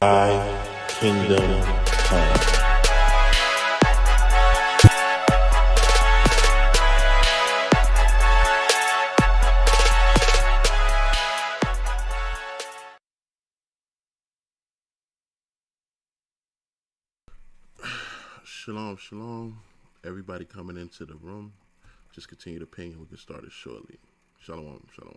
Thy kingdom come. Shalom, shalom. Everybody coming into the room. Just continue to ping and we can start it shortly. Shalom, shalom.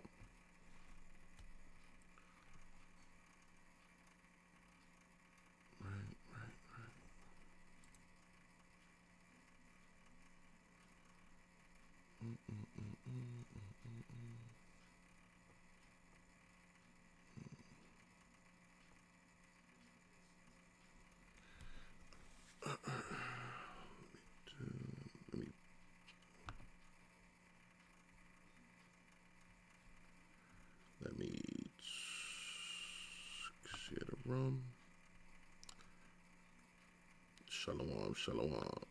Let me share the room. Shalom, shalom.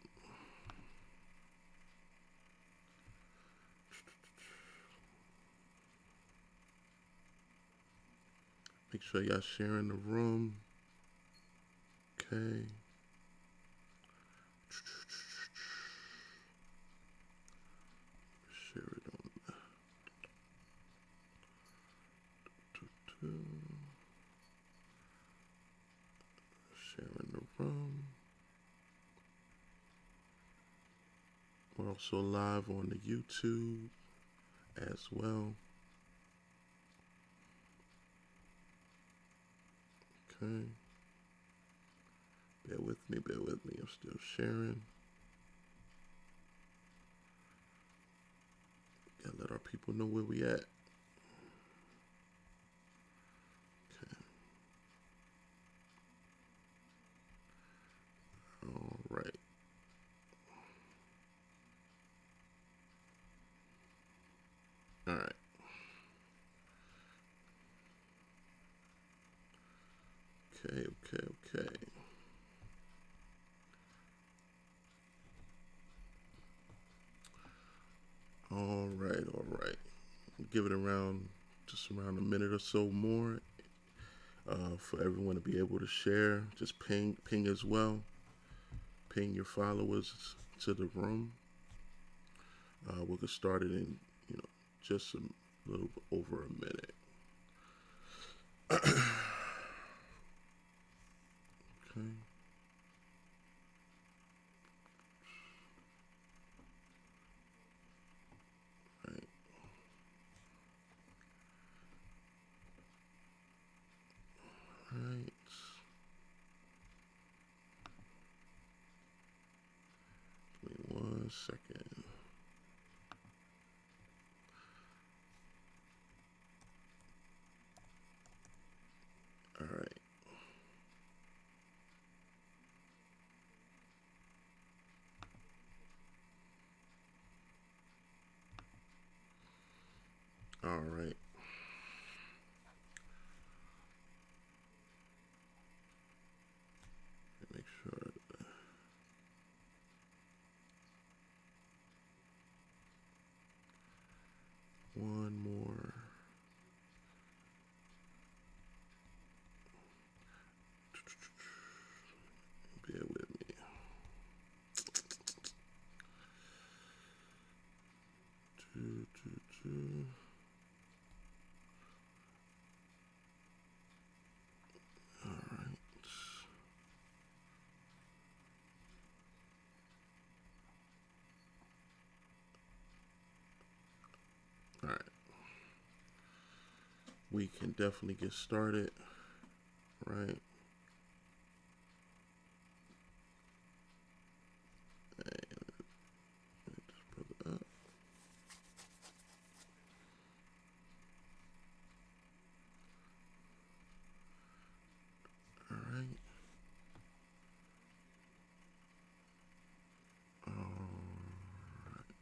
Make sure y'all sharing the room. Okay. Share it on. Sharing the room. We're also live on the YouTube as well. Okay. Bear with me. I'm still sharing. Gotta let our people know where we at. Okay. All right. All right. Okay. All right. Give it just around a minute or so more for everyone to be able to share. Just ping as well. Ping your followers to the room. We'll get started in just a little over a minute. Okay. Right. Give me 1 second. All right. All right. Make sure. One more. Bear with me. All right. All right. We can definitely get started. Right.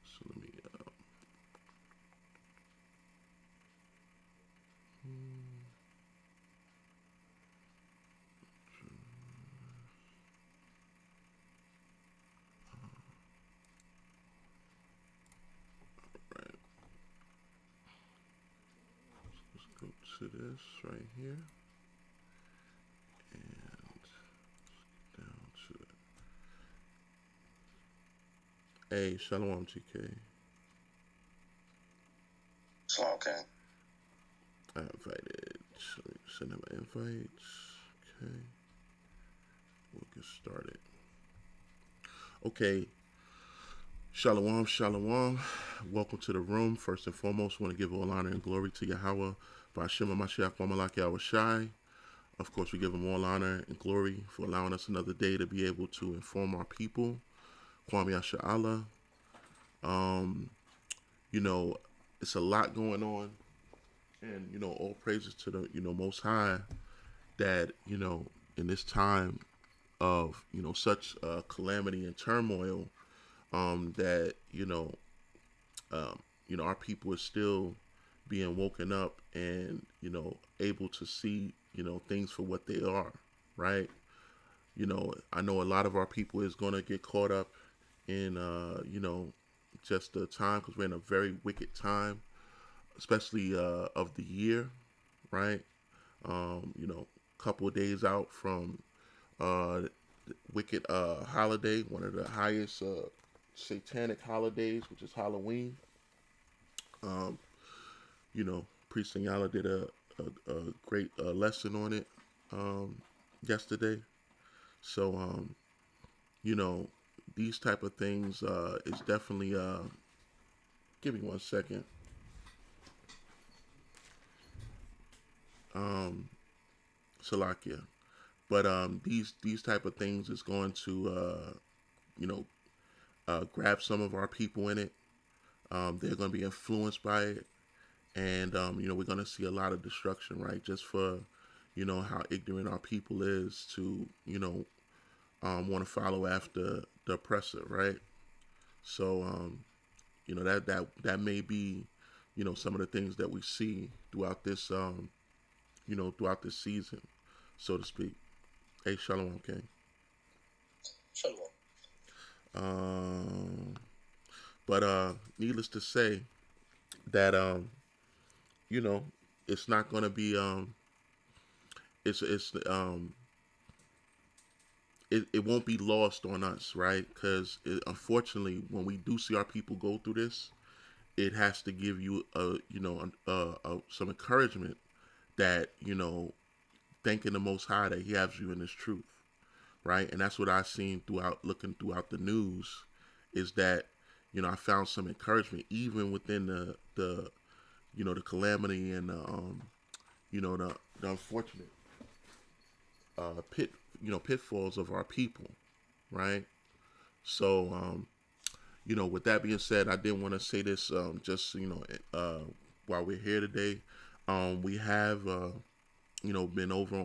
So let me. Right. Let's go to this right here. And Hey, Shalom, GK. Shalom King. I invited. Send him invites. Okay, we'll get started. Okay, Shalom, Shalom. Welcome to the room. First and foremost, want to give all honor and glory to Yahweh, Ba'Shem Mashiach Wamalak Yahweh Shai. Of course, we give him all honor and glory for allowing us another day to be able to inform our people. Kwame Yasha'Allah. Um, you know, it's a lot going on, and all praises to the Most High that in this time of such calamity and turmoil, that our people is still being woken up and able to see things for what they are, right? I know a lot of our people is gonna get caught up in just the time, because we're in a very wicked time, especially of the year, right? Couple of days out from the wicked holiday, one of the highest satanic holidays, which is Halloween. Um, Priest Yala did a great lesson on it yesterday. So, you know, these type of things is definitely. Give me 1 second. Salakia. But these type of things is going to you know grab some of our people in it. They're going to be influenced by it, and we're going to see a lot of destruction, right? Just for how ignorant our people is to want to follow after the oppressor, right? So that may be some of the things that we see throughout this throughout this season, so to speak. Hey, Shalom, King. Shalom. Um, but needless to say that you know, it's not gonna be it's it won't be lost on us, right? Because unfortunately, when we do see our people go through this, it has to give you some encouragement that thanking the Most High that He has you in this truth, right? And that's what I've seen throughout looking throughout the news, is that I found some encouragement even within the calamity and the unfortunate pitfalls of our people, right? So with that being said, I did want to say this just while we're here today. We have been over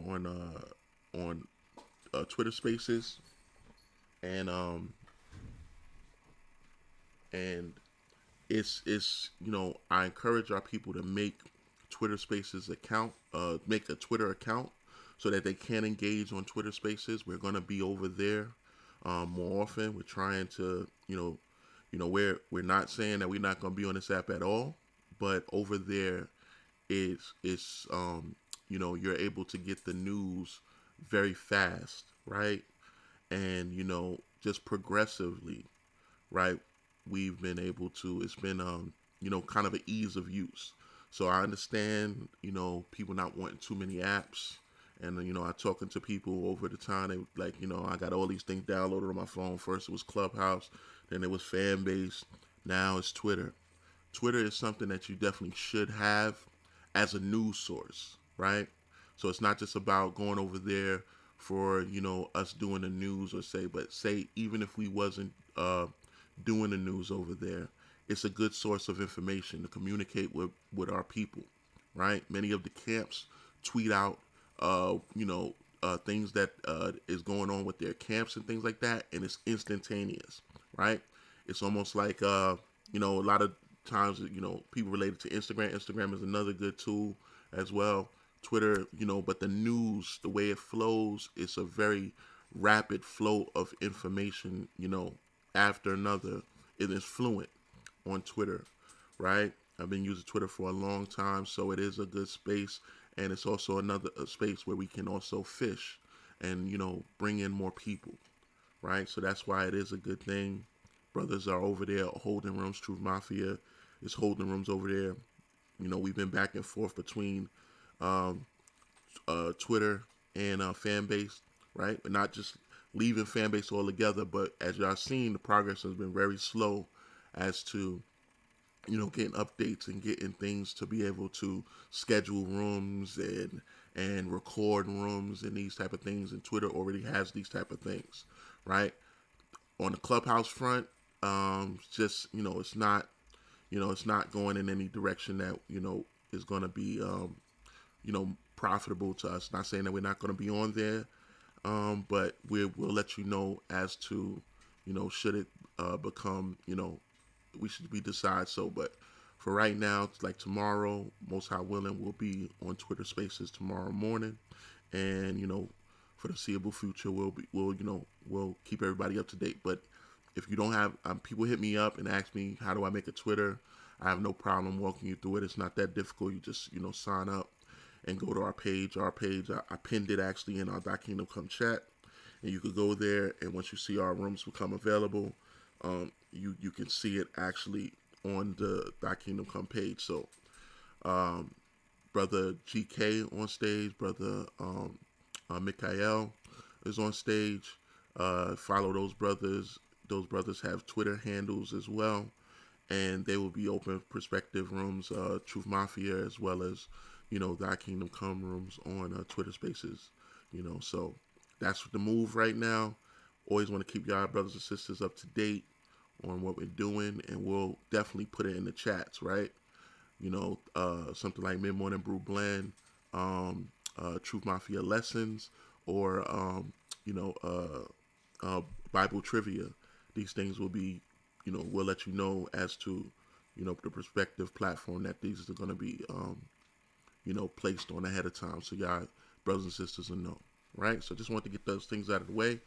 on Twitter Spaces, and and it's I encourage our people to make Twitter Spaces account, make a Twitter account, so that they can engage on Twitter Spaces. We're gonna be over there more often. We're trying to we're not saying that we're not gonna be on this app at all, but over there it's you're able to get the news very fast, right? And just progressively, right? We've been able to. It's been kind of an ease of use. So I understand people not wanting too many apps, and I talking to people over the time. They like I got all these things downloaded on my phone. First it was Clubhouse, then it was Fanbase, now it's Twitter. Twitter is something that you definitely should have as a news source, right? So it's not just about going over there for us doing the news, or say even if we wasn't doing the news over there, it's a good source of information to communicate with our people, right? Many of the camps tweet out things that is going on with their camps and things like that, and it's instantaneous, right? It's almost like a lot of times people related to Instagram. Instagram is another good tool as well. Twitter, but the news, the way it flows, it's a very rapid flow of information, after another. It is fluent on Twitter, right? I've been using Twitter for a long time, so it is a good space, and it's also a space where we can also fish and bring in more people, right? So that's why it is a good thing. Brothers are over there holding rooms. Truth Mafia is holding rooms over there. We've been back and forth between um, Twitter and fan base, right? But not just leaving fan base altogether, but as y'all seen, the progress has been very slow as to getting updates and getting things to be able to schedule rooms and record rooms and these type of things. And Twitter already has these type of things, right? On the Clubhouse front, just it's not going in any direction that is going to be profitable to us. Not saying that we're not going to be on there, but we'll let you know as to should it become we decide so. But for right now, it's like tomorrow, most high willing, we'll be on Twitter Spaces tomorrow morning, and for the foreseeable future, we'll keep everybody up to date. But if you don't have people hit me up and ask me how do I make a Twitter, I have no problem walking you through it. It's not that difficult. You just sign up and go to our page. I pinned it actually in our Thy Kingdom Come chat, and you could go there. And once you see our rooms become available, you can see it actually on the Thy Kingdom Come page. So, brother GK on stage, brother Mikael is on stage. Follow those brothers. Those brothers have Twitter handles as well, and they will be open perspective rooms, Truth Mafia, as well as Thy Kingdom Come rooms on Twitter Spaces. So that's the move right now. Always want to keep y'all brothers and sisters up to date on what we're doing, and we'll definitely put it in the chats, right? Something like Mid Morning Brew Blend, Truth Mafia Lessons, or Bible Trivia. These things will be, we'll let you know as to, the prospective platform that these are going to be, placed on ahead of time. So y'all brothers and sisters will know, right? So just want to get those things out of the way,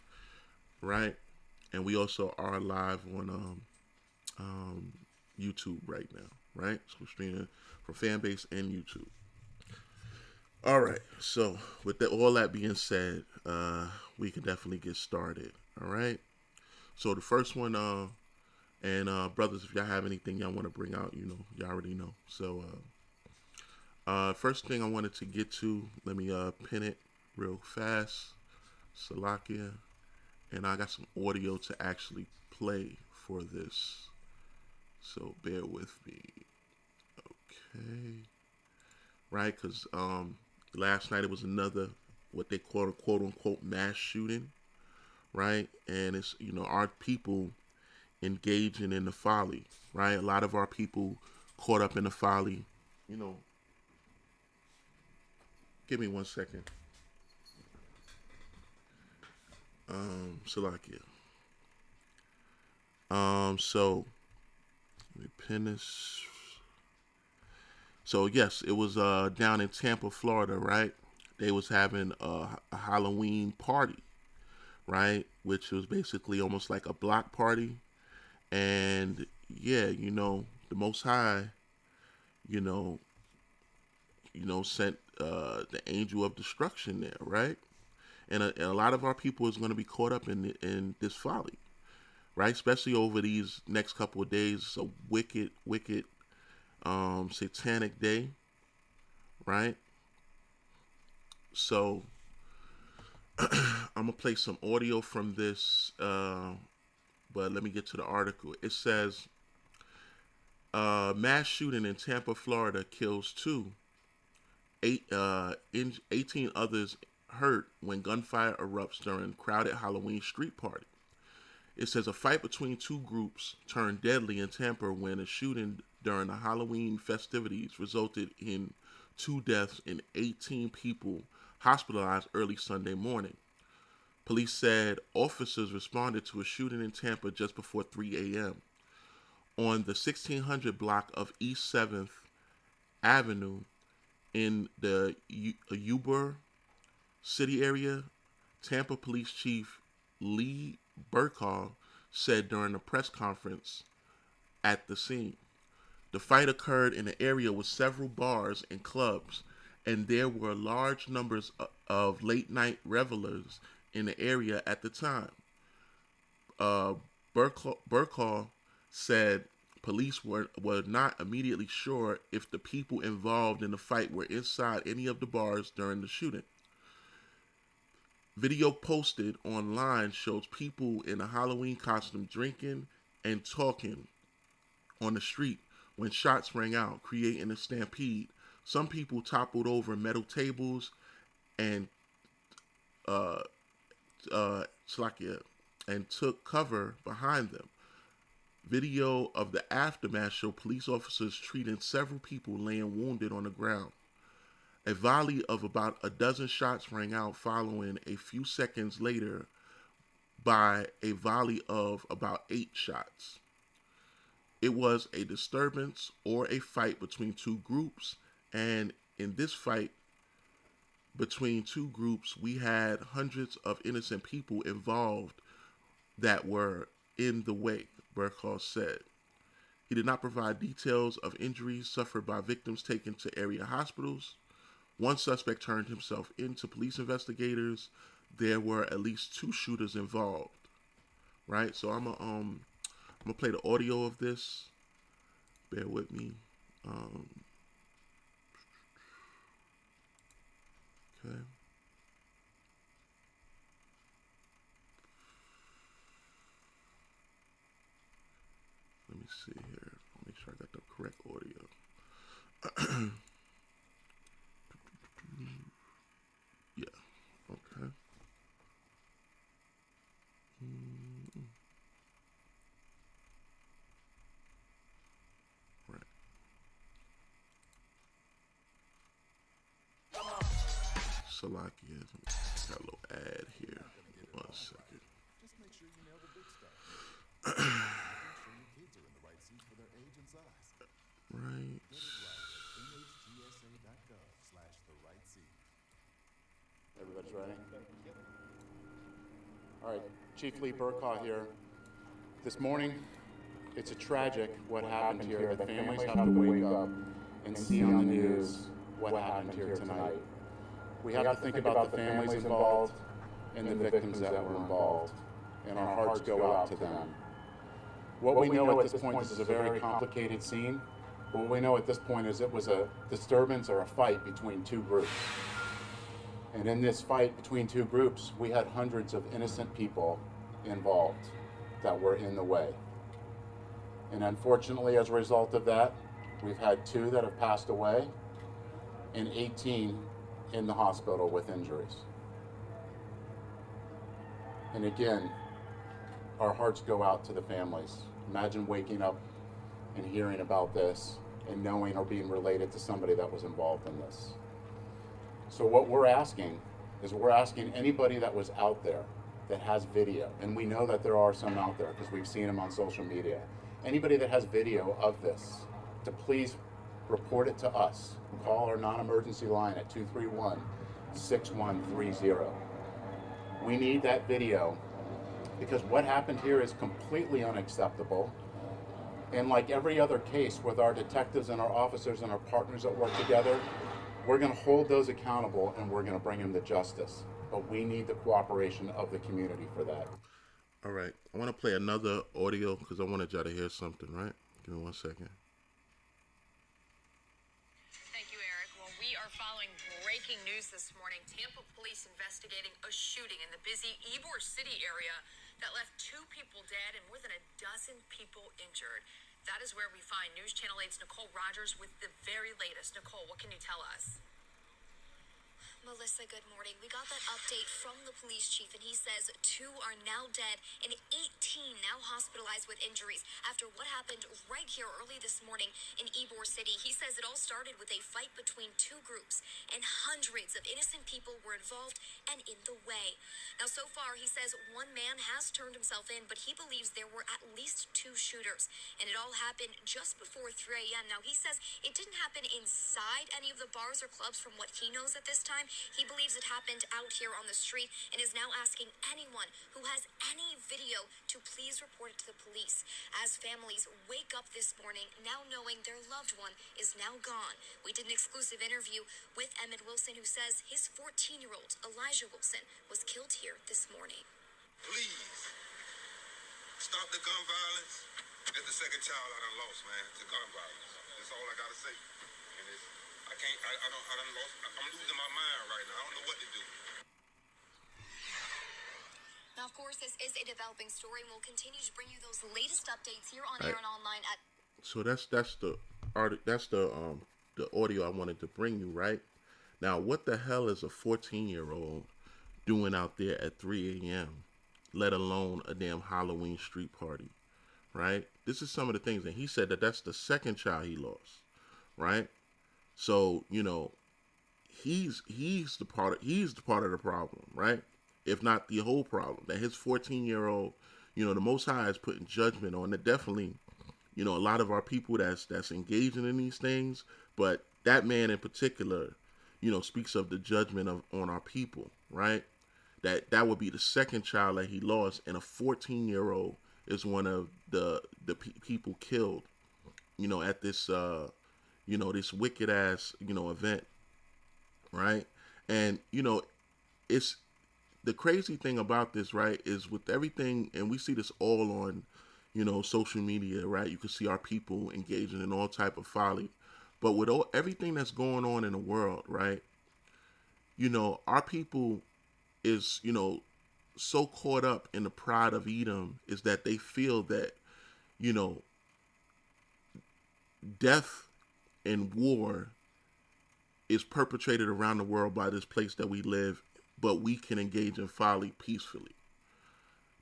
right? And we also are live on YouTube right now, right? So we're streaming from Fanbase and YouTube. All right. So with all that being said, we can definitely get started. All right. So the first one, and brothers, if y'all have anything y'all want to bring out, y'all already know. So first thing I wanted to get to, let me pin it real fast. Salakia. And I got some audio to actually play for this. So bear with me. Okay. Right, because last night it was another, what they call a quote-unquote mass shooting. Right? And it's, our people engaging in the folly. Right? A lot of our people caught up in the folly. Give me 1 second. Salakia. So let me pin this. So yes, it was down in Tampa, Florida, right? They was having a Halloween party, right? Which was basically almost like a block party. And yeah, the Most High, sent the angel of destruction there, right? And a lot of our people is going to be caught up in this folly, right? Especially over these next couple of days. It's a wicked, satanic day, right? So I'm going to play some audio from this, but let me get to the article. It says, mass shooting in Tampa, Florida kills 18 others hurt when gunfire erupts during crowded Halloween street party. It says a fight between two groups turned deadly in Tampa when a shooting during the Halloween festivities resulted in 2 deaths and 18 people hospitalized early Sunday morning. Police said officers responded to a shooting in Tampa just before 3 a.m. on the 1600 block of East 7th Avenue in the Ybor City area. Tampa Police Chief Lee Burkall said during a press conference at the scene. The fight occurred in an area with several bars and clubs, and there were large numbers of late-night revelers in the area at the time. Burkhall said police were not immediately sure if the people involved in the fight were inside any of the bars during the shooting. Video posted online shows people in a Halloween costume drinking and talking on the street when shots rang out, creating a stampede. Some people toppled over metal tables and uh, and took cover behind them. Video of the aftermath showed police officers treating several people laying wounded on the ground. A volley of about a dozen shots rang out, following a few seconds later by a volley of about 8 shots. It was a disturbance or a fight between two groups, and in this fight between two groups, we had hundreds of innocent people involved that were in the way, Burkhall said. He did not provide details of injuries suffered by victims taken to area hospitals. One suspect turned himself in to police investigators. There were at least 2 shooters involved. Right? So I'm gonna play the audio of this. Bear with me. Okay. Let me see here. Make sure I got the correct audio. Yeah. Okay. Right. Salakia. Got a little ad here. 1 second. Just make sure you nail the big stuff. Make sure your kids are in the right seat for their age and size. Right. Get it right at nhtsa.gov/the-right-seat. Everybody's ready? All right, Chief Lee Burkaw here. This morning, it's a tragic what happened here. The families have to wake up and see on the news what happened here tonight. We have to think about the families involved and the victims that were involved, and our hearts go out to them. What we know at this point, this is a very complicated scene. What we know at this point is it was a disturbance or a fight between 2 groups. And in this fight between 2 groups, we had hundreds of innocent people involved that were in the way. And unfortunately, as a result of that, we've had 2 that have passed away and 18 in the hospital with injuries. And again, our hearts go out to the families. Imagine waking up and hearing about this and knowing or being related to somebody that was involved in this. So what we're asking is we're asking anybody that was out there that has video, and we know that there are some out there because we've seen them on social media, anybody that has video of this, to please report it to us. Call our non-emergency line at 231-6130. We need that video because what happened here is completely unacceptable. And like every other case with our detectives and our officers and our partners that work together, we're going to hold those accountable and we're going to bring them to justice. But we need the cooperation of the community for that. All right. I want to play another audio because I wanted y'all to hear something, right? Give me 1 second. Thank you, Eric. Well, we are following breaking news this morning. Tampa police investigating a shooting in the busy Ybor City area that left 2 people dead and more than a dozen people injured. That is where we find News Channel 8's Nicole Rogers with the very latest. Nicole, what can you tell us? Melissa, good morning. We got that update from the police chief, and he says 2 are now dead and 18 now hospitalized with injuries after what happened right here early this morning in Ybor City. He says it all started with a fight between 2 groups, and hundreds of innocent people were involved and in the way. Now, so far, he says 1 man has turned himself in, but he believes there were at least 2 shooters, and it all happened just before 3 a.m. Now, he says it didn't happen inside any of the bars or clubs from what he knows at this time. He believes it happened out here on the street and is now asking anyone who has any video to please report it to the police. As families wake up this morning now knowing their loved one is now gone. We did an exclusive interview with Emmett Wilson, who says his 14-year-old Elijah Wilson was killed here this morning. Please Stop the gun violence. It's the second child I done lost, man, to gun violence. That's all I gotta say. And it's, I can't, I done lost, I'm losing my mind right now. I don't know what to do. Now, of course, this is a developing story, and we'll continue to bring you those latest updates here on Right. air and online at. So that's the audio I wanted to bring you, right? Now, what the hell is a 14-year-old doing out there at 3 a.m., let alone a damn Halloween street party, right? This is some of the things, and he said that that's the second child he lost, right? So, he's the part of the problem, right? If not the whole problem, that his 14-year-old, the Most High is putting judgment on it. Definitely, a lot of our people that's engaging in these things, but that man in particular, speaks of the judgment on our people, right? That would be the second child that he lost, and a 14-year-old is one of the people killed, at this this wicked ass event, right? And it's the crazy thing about this, right, is with everything, and we see this all on social media, right? You can see our people engaging in all type of folly, but with everything that's going on in the world, right, our people is so caught up in the pride of Edom is that they feel that you know death and war is perpetrated around the world by this place that we live, but we can engage in folly peacefully.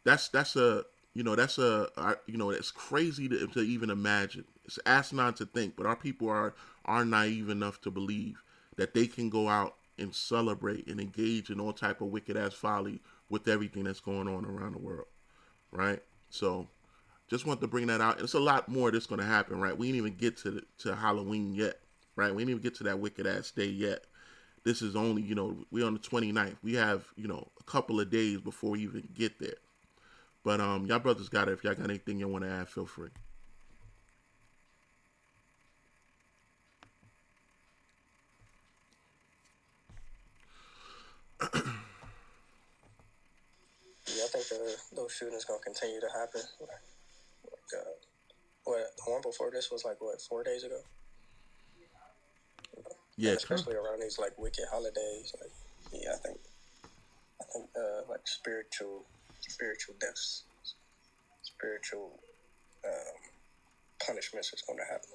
That's a it's crazy to even imagine. It's asinine to think, but our people are naive enough to believe that they can go out and celebrate and engage in all type of wicked ass folly with everything that's going on around the world, right? So just want to bring that out. And it's a lot more that's going to happen, right? We didn't even get to Halloween yet, right? We didn't even get to that wicked ass day yet. This is only, we're on the 29th. We have, a couple of days before we even get there. But y'all brothers got it. If y'all got anything you want to add, feel free. Yeah, I think those shootings gonna continue to happen. What the one before this was 4 days ago? Yeah, and especially around these wicked holidays. Yeah, I think spiritual deaths, spiritual punishments is gonna happen.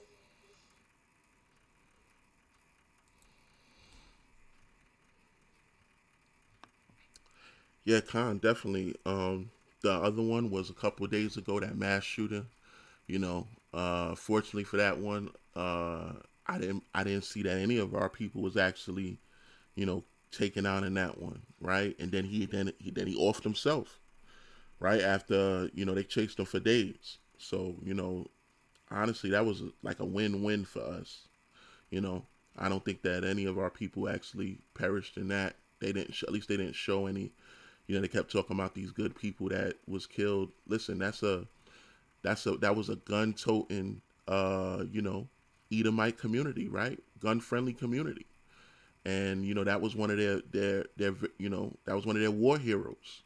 Yeah, Khan, definitely. The other one was a couple of days ago, that mass shooting. Fortunately for that one, I didn't see that any of our people was actually, taken out in that one, right? And then he offed himself, right? After they chased him for days. So honestly, that was like a win-win for us. You know, I don't think that any of our people actually perished in that. They didn't. At least they didn't show any. They kept talking about these good people that was killed. Listen, that was a gun toting, Edomite community, right? Gun friendly community, and that was one of their that was one of their war heroes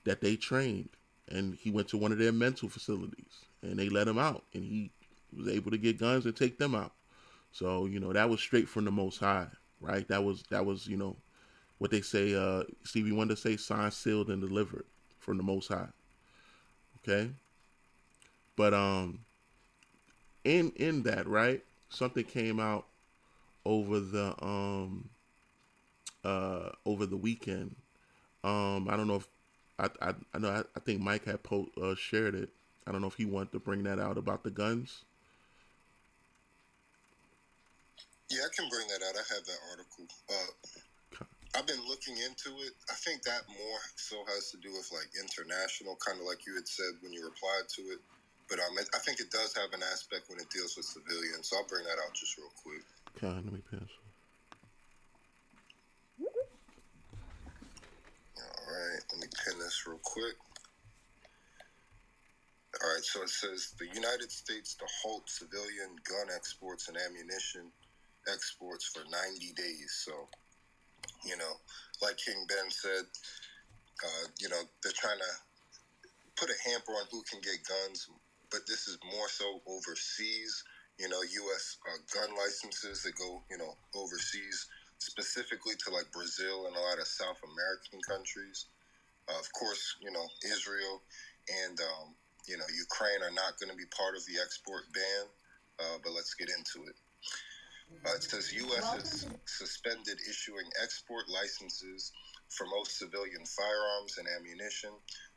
that they trained, and he went to one of their mental facilities, and they let him out, and he was able to get guns and take them out. So that was straight from the Most High, right? That was what they say. Stevie Wonder say, signed, sealed, and delivered from the Most High. Okay, but in that, right, something came out over the weekend. I don't know if I know I think Mike had shared it. I don't know if he wanted to bring that out about the guns. Yeah, I can bring that out. I have that article. I've been looking into it. I think that more so has to do with international, kind of like you had said when you replied to it. But I think it does have an aspect when it deals with civilians. So I'll bring that out just real quick. Okay, let me pass. All right, let me pin this real quick. All right, so it says the United States to halt civilian gun exports and ammunition exports for 90 days. So, like King Ben said, they're trying to put a hamper on who can get guns, but this is more so overseas. U.S. Gun licenses that go, overseas, specifically to like Brazil and a lot of South American countries. Of course, Israel and, Ukraine are not going to be part of the export ban, but let's get into it. It says U.S. has suspended issuing export licenses for most civilian firearms and ammunition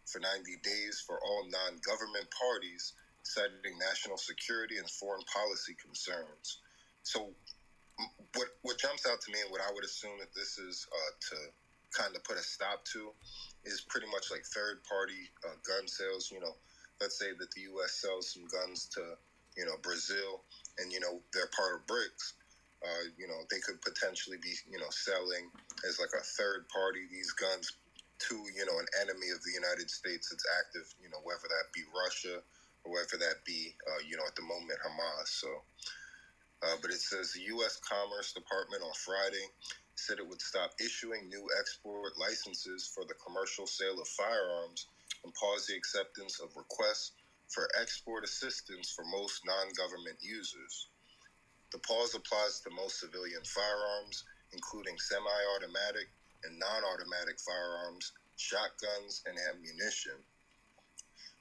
for 90 days for all non-government parties, citing national security and foreign policy concerns. So what jumps out to me and what I would assume that this is to kind of put a stop to is pretty much like third-party gun sales. Let's say that the U.S. sells some guns to, Brazil, and, they're part of BRICS. They could potentially be, selling as like a third party these guns to, an enemy of the United States that's active, whether that be Russia or whether that be, at the moment Hamas. So, but it says the U.S. Commerce Department on Friday said it would stop issuing new export licenses for the commercial sale of firearms and pause the acceptance of requests for export assistance for most non-government users. The pause applies to most civilian firearms, including semi-automatic and non-automatic firearms, shotguns, and ammunition.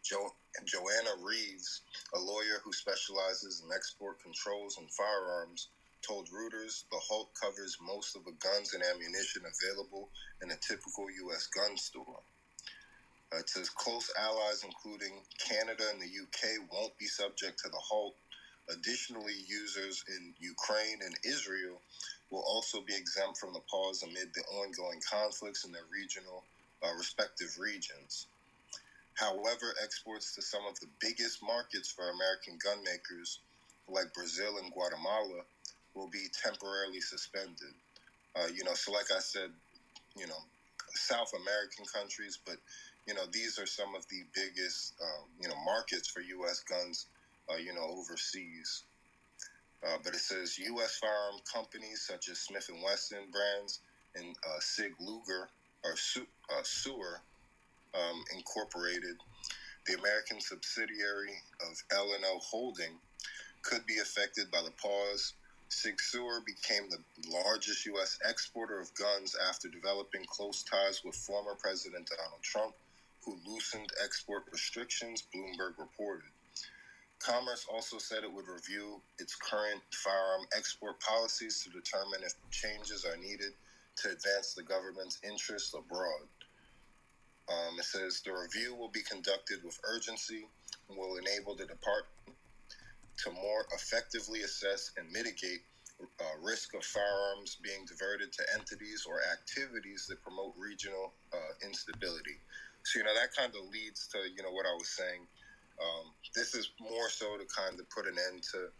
Joanna Reeves, a lawyer who specializes in export controls and firearms, told Reuters the halt covers most of the guns and ammunition available in a typical U.S. gun store. It says close allies, including Canada and the UK, won't be subject to the halt. Additionally, users in Ukraine and Israel will also be exempt from the pause amid the ongoing conflicts in their respective regions. However, exports to some of the biggest markets for American gun makers, like Brazil and Guatemala, will be temporarily suspended. So like I said, South American countries, but, these are some of the biggest, markets for U.S. guns, overseas. But it says U.S. firearm companies such as Smith & Wesson brands and Sig Luger or Sewer Incorporated, the American subsidiary of L&L Holding, could be affected by the pause. Sig Sauer became the largest U.S. exporter of guns after developing close ties with former President Donald Trump, who loosened export restrictions, Bloomberg reported. Commerce also said it would review its current firearm export policies to determine if changes are needed to advance the government's interests abroad. It says the review will be conducted with urgency and will enable the department to more effectively assess and mitigate risk of firearms being diverted to entities or activities that promote regional instability. So, that kind of leads to, what I was saying. This is more so to kind of put an end to,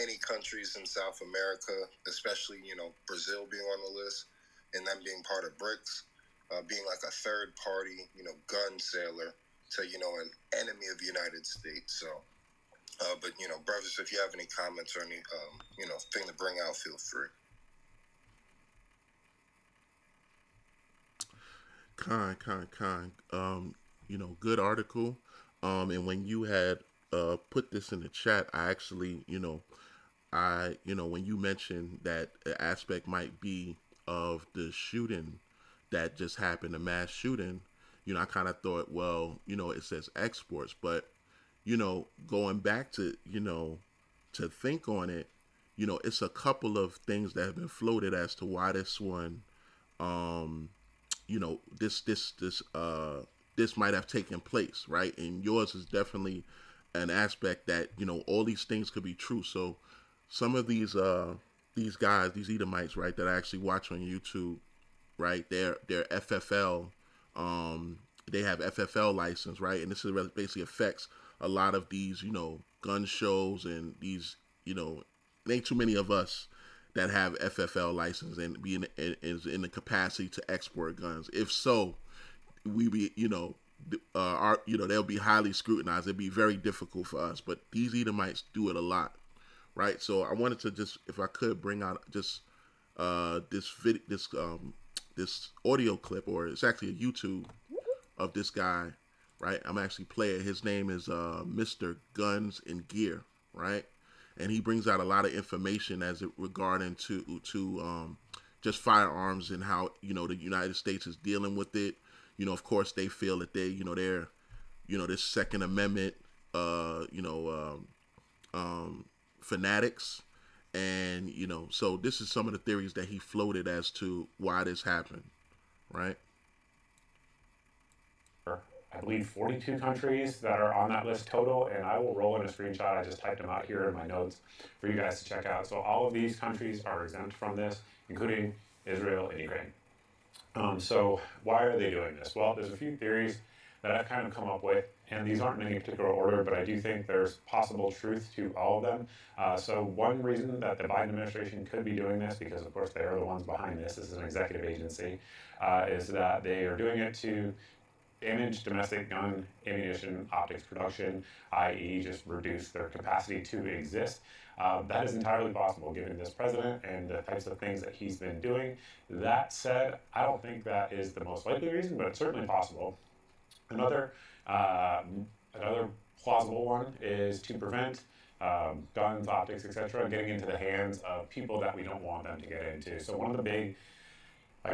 any countries in South America, especially, Brazil being on the list and them being part of BRICS, being like a third party, gun seller to, an enemy of the United States. So, but, brothers, if you have any comments or any, thing to bring out, feel free. Good article. And when you had put this in the chat, I actually, when you mentioned that aspect might be of the shooting that just happened, a mass shooting, I kind of thought, well, it says exports, but, going back to, to think on it, it's a couple of things that have been floated as to why this one, this might have taken place, right? And yours is definitely an aspect that, all these things could be true. So some of these guys, these Edomites, right, that I actually watch on YouTube, right, they're FFL, they have FFL license, right? And this is basically affects a lot of these, gun shows and these, there ain't too many of us that have FFL license and be in the capacity to export guns. If so, we be, they'll be highly scrutinized. It'd be very difficult for us. But these Edomites do it a lot, right? So I wanted to just, if I could, bring out just this audio clip, or it's actually a YouTube of this guy right? I'm actually play it. His name is Mr. Guns and Gear, right? And he brings out a lot of information as it regarding to just firearms and how the United States is dealing with it. Of course, they feel that they're this Second Amendment, fanatics, and so this is some of the theories that he floated as to why this happened, right? I believe 42 countries that are on that list total, and I will roll in a screenshot. I just typed them out here in my notes for you guys to check out. So all of these countries are exempt from this, including Israel and Ukraine. So why are they doing this? Well, there's a few theories that I've kind of come up with, and these aren't in any particular order, but I do think there's possible truth to all of them. So one reason that the Biden administration could be doing this, because of course they are the ones behind this is an executive agency, is that they are doing it to damage domestic gun ammunition optics production, i.e. just reduce their capacity to exist. That is entirely possible given this president and the types of things that he's been doing. That said, I don't think that is the most likely reason, but it's certainly possible. Another plausible one is to prevent guns, optics, etc., getting into the hands of people that we don't want them to get into. So one of the big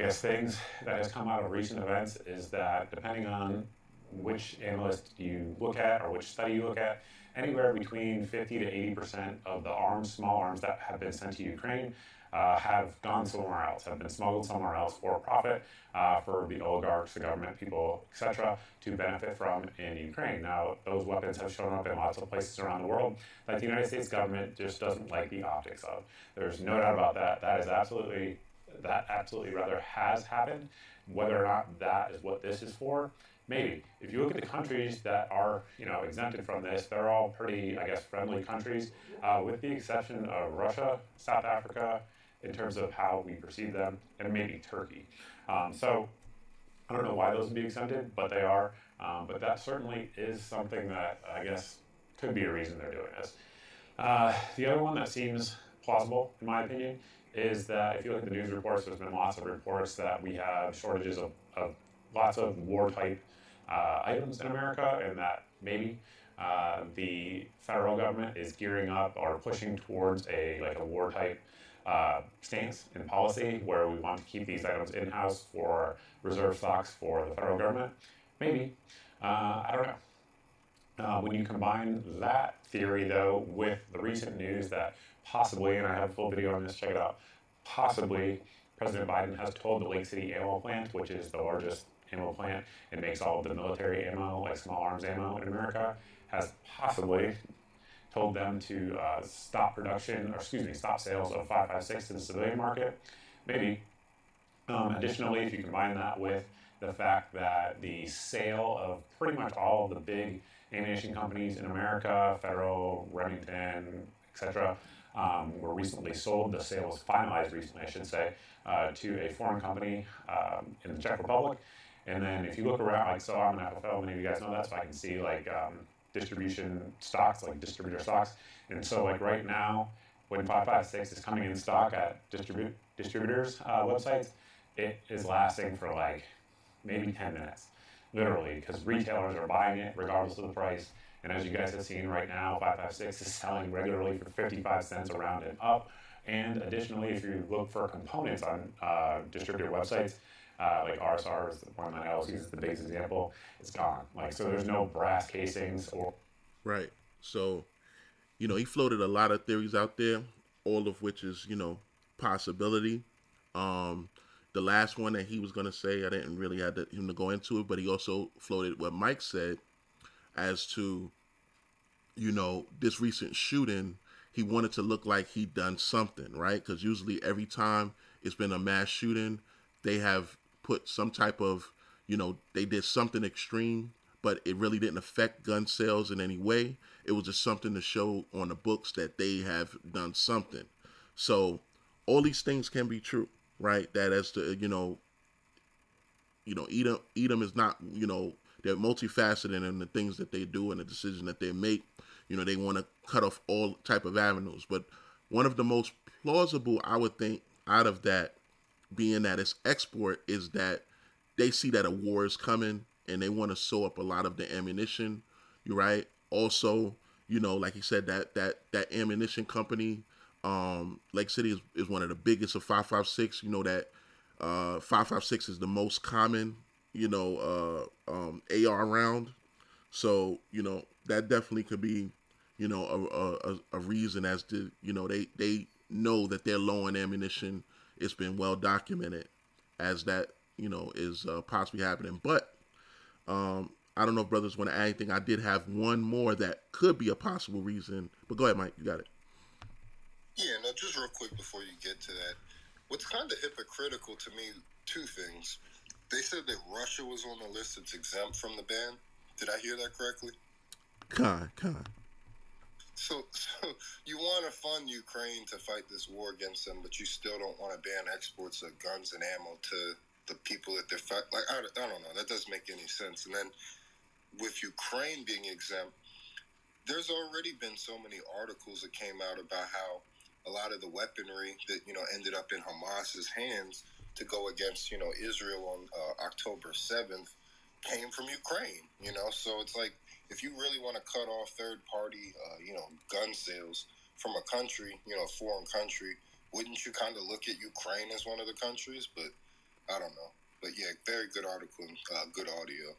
things that has come out of recent events is that depending on which analyst you look at or which study you look at, anywhere between 50 to 80% of the small arms that have been sent to Ukraine have gone somewhere else, have been smuggled somewhere else for profit, for the oligarchs, the government people, etc., to benefit from in Ukraine. Now, those weapons have shown up in lots of places around the world that the United States government just doesn't like the optics of. There's no doubt about that. That absolutely rather has happened. Whether or not that is what this is for, maybe. If you look at the countries that are, exempted from this, they're all pretty, friendly countries, with the exception of Russia, South Africa, in terms of how we perceive them, and maybe Turkey. So I don't know why those would be exempted, but they are. But that certainly is something that could be a reason they're doing this. The other one that seems plausible, in my opinion, is that if you look at the news reports, there's been lots of reports that we have shortages of lots of war-type items in America, and that maybe the federal government is gearing up or pushing towards a war-type stance and policy where we want to keep these items in-house for reserve stocks for the federal government. Maybe. I don't know. When you combine that theory, though, with the recent news that possibly, and I have a full video on this, check it out, possibly President Biden has told the Lake City ammo plant, which is the largest ammo plant and makes all of the military ammo, like small arms ammo in America, has possibly told them to stop sales of 5.56 to the civilian market. Maybe. Additionally, if you combine that with the fact that the sale of pretty much all of the big ammunition companies in America, Federal, Remington, etc., were recently sold. The sale was finalized recently, I should say, to a foreign company in the Czech Republic. And then if you look around, so I'm an FFL, many of you guys know that, so I can see distribution stocks, like distributor stocks. And so right now, when 5.56 is coming in stock at distributors' websites, it is lasting for maybe 10 minutes, literally, because retailers are buying it regardless of the price. And as you guys have seen right now, 5.56 is selling regularly for 55 cents around and up. And additionally, if you look for components on distributor websites, like RSR is the one that I always use as the biggest example, it's gone. So there's no brass casings or... Right. So, he floated a lot of theories out there, all of which is, possibility. The last one that he was going to say, I didn't really have him to go into it, but he also floated what Mike said as to, this recent shooting, he wanted to look like he'd done something, right? Because usually every time it's been a mass shooting, they have put some type of, they did something extreme, but it really didn't affect gun sales in any way. It was just something to show on the books that they have done something. So all these things can be true, right? That as to, Edom is not, they're multifaceted in the things that they do and the decision that they make. They want to cut off all type of avenues. But one of the most plausible, I would think, out of that, being that it's export, is that they see that a war is coming and they want to sew up a lot of the ammunition. You're right. Also, like he said, that ammunition company, Lake City is one of the biggest of 5.56. You know that 5.56 is the most common, AR round. So that definitely could be, a reason as to they know that they're low on ammunition. It's been well documented as that is possibly happening. But I don't know if brothers want to add anything. I did have one more that could be a possible reason. But go ahead, Mike. You got it. Yeah, no, just real quick before you get to that. What's kind of hypocritical to me, two things. They said that Russia was on the list that's exempt from the ban. Did I hear that correctly? Con. So you want to fund Ukraine to fight this war against them, but you still don't want to ban exports of guns and ammo to the people that they're fighting. Like, I don't know. That doesn't make any sense. And then with Ukraine being exempt, there's already been so many articles that came out about how a lot of the weaponry that, ended up in Hamas's hands to go against, Israel on October 7th came from Ukraine, So it's like, if you really want to cut off third-party, gun sales from a country, a foreign country, wouldn't you kind of look at Ukraine as one of the countries? But I don't know. But yeah, very good article and good audio.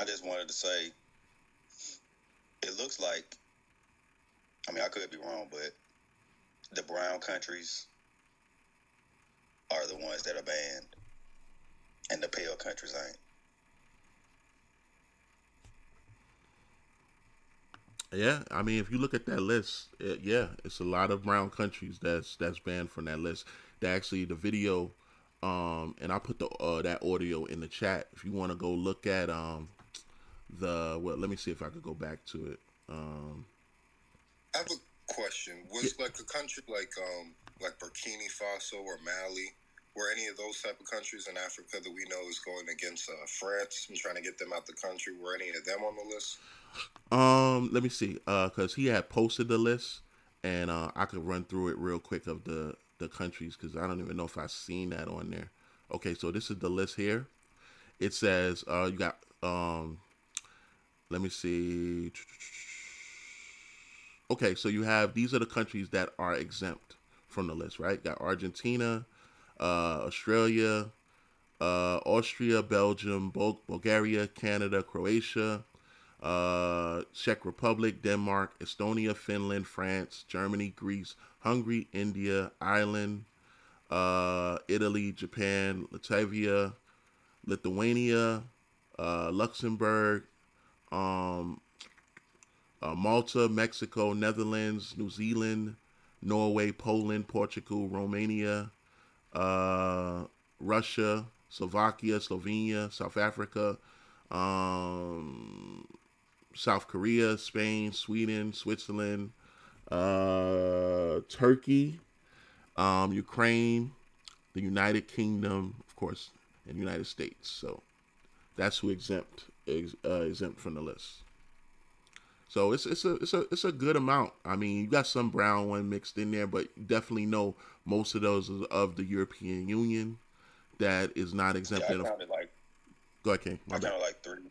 I just wanted to say, it looks like, I could be wrong, but the brown countries are the ones that are banned, and the pale countries ain't. Yeah, if you look at that list, it's a lot of brown countries that's banned from that list. Actually, the video, and I put that audio in the chat. If you want to go look at let me see if I could go back to it. I have a question. Was like a country like Burkina Faso or Mali, were any of those type of countries in Africa that we know is going against France and trying to get them out the country, were any of them on the list? Let me see. Cause he had posted the list, and I could run through it real quick of the countries, because I don't even know if I've seen that on there. Okay, so this is the list here. It says you got let me see. Okay, so you have, these are the countries that are exempt from the list, right? You got Argentina, Australia, Austria, Belgium, Bulgaria, Canada, Croatia, Czech Republic, Denmark, Estonia, Finland, France, Germany, Greece, Hungary, India, Ireland, Italy, Japan, Latvia, Lithuania, Luxembourg, Malta, Mexico, Netherlands, New Zealand, Norway, Poland, Portugal, Romania, Russia, Slovakia, Slovenia, South Africa, South Korea, Spain, Sweden, Switzerland, Turkey, Ukraine, the United Kingdom, of course, and the United States. So that's who exempt from the list. So it's a good amount. You got some brown one mixed in there, but you definitely know most of those are of the European Union that is not exempt. Yeah, I counted like. Go ahead, King. I counted like three.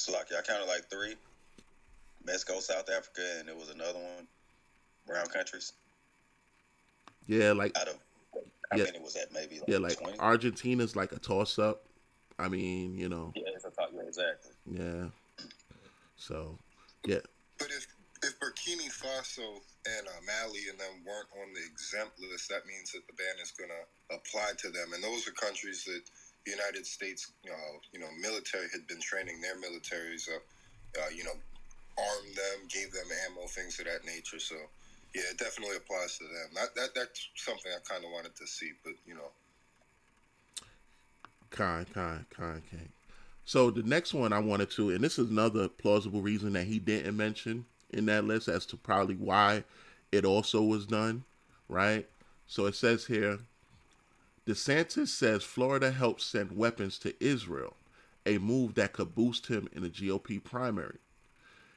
I counted like three. Mexico, South Africa, and there was another one. Brown countries. Yeah, like out of how many was that? Maybe like 20? Argentina's like a toss up. Yeah, it's a top. Yeah, exactly. Yeah. So, yeah. But if Burkina Faso and Mali and them weren't on the exempt list, that means that the ban is going to apply to them. And those are countries that the United States, military had been training their militaries up, armed them, gave them ammo, things of that nature. So, yeah, it definitely applies to them. That's something I kind of wanted to see, but, Kind. So the next one I wanted to, and this is another plausible reason that he didn't mention in that list as to probably why it also was done, right? So it says here, DeSantis says Florida helped send weapons to Israel, a move that could boost him in the GOP primary.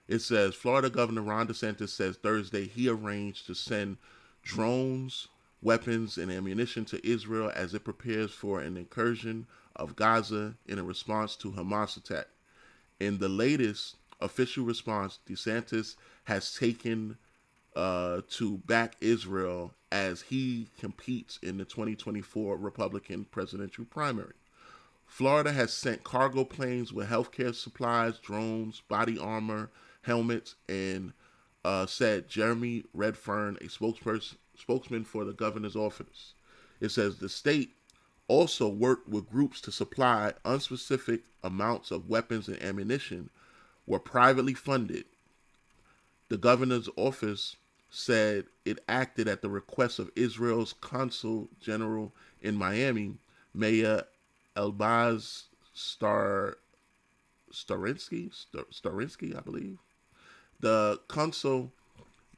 It says Florida Governor Ron DeSantis says Thursday he arranged to send drones, weapons and ammunition to Israel as it prepares for an incursion of Gaza in a response to Hamas attack. In the latest official response, DeSantis has taken to back Israel as he competes in the 2024 Republican presidential primary. Florida has sent cargo planes with healthcare supplies, drones, body armor, helmets, and said Jeremy Redfern, a spokesman for the governor's office. It says the state also worked with groups to supply unspecific amounts of weapons and ammunition were privately funded. The governor's office said it acted at the request of Israel's consul general in Miami, Mayor Elbaz Starinsky, I believe. The consul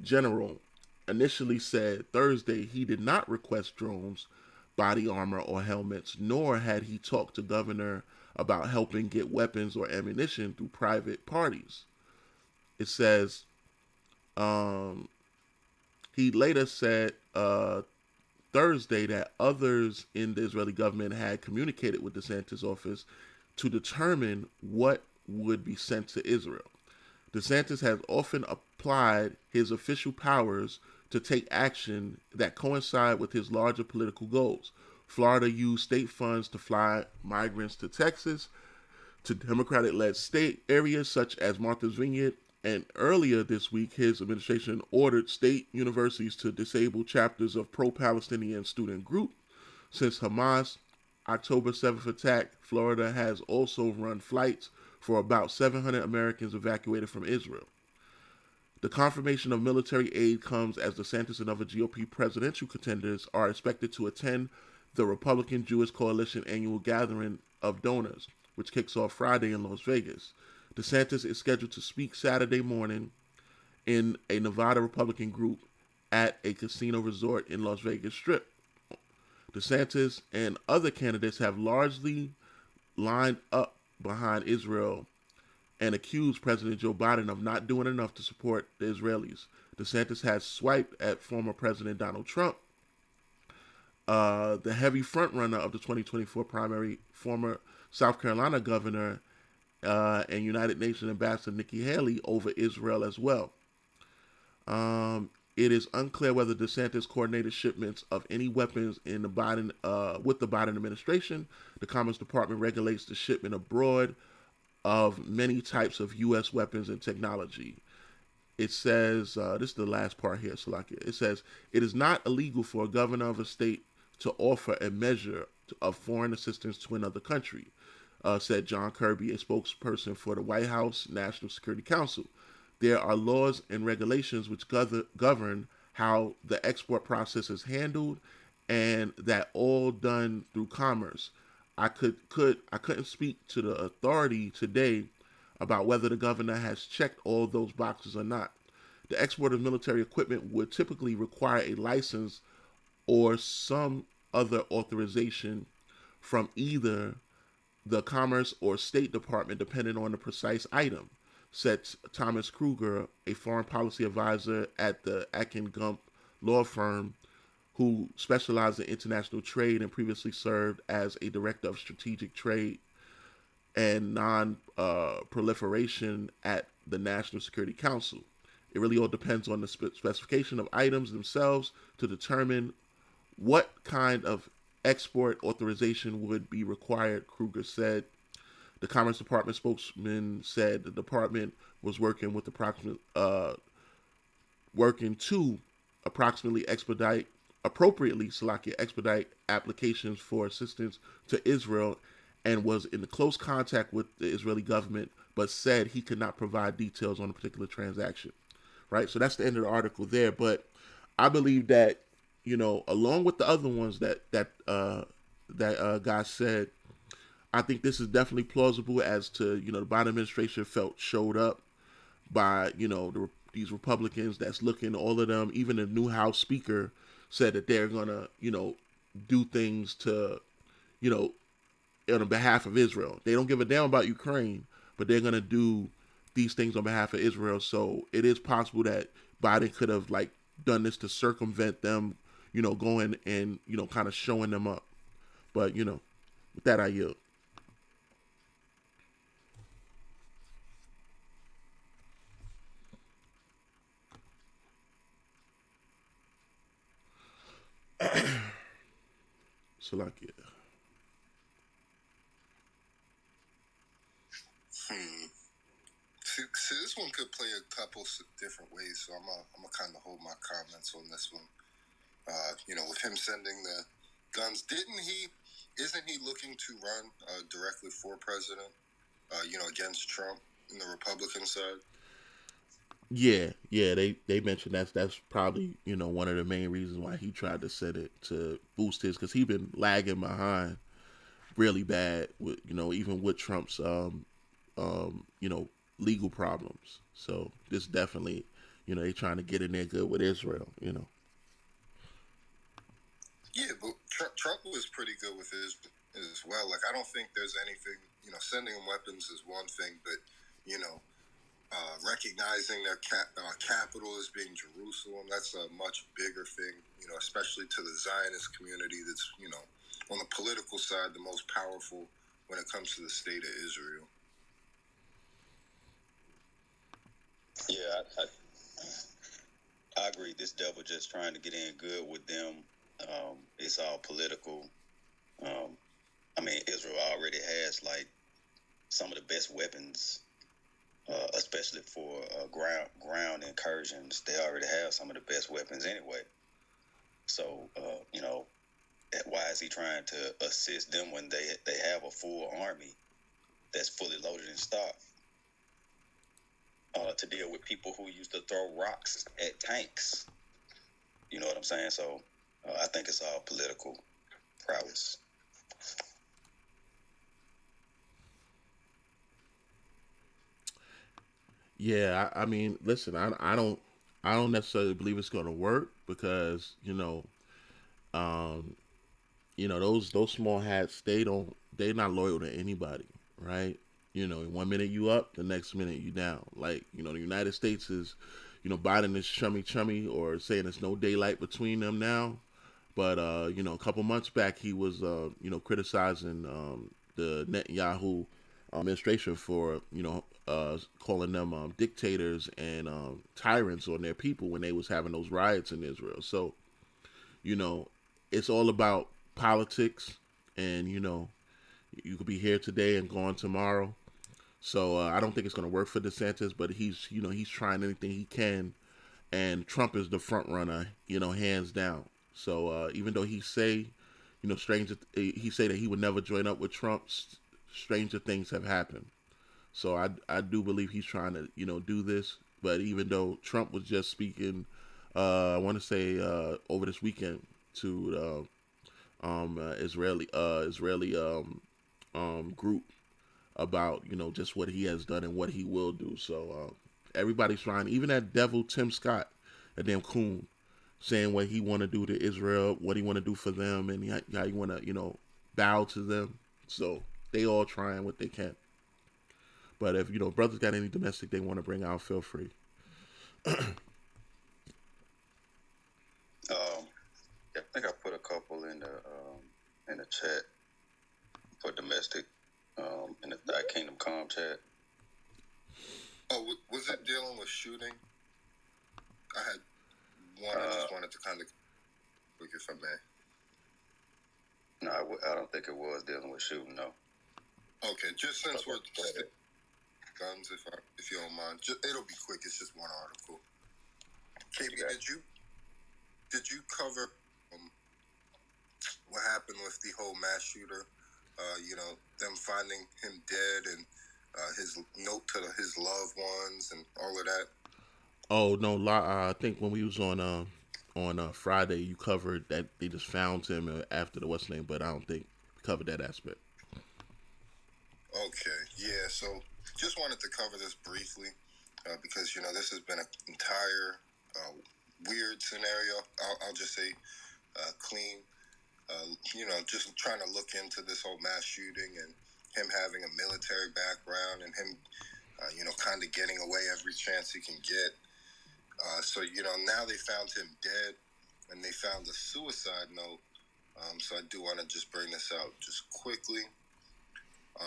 general initially said Thursday he did not request drones, body armor, or helmets, nor had he talked to governor about helping get weapons or ammunition through private parties. It says he later said Thursday that others in the Israeli government had communicated with DeSantis' office to determine what would be sent to Israel. DeSantis has often applied his official powers to take action that coincide with his larger political goals. Florida used state funds to fly migrants to Texas, to Democratic-led state areas such as Martha's Vineyard, and earlier this week, his administration ordered state universities to disable chapters of pro-Palestinian student group. Since Hamas' October 7th attack, Florida has also run flights for about 700 Americans evacuated from Israel. The confirmation of military aid comes as DeSantis and other GOP presidential contenders are expected to attend the Republican Jewish Coalition annual gathering of donors, which kicks off Friday in Las Vegas. DeSantis is scheduled to speak Saturday morning in a Nevada Republican group at a casino resort in Las Vegas Strip. DeSantis and other candidates have largely lined up behind Israel and accused President Joe Biden of not doing enough to support the Israelis. DeSantis has swiped at former President Donald Trump, the heavy frontrunner of the 2024 primary, former South Carolina governor and United Nations Ambassador Nikki Haley, over Israel as well. It is unclear whether DeSantis coordinated shipments of any weapons in the Biden with the Biden administration. The Commerce Department regulates the shipment abroad of many types of U.S. weapons and technology. It says, this is the last part here, Salakia. It says, it is not illegal for a governor of a state to offer a measure of foreign assistance to another country, said John Kirby, a spokesperson for the White House National Security Council. There are laws and regulations which govern how the export process is handled, and that all done through commerce. I couldn't speak to the authority today about whether the governor has checked all those boxes or not. The export of military equipment would typically require a license or some other authorization from either the Commerce or State Department, depending on the precise item, said Thomas Kruger, a foreign policy advisor at the Akin Gump law firm, who specialized in international trade and previously served as a director of strategic trade and non-proliferation at the National Security Council. It really all depends on the specification of items themselves to determine what kind of export authorization would be required, Kruger said. The Commerce Department spokesman said the department was working to appropriately expedite applications for assistance to Israel, and was in close contact with the Israeli government, but said he could not provide details on a particular transaction. Right, so that's the end of the article there. But I believe that, along with the other ones that guy said, I think this is definitely plausible as to, the Biden administration showed up by, these Republicans that's looking, all of them, even the new House Speaker said that they're going to, do things to, on behalf of Israel. They don't give a damn about Ukraine, but they're going to do these things on behalf of Israel. So it is possible that Biden could have done this to circumvent them, going and kind of showing them up. But with that, I yield. Salakia. See, this one could play a couple different ways, so I'm gonna kind of hold my comments on this one. With him sending the guns, isn't he looking to run directly for president? Against Trump in the Republican side. Yeah, yeah, they mentioned that's probably one of the main reasons why he tried to set it to boost his, because he been lagging behind really bad with even with Trump's legal problems. So this definitely they trying to get in there good with Israel. Yeah, but Trump was pretty good with his as well. Like, I don't think there's anything. Sending them weapons is one thing, but recognizing their capital as being Jerusalem, that's a much bigger thing. Especially to the Zionist community, that's on the political side the most powerful when it comes to the state of Israel. Yeah, I agree. This devil just trying to get in good with them. It's all political. Israel already has like some of the best weapons, especially for ground incursions. They already have some of the best weapons anyway. So why is he trying to assist them when they have a full army that's fully loaded and stocked to deal with people who used to throw rocks at tanks? You know what I'm saying? So I think it's all political prowess. Yeah, I mean, listen, I don't necessarily believe it's going to work because um, those small hats, they're not loyal to anybody, right? One minute you up, the next minute you down. Like the United States is, Biden is chummy chummy or saying there's no daylight between them now. But a couple months back, he was criticizing the Netanyahu administration for calling them dictators and tyrants on their people when they was having those riots in Israel. So you know it's all about politics, and you could be here today and gone tomorrow. So I don't think it's going to work for DeSantis, but he's trying anything he can, and Trump is the front runner, hands down. So even though he say that he would never join up with Trump, stranger things have happened. So I do believe he's trying to do this. But even though Trump was just speaking, I want to say over this weekend to Israeli group about just what he has done and what he will do. So everybody's trying, even that devil Tim Scott, that damn coon, saying what he want to do to Israel, what he want to do for them, and how he want to bow to them. So they all trying what they can. But if brothers got any domestic they want to bring out, feel free. I think I put a couple in the chat for domestic in the Thy Kingdom Com chat. Oh, was it dealing with shooting? I had one. I just wanted to kind of quick, if I may. No, I don't think it was dealing with shooting. No. Okay, just since we're guns, if you don't mind, it'll be quick. It's just one article. KB, did you cover what happened with the whole mass shooter? Them finding him dead and his note to his loved ones and all of that. Oh no, I think when we was on Friday, you covered that they just found him after the what's name, but I don't think we covered that aspect. Okay, yeah. So just wanted to cover this briefly because this has been an entire weird scenario. I'll just say clean. Just trying to look into this whole mass shooting and him having a military background and him, kind of getting away every chance he can get. So now they found him dead and they found a suicide note. So I do want to just bring this out just quickly.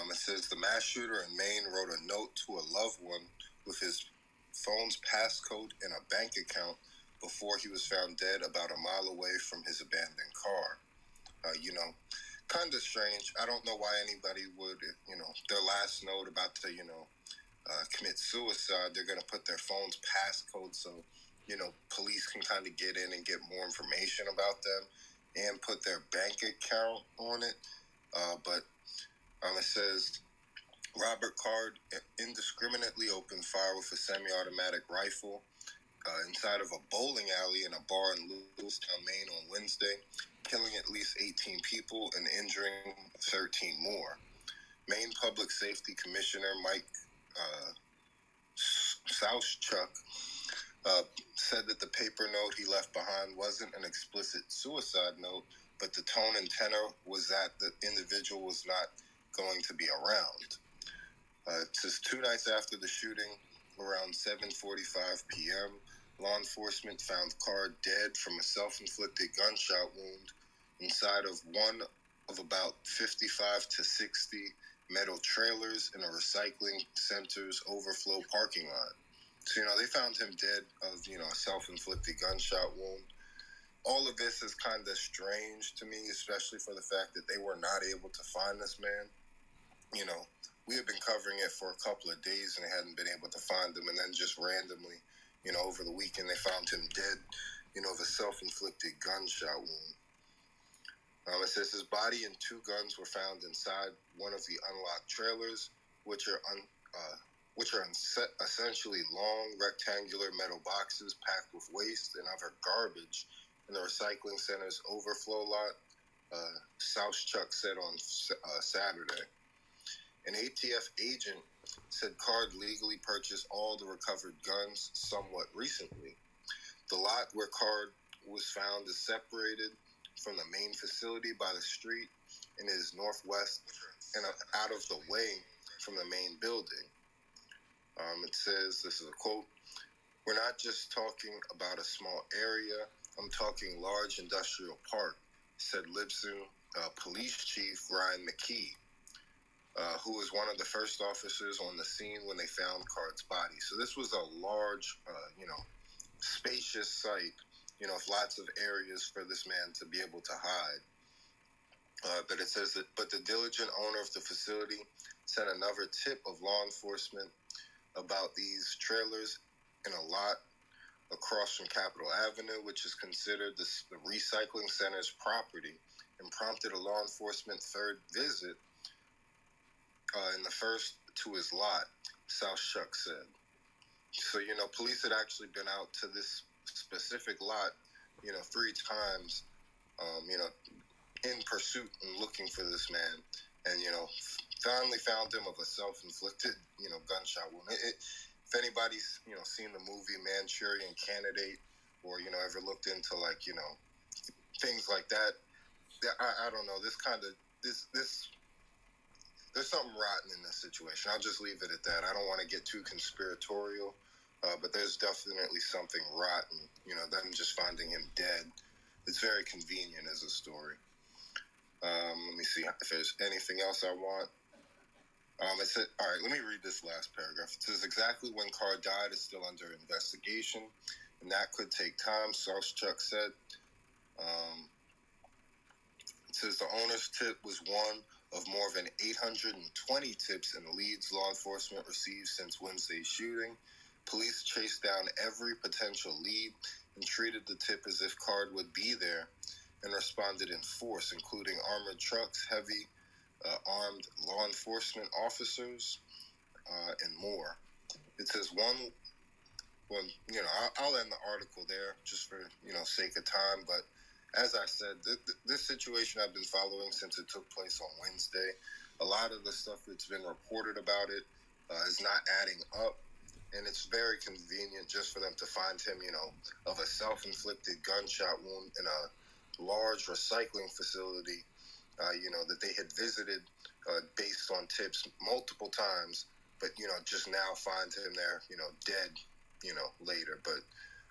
It says the mass shooter in Maine wrote a note to a loved one with his phone's passcode in a bank account before he was found dead about a mile away from his abandoned car. Kind of strange. I don't know why anybody would, their last note about to, commit suicide, they're going to put their phone's passcode so, police can kind of get in and get more information about them and put their bank account on it. But it says Robert Card indiscriminately opened fire with a semi-automatic rifle inside of a bowling alley in a bar in Lewistown, Maine on Wednesday, killing at least 18 people and injuring 13 more. Maine Public Safety Commissioner Mike Sauschuk said that the paper note he left behind wasn't an explicit suicide note, but the tone and tenor was that the individual was not going to be around. It says 2 nights after the shooting, around 7:45 p.m., law enforcement found Card dead from a self-inflicted gunshot wound inside of one of about 55 to 60 metal trailers in a recycling center's overflow parking lot. So, they found him dead of, a self-inflicted gunshot wound. All of this is kind of strange to me, especially for the fact that they were not able to find this man. We had been covering it for a couple of days and they hadn't been able to find him. And then just randomly, over the weekend, they found him dead, of a self-inflicted gunshot wound. It says his body and 2 guns were found inside one of the unlocked trailers, which are essentially long rectangular metal boxes packed with waste and other garbage in the recycling center's overflow lot, Sauschuk said on Saturday. An ATF agent said Card legally purchased all the recovered guns somewhat recently. The lot where Card was found is separated from the main facility by the street and is northwest and out of the way from the main building. It says, this is a quote, "We're not just talking about a small area, I'm talking large industrial park," said Libsyn Police Chief Ryan McKee, who was one of the first officers on the scene when they found Card's body. So this was a large, spacious site, with lots of areas for this man to be able to hide. But it says that, but the diligent owner of the facility sent another tip of law enforcement about these trailers in a lot across from Capitol Avenue, which is considered the recycling center's property, and prompted a law enforcement third visit in the first to his lot, Sauschuk said. So, police had actually been out to this specific lot, 3 times, in pursuit and looking for this man, and, finally found him of a self-inflicted, gunshot wound. If anybody's, seen the movie Manchurian Candidate, or, ever looked into, like, things like that, I don't know, this there's something rotten in this situation. I'll just leave it at that. I don't want to get too conspiratorial, but there's definitely something rotten, them just finding him dead. It's very convenient as a story. Let me see if there's anything else I want. It said, all right, let me read this last paragraph. It says, exactly when Card died is still under investigation, and that could take time, Sauschuk said. It says the owner's tip was one of more than 820 tips and leads law enforcement received since Wednesday's shooting. Police chased down every potential lead and treated the tip as if Card would be there and responded in force, including armored trucks, heavy armed law enforcement officers, and more. It says I'll end the article there just for, sake of time, but as I said, this situation I've been following since it took place on Wednesday. A lot of the stuff that's been reported about it is not adding up, and it's very convenient just for them to find him, of a self-inflicted gunshot wound in a large recycling facility, that they had visited based on tips multiple times, but, just now find him there, dead, later. But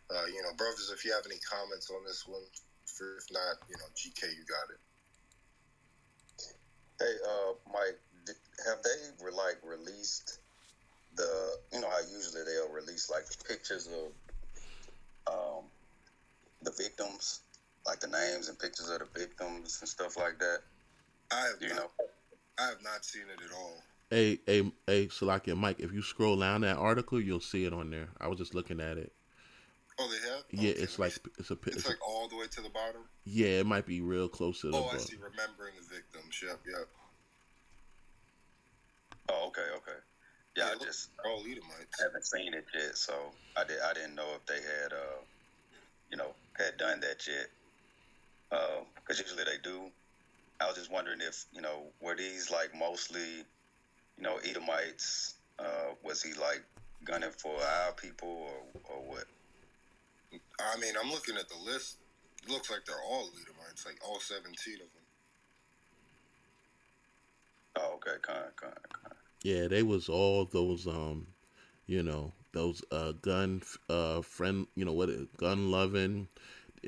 Brothers, if you have any comments on this one, if not, GK, you got it. Hey, Mike, have they released the, how usually they'll release like the pictures of the victims, like the names and pictures of the victims and stuff like that? I have not seen it at all. Hey, Salaki and Mike, if you scroll down that article, you'll see it on there. I was just looking at it. Oh, they have? Yeah, okay, it's like it's like all the way to the bottom. Yeah, it might be real close to the. Oh, I see. Remembering the victims. Yep. Oh, okay. Yeah, I just all Edomites. Haven't seen it yet, so I didn't know if they had had done that yet. Because usually they do. I was just wondering if were these like mostly Edomites? Was he like gunning for our people or what? I mean, I'm looking at the list. It looks like they're all Edomites, like all 17 of them. Oh, okay, con. Yeah, they was all those those gun friend, gun loving.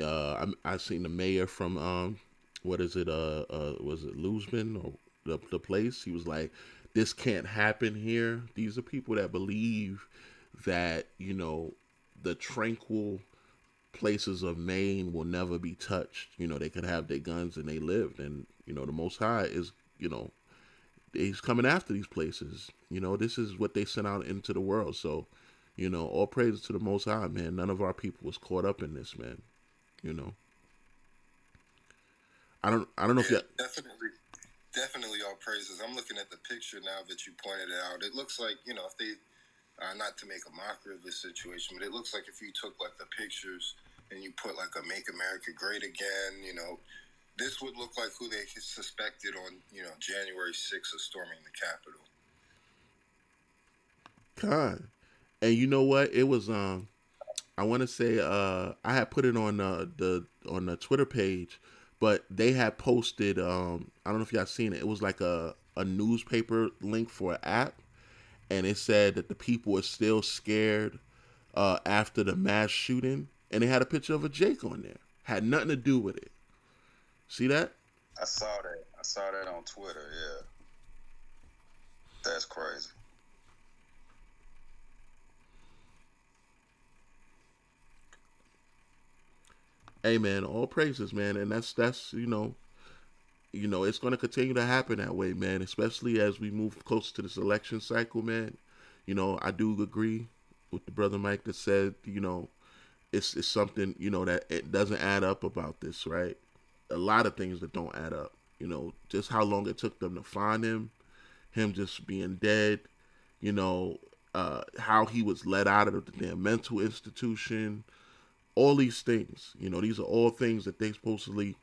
I seen the mayor from what is it? Was it Luzman or the place? He was like, this can't happen here. These are people that believe that the tranquil places of Maine will never be touched. They could have their guns and they lived, and the Most High is he's coming after these places. This is what they sent out into the world. So, all praises to the Most High, man. None of our people was caught up in this, man. I don't know if you definitely all praises. I'm looking at the picture now that you pointed it out. It looks like if they not to make a mockery of this situation, but it looks like if you took like the pictures and you put like a "Make America Great Again," this would look like who they suspected on January 6th of storming the Capitol. God, and you know what? It was I want to say I had put it on the Twitter page, but they had posted I don't know if y'all seen it. It was like a newspaper link for an app, and it said that the people were still scared after the mass shooting, and they had a picture of a Jake on there. Had nothing to do with it. See that? I saw that on Twitter. Yeah, that's crazy. Hey man, all praises, man, and that's it's going to continue to happen that way, man. Especially as we move closer to this election cycle, man. I do agree with the brother Mike that said, it's something that it doesn't add up about this, right? A lot of things that don't add up. Just how long it took them to find him just being dead. How he was let out of the damn mental institution. All these things, these are all things that they supposedly,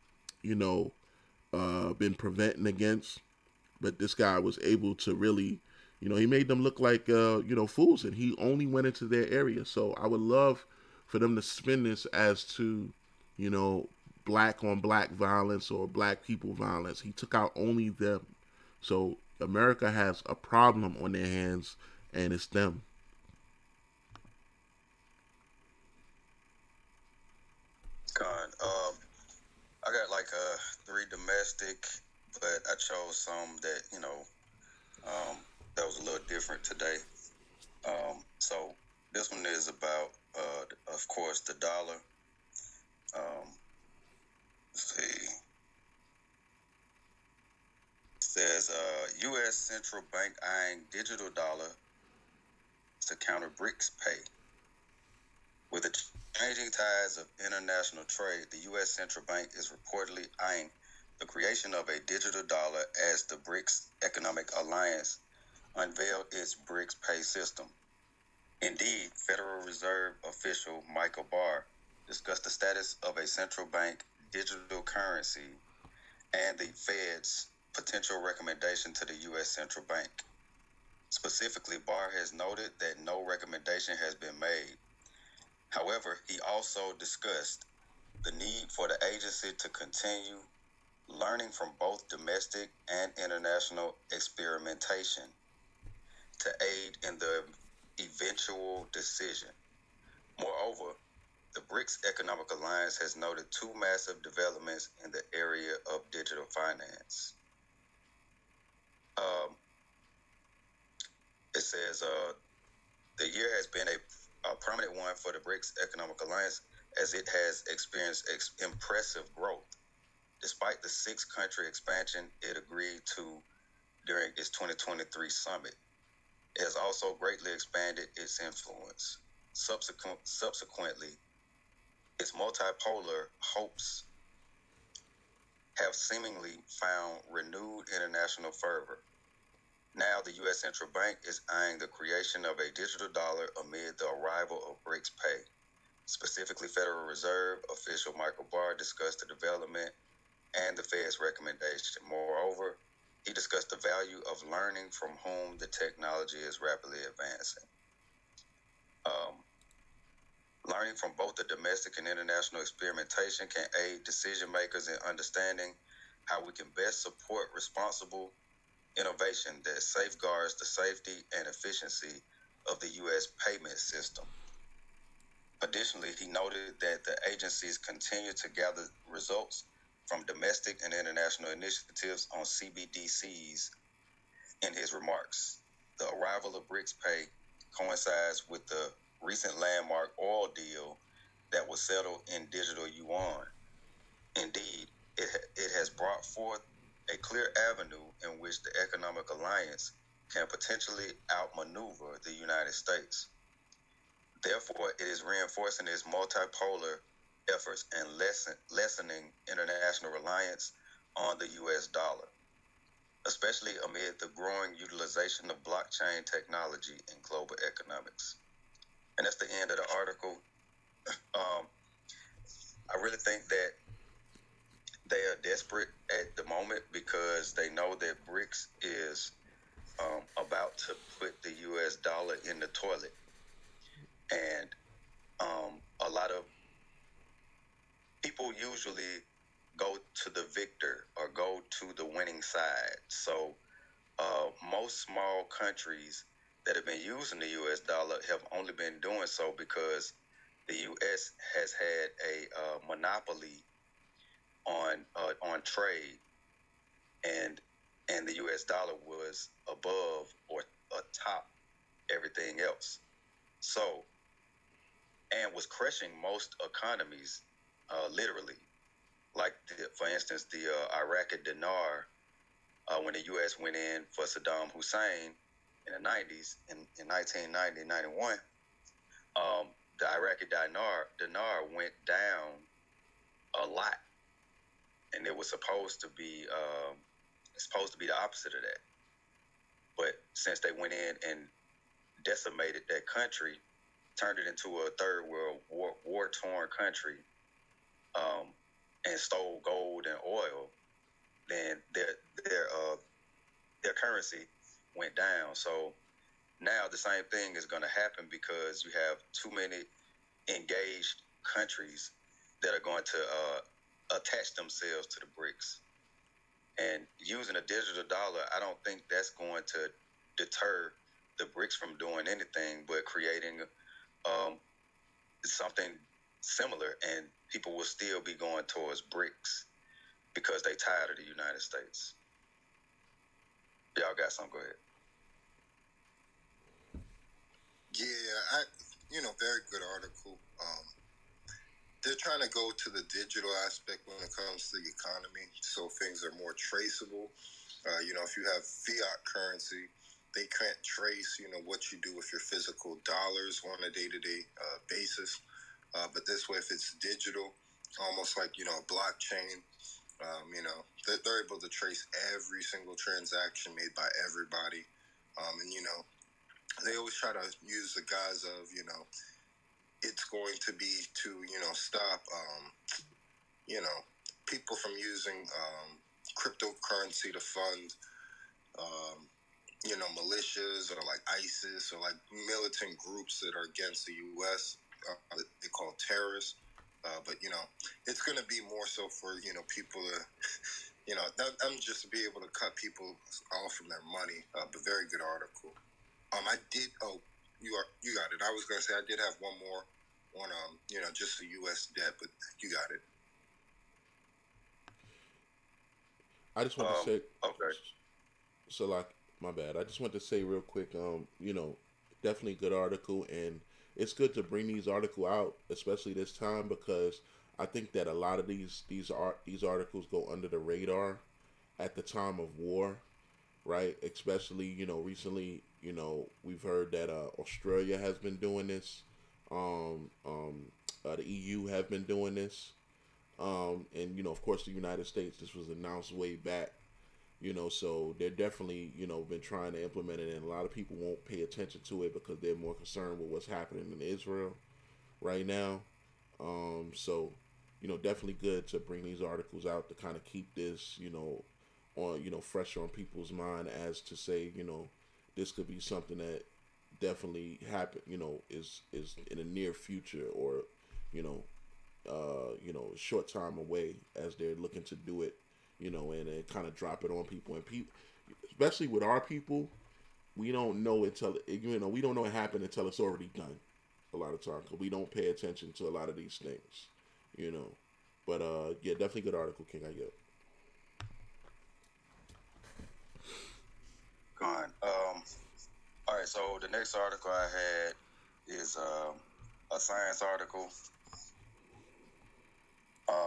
been preventing against. But this guy was able to really, he made them look like, fools, and he only went into their area. So I would love for them to spin this as to, black on black violence or black people violence. He took out only them. So America has a problem on their hands, and it's them. I got like 3 domestic, but I chose some that that was a little different today. So this one is about, of course, the dollar. Let's see. It says U.S. Central Bank eyeing digital dollar to counter BRICS pay. With the changing tides of international trade, the U.S. Central Bank is reportedly eyeing the creation of a digital dollar as the BRICS Economic Alliance unveiled its BRICS pay system. Indeed, Federal Reserve official Michael Barr discussed the status of a central bank digital currency and the Fed's potential recommendation to the U.S. Central Bank. Specifically, Barr has noted that no recommendation has been made. However, he also discussed the need for the agency to continue learning from both domestic and international experimentation to aid in the eventual decision. Moreover, The BRICS Economic Alliance has noted two massive developments in the area of digital finance. It says the year has been a prominent one for the BRICS Economic Alliance as it has experienced impressive growth. Despite the six-country expansion it agreed to during its 2023 summit, it has also greatly expanded its influence. Subsequently, its multipolar hopes have seemingly found renewed international fervor. Now, the U.S. Central Bank is eyeing the creation of a digital dollar amid the arrival of BRICS Pay. Specifically, Federal Reserve official Michael Barr discussed the development and the Fed's recommendation. Moreover, he discussed the value of learning from whom the technology is rapidly advancing. Learning from both the domestic and international experimentation can aid decision makers in understanding how we can best support responsible innovation that safeguards the safety and efficiency of the U.S. payment system. Additionally, he noted that the agencies continue to gather results from domestic and international initiatives on CBDCs in his remarks. The arrival of BRICS Pay coincides with the recent landmark oil deal that was settled in digital yuan. Indeed, it has brought forth a clear avenue in which the economic alliance can potentially outmaneuver the United States. Therefore, it is reinforcing its multipolar efforts and lessening international reliance on the U.S. dollar, especially amid the growing utilization of blockchain technology in global economics. And that's the end of the article. I really think that they are desperate at the moment because they know that BRICS is about to put the U.S. dollar in the toilet. And a lot of people usually go to the victor or go to the winning side. So most small countries that have been using the U.S. dollar have only been doing so because the U.S. has had a monopoly on trade, and the U.S. dollar was above or atop everything else. So, and was crushing most economies, literally. Like, for instance, the Iraqi dinar, when the U.S. went in for Saddam Hussein in the 90s, in 1990, 91, the Iraqi dinar went down a lot. And it was supposed to be the opposite of that. But since they went in and decimated that country, turned it into a third world war-torn country, and stole gold and oil, then their currency went down. So now the same thing is going to happen because you have too many engaged countries that are going to attach themselves to the BRICS. And using a digital dollar, I don't think that's going to deter the BRICS from doing anything but creating something similar, and people will still be going towards BRICS because they tired of the United States. Y'all got something? Go ahead. Yeah, very good article. They're trying to go to the digital aspect when it comes to the economy, so things are more traceable. If you have fiat currency, they can't trace, what you do with your physical dollars on a day-to-day basis. But this way, if it's digital, almost like, a blockchain, they're able to trace every single transaction made by everybody. They always try to use the guise of, it's going to be to, stop, people from using cryptocurrency to fund, militias or like ISIS or like militant groups that are against the U.S. That they call terrorists. But, it's going to be more so for, people to, I'm just to be able to cut people off from their money. But very good article. You got it. I was going to say I did have one more. on just the U.S. debt. But you got it. I just want to say, Okay. so like, my bad. I just want to say real quick, definitely good article, and it's good to bring these article out, especially this time because I think that a lot of these articles go under the radar at the time of war, right? Especially recently, we've heard that Australia has been doing this, the EU have been doing this, and of course the United States. This was announced way back, so they're definitely been trying to implement it, and a lot of people won't pay attention to it because they're more concerned with what's happening in Israel right now. So definitely good to bring these articles out to kind of keep this on fresh on people's mind as to say this could be something that definitely happen is in the near future or you know short time away as they're looking to do it, and kind of drop it on people. And people, especially with our people, we don't know until we don't know it happened until it's already done. A lot of times, 'cause we don't pay attention to a lot of these things, you know. But yeah, definitely good article, King. I get. Gone. All right. So the next article I had is a science article.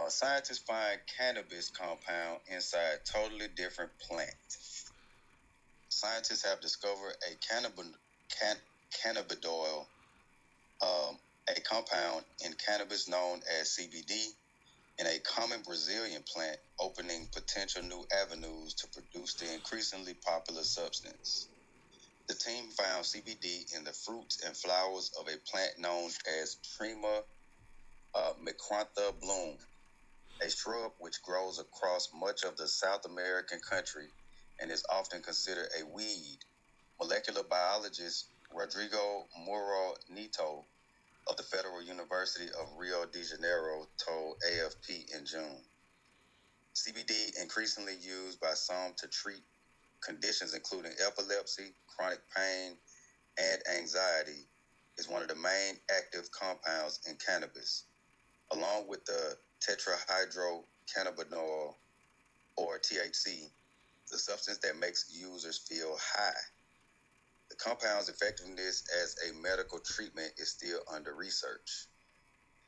Scientists find cannabis compound inside totally different plant. Scientists have discovered a cannabidiol, a compound in cannabis known as CBD, in a common Brazilian plant, opening potential new avenues to produce the increasingly popular substance. The team found CBD in the fruits and flowers of a plant known as Trema micrantha bloom, a shrub which grows across much of the South American country and is often considered a weed. Molecular biologist Rodrigo Muro Neto of the Federal University of Rio de Janeiro told AFP in June. CBD, increasingly used by some to treat conditions including epilepsy, chronic pain, and anxiety, is one of the main active compounds in cannabis, along with the tetrahydrocannabinol, or THC, the substance that makes users feel high. The compound's effectiveness as a medical treatment is still under research.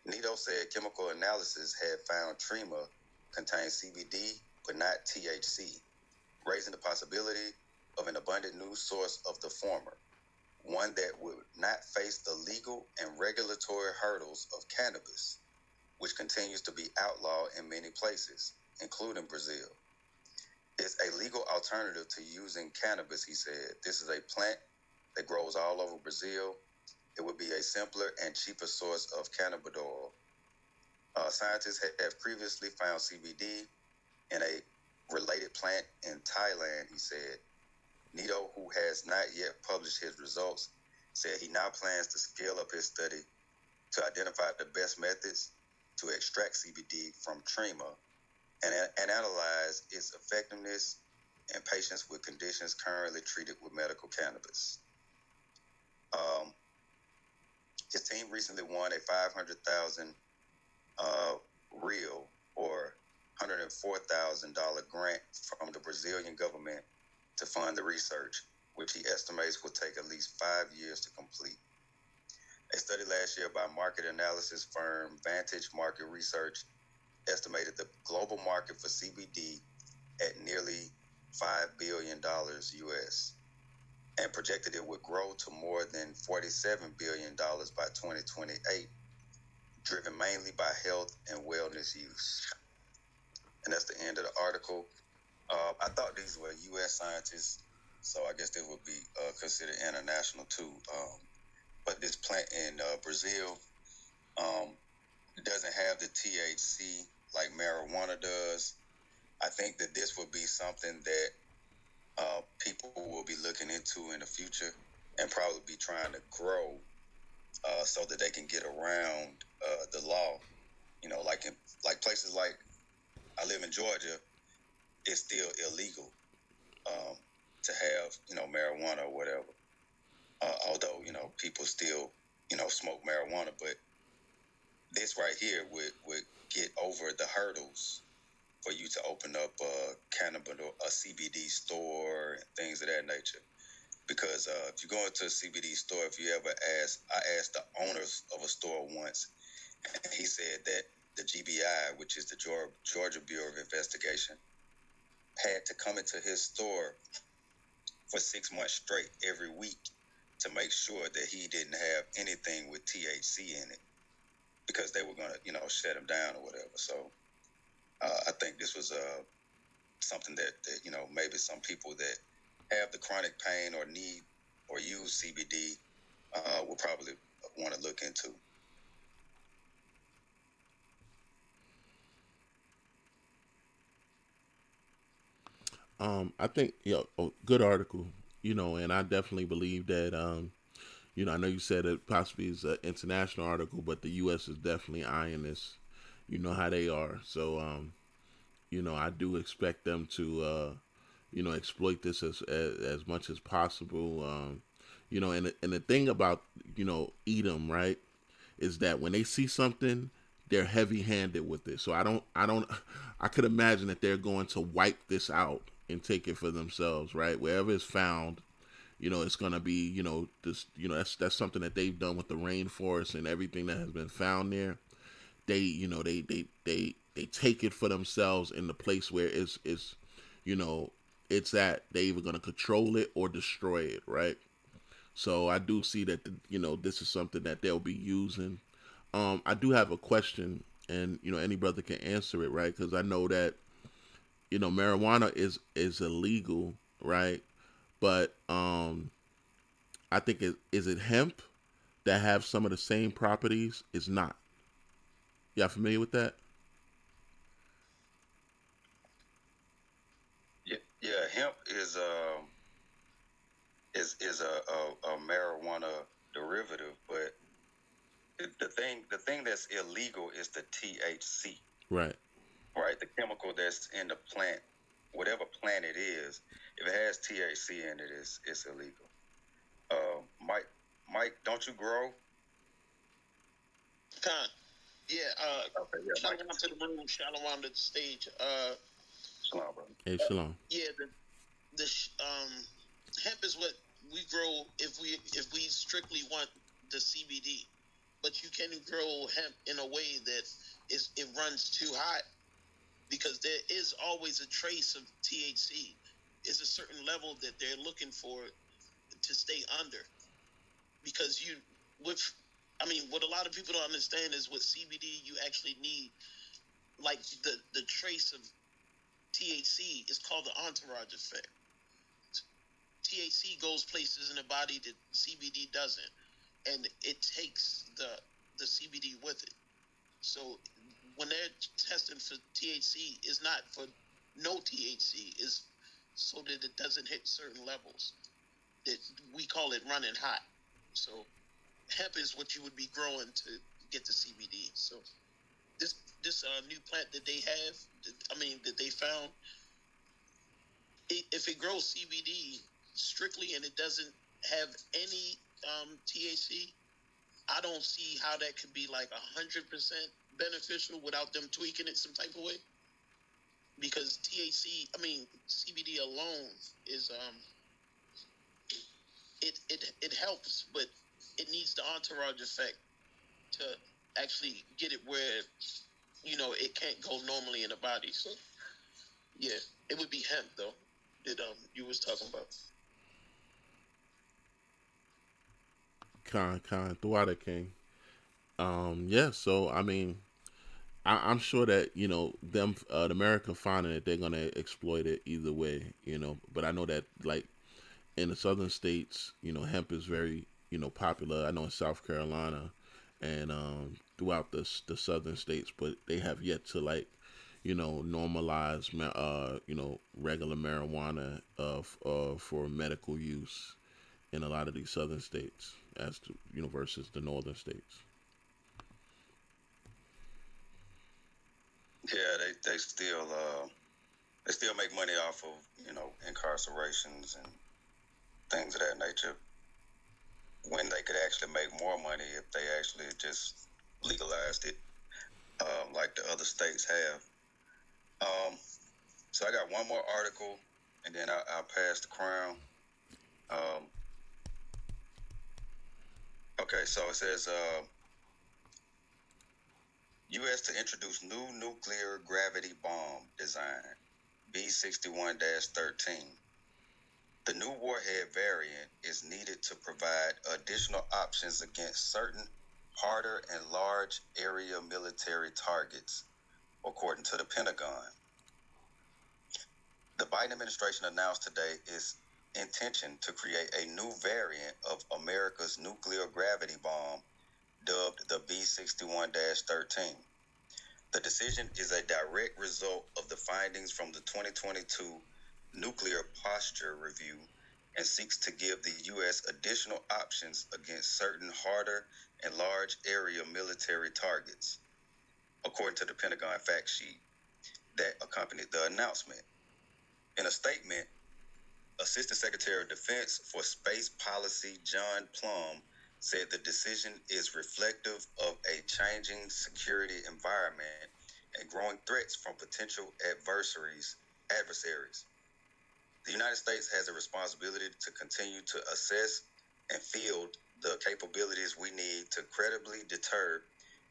Nito said chemical analysis had found Trema contains CBD but not THC, raising the possibility of an abundant new source of the former, one that would not face the legal and regulatory hurdles of cannabis, which continues to be outlawed in many places, including Brazil. It's a legal alternative to using cannabis, he said. This is a plant that grows all over Brazil. It would be a simpler and cheaper source of cannabidiol. Scientists have previously found CBD in a related plant in Thailand, he said. Nito, who has not yet published his results, said he now plans to scale up his study to identify the best methods to extract CBD from Trema and analyze its effectiveness in patients with conditions currently treated with medical cannabis. His team recently won a 500,000 real or $104,000 grant from the Brazilian government to fund the research, which he estimates will take at least 5 years to complete. A study last year by market analysis firm Vantage Market Research estimated the global market for CBD at nearly $5 billion US and projected it would grow to more than $47 billion by 2028, driven mainly by health and wellness use. And that's the end of the article. I thought these were U.S. scientists, so I guess they would be considered international too. But this plant in Brazil doesn't have the THC like marijuana does. I think that this would be something that people will be looking into in the future and probably be trying to grow so that they can get around the law. You know, like in places like I live in Georgia, it's still illegal to have marijuana or whatever. Although people still smoke marijuana, but this right here would get over the hurdles for you to open up a cannabis or a CBD store and things of that nature. Because if you go into a CBD store, if you ever I asked the owners of a store once, and he said that the GBI, which is the Georgia Bureau of Investigation, had to come into his store for 6 months straight every week to make sure that he didn't have anything with THC in it, because they were going to, shut him down or whatever. So I think this was something that, maybe some people that have the chronic pain or need or use CBD will probably want to look into. I think good article. And I definitely believe that. I know you said it possibly is an international article, but the U.S. is definitely eyeing this. You know how they are. So, I do expect them to, exploit this as much as possible. And the thing about Edom, right, is that when they see something, they're heavy-handed with it. So I could imagine that they're going to wipe this out and take it for themselves, right? Wherever it's found, it's gonna be, this, that's something that they've done with the rainforest and everything that has been found there. They, they take it for themselves in the place where you know, it's at. They either gonna control it or destroy it, right? So I do see that this is something that they'll be using. I do have a question, and any brother can answer it, right? Because I know that marijuana is illegal, right? But I think is it hemp that have some of the same properties? It's not. Y'all familiar with that? Yeah. Hemp is a marijuana derivative, but the thing that's illegal is the THC. Right. Right, the chemical that's in the plant, whatever plant it is, if it has THC in it, it's illegal. Mike, don't you grow? Con. Yeah, Okay, yeah, shalom Mike. to the room, shalom to the stage. Shalom, brother. Hey, shalom. Yeah, the hemp is what we grow if we strictly want the CBD, but you can grow hemp in a way that it runs too hot, because there is always a trace of THC. It's a certain level that they're looking for to stay under, because what a lot of people don't understand is with CBD you actually need, like, the trace of THC is called the entourage effect. THC goes places in the body that CBD doesn't, and it takes the CBD with it. So when they're testing for THC, it's not for no THC. It's so that it doesn't hit certain levels. That we call it running hot. So hemp is what you would be growing to get the CBD. So this new plant that they have, that they found, if it grows CBD strictly and it doesn't have any THC, I don't see how that could be like 100% beneficial without them tweaking it some type of way. Because CBD alone is it helps, but it needs the entourage effect to actually get it where it can't go normally in the body. So yeah, it would be hemp though that you was talking about. The Water King. Yeah. So I'm sure that them the America finding it, they're gonna exploit it either way. But I know that, like, in the southern states, hemp is very popular. I know in South Carolina and throughout the southern states, but they have yet to, like, normalize regular marijuana for medical use in a lot of these southern states as to versus the northern states. Yeah, they still make money off of incarcerations and things of that nature, when they could actually make more money if they actually just legalized it, like the other states have. So I got one more article, and then I'll pass the crown. Okay, so it says U.S. to introduce new nuclear gravity bomb design, B-61-13. The new warhead variant is needed to provide additional options against certain harder and large area military targets, according to the Pentagon. The Biden administration announced today its intention to create a new variant of America's nuclear gravity bomb dubbed the B-61-13. The decision is a direct result of the findings from the 2022 Nuclear Posture Review and seeks to give the U.S. additional options against certain harder and large area military targets, according to the Pentagon fact sheet that accompanied the announcement. In a statement, Assistant Secretary of Defense for Space Policy John Plum said the decision is reflective of a changing security environment and growing threats from potential adversaries. The United States has a responsibility to continue to assess and field the capabilities we need to credibly deter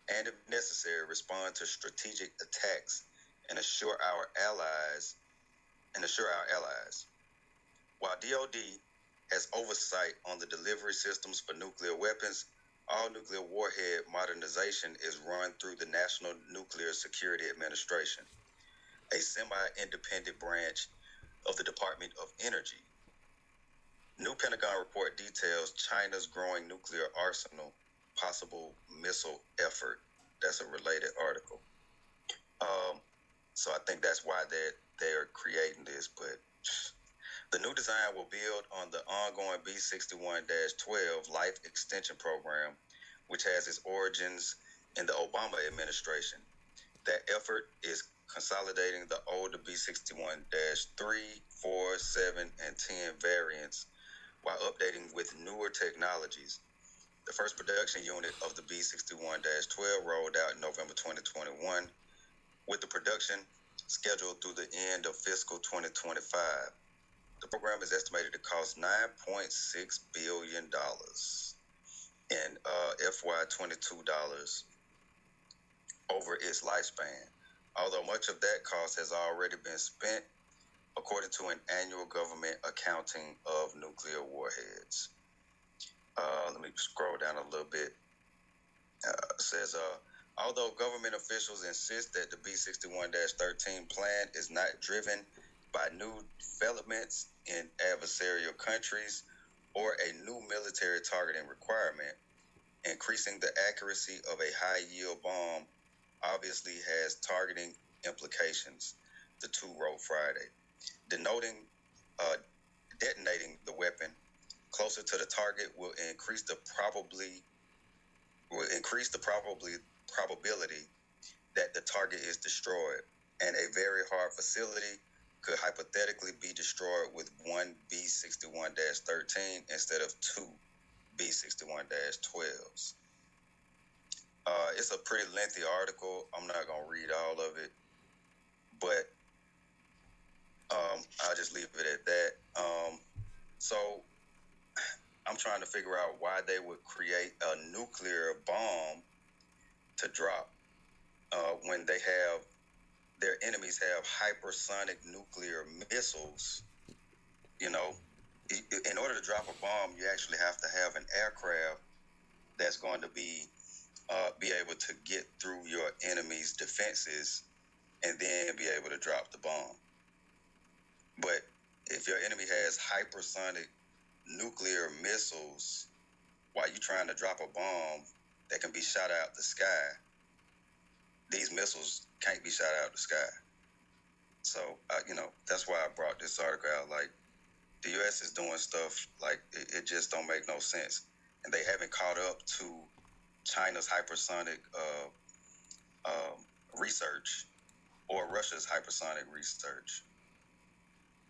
and, if necessary, respond to strategic attacks and assure our allies. While DoD has oversight on the delivery systems for nuclear weapons, all nuclear warhead modernization is run through the National Nuclear Security Administration, a semi-independent branch of the Department of Energy. New Pentagon report details China's growing nuclear arsenal, possible missile effort. That's a related article. So I think that's why they're creating this, but the new design will build on the ongoing B-61-12 Life Extension Program, which has its origins in the Obama administration. That effort is consolidating the older B-61-3, 4, 7, and 10 variants while updating with newer technologies. The first production unit of the B-61-12 rolled out in November 2021, with the production scheduled through the end of fiscal 2025. The program is estimated to cost $9.6 billion in FY22 dollars over its lifespan, although much of that cost has already been spent, according to an annual government accounting of nuclear warheads. Let me scroll down a little bit. It says, although government officials insist that the B-61-13 plan is not driven by new developments in adversarial countries or a new military targeting requirement, increasing the accuracy of a high-yield bomb obviously has targeting implications, the two wrote Friday, denoting detonating the weapon closer to the target will increase the probability that the target is destroyed, and a very hard facility could hypothetically be destroyed with one B-61-13 instead of two B-61-12s. It's a pretty lengthy article. I'm not going to read all of it, but I'll just leave it at that. So I'm trying to figure out why they would create a nuclear bomb to drop when their enemies have hypersonic nuclear missiles. You know, in order to drop a bomb, you actually have to have an aircraft that's going to be able to get through your enemy's defenses and then be able to drop the bomb. But if your enemy has hypersonic nuclear missiles while you're trying to drop a bomb that can be shot out the sky, these missiles can't be shot out the sky. So, that's why I brought this article out. Like, the U.S. is doing stuff like it just don't make no sense. And they haven't caught up to China's hypersonic research or Russia's hypersonic research.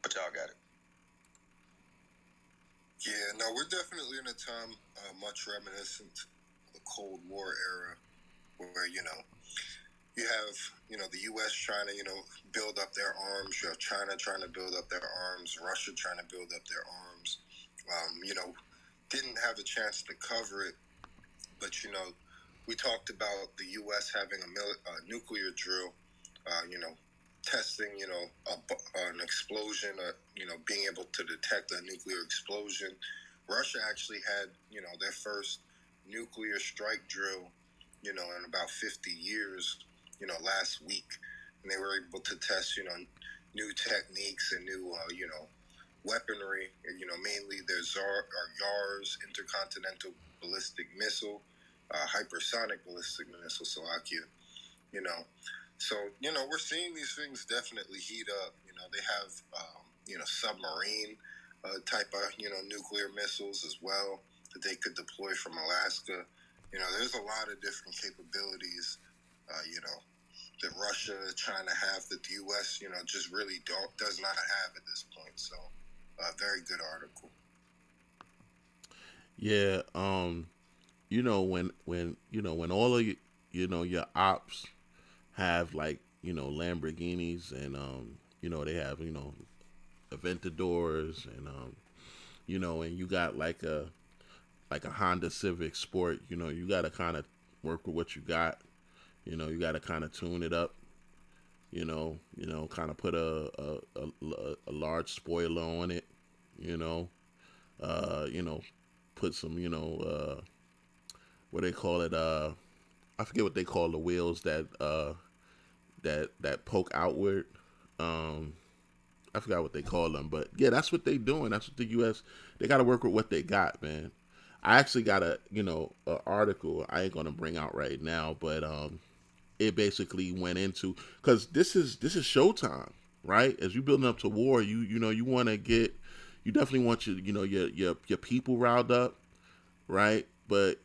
But y'all got it. Yeah, no, we're definitely in a time much reminiscent of the Cold War era. where you have the U.S. trying to build up their arms. You have China trying to build up their arms. Russia trying to build up their arms. Didn't have a chance to cover it, but we talked about the U.S. having a nuclear drill. Testing an explosion. Being able to detect a nuclear explosion. Russia actually had their first nuclear strike drill in about 50 years, last week. And they were able to test, new techniques and new, weaponry. And, mainly their YARS, intercontinental ballistic missile, hypersonic ballistic missile, Slovakia, you know. So, we're seeing these things definitely heat up. They have, submarine type of, nuclear missiles as well that they could deploy from Alaska. There's a lot of different capabilities, that Russia, China have that the U.S., just really does not have at this point. So, very good article. Yeah, when all of your ops have like Lamborghinis and they have Aventadors and and you got like a Honda Civic Sport. You got to kind of work with what you got. You got to kind of tune it up. Kind of put a large spoiler on it. You know, you know, put some what they call it. I forget what they call the wheels that poke outward. Um, I forgot what they call them, but yeah, that's what they doing. That's what the U.S. They got to work with what they got, man. I actually got a article I ain't gonna bring out right now, but it basically went into because this is showtime, right? As you building up to war, you want to get you definitely want your people riled up, right? But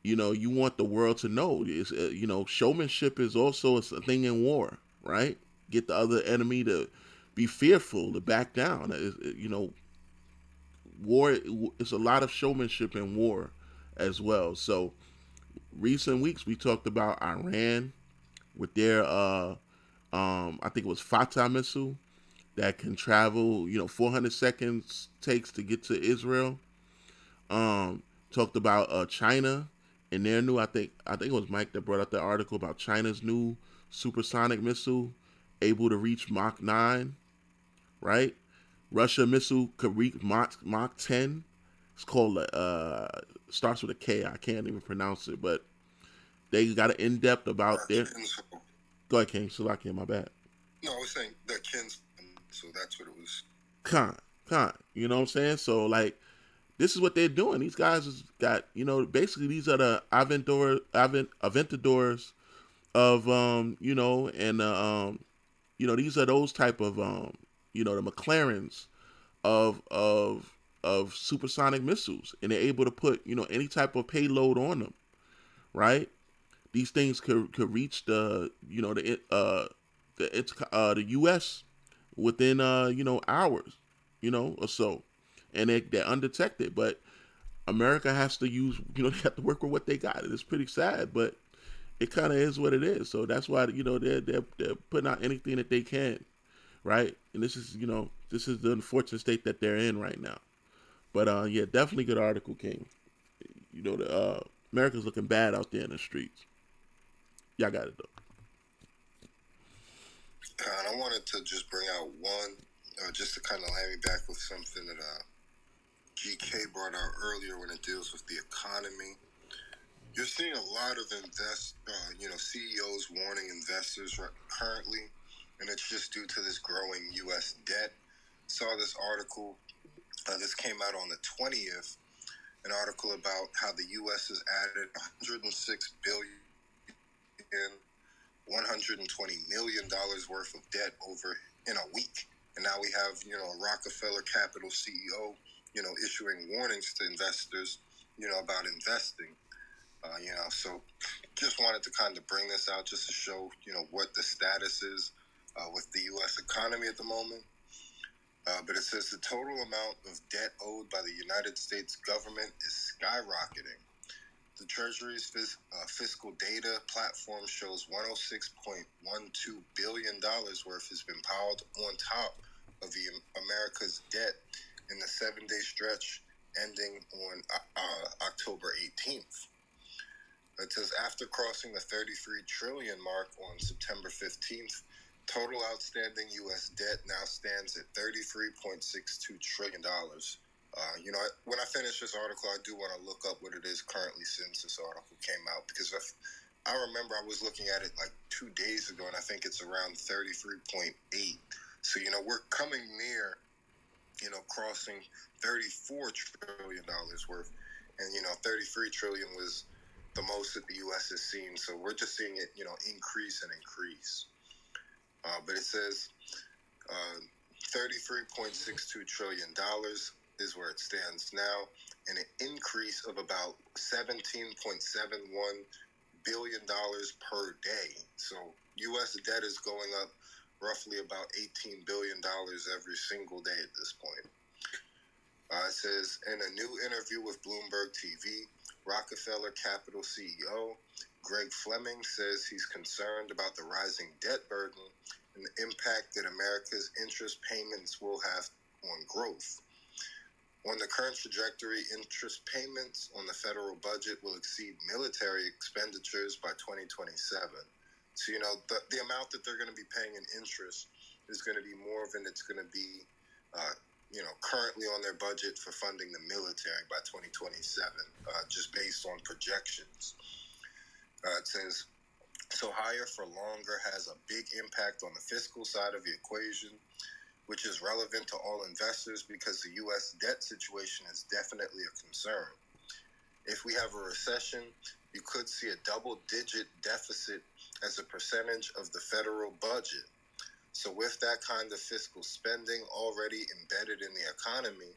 you want the world to know is showmanship is also a thing in war, right? Get the other enemy to be fearful, to back down. War is a lot of showmanship in war as well. So recent weeks we talked about Iran with their I think it was Fatah missile that can travel 400 seconds takes to get to Israel. Talked about China and their new I think it was Mike that brought up the article about China's new supersonic missile able to reach Mach 9, right? Russia missile could reach Mach 10. It's called starts with a K. I can't even pronounce it, but they got an in depth about their. Go ahead, King. Salakia, my bad. No, I was saying that Ken's, so that's what it was. Con. You know what I'm saying? So like, this is what they're doing. These guys has got basically these are the Aventadors of and these are those type of the McLarens of supersonic missiles, and they're able to put any type of payload on them, right? These things could reach the U.S. within hours, or so, and they're undetected. But America has to use they have to work with what they got. It's pretty sad, but it kind of is what it is. So that's why they're putting out anything that they can, right? And this is the unfortunate state that they're in right now. But yeah, definitely good article, King. America's looking bad out there in the streets. Y'all got it though. And I wanted to just bring out one, just to kind of land me back with something that GK brought out earlier when it deals with the economy. You're seeing a lot of CEOs warning investors currently, and it's just due to this growing U.S. debt. Saw this article. This came out on the 20th. An article about how the U.S. has added $106 billion, $120 million worth of debt over in a week. And now we have, a Rockefeller Capital CEO, issuing warnings to investors, about investing. So just wanted to kind of bring this out just to show, what the status is with the U.S. economy at the moment. But it says the total amount of debt owed by the United States government is skyrocketing. The Treasury's fiscal data platform shows $106.12 billion worth has been piled on top of the America's debt in the 7-day stretch ending on October 18th. It says after crossing the 33 trillion mark on September 15th, total outstanding U.S. debt now stands at $33.62 trillion. When I finish this article, I do want to look up what it is currently since this article came out, because I remember I was looking at it like 2 days ago, and I think it's around 33.8. So, we're coming near, crossing $34 trillion worth. And, 33 trillion was the most that the U.S. has seen. So we're just seeing it, increase and increase. But it says $33.62 trillion is where it stands now, and an increase of about $17.71 billion per day. So U.S. debt is going up roughly about $18 billion every single day at this point. It says, in a new interview with Bloomberg TV, Rockefeller Capital CEO Greg Fleming says he's concerned about the rising debt burden and the impact that America's interest payments will have on growth. On the current trajectory, interest payments on the federal budget will exceed military expenditures by 2027. So, the amount that they're going to be paying in interest is going to be more than it's going to be, currently on their budget for funding the military by 2027, just based on projections. It says, so higher for longer has a big impact on the fiscal side of the equation, which is relevant to all investors because the U.S. debt situation is definitely a concern. If we have a recession, you could see a double-digit deficit as a percentage of the federal budget. So with that kind of fiscal spending already embedded in the economy,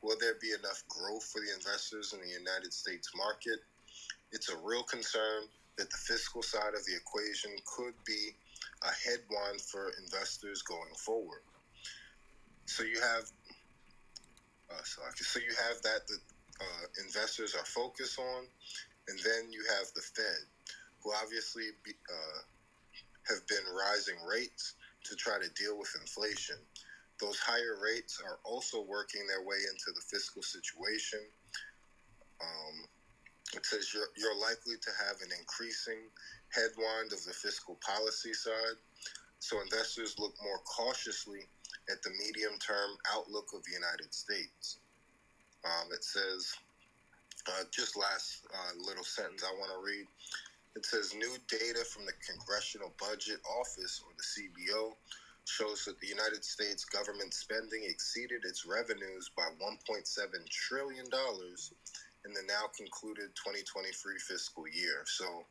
will there be enough growth for the investors in the United States market? It's a real concern that the fiscal side of the equation could be a headwind for investors going forward. So you have, that investors are focused on, and then you have the Fed, who obviously have been rising rates to try to deal with inflation. Those higher rates are also working their way into the fiscal situation. It says you're likely to have an increasing headwind of the fiscal policy side, so investors look more cautiously at the medium-term outlook of the United States. It says, just last little sentence I want to read. It says, new data from the Congressional Budget Office, or the CBO, shows that the United States government spending exceeded its revenues by $1.7 trillion in the now concluded 2023 fiscal year. So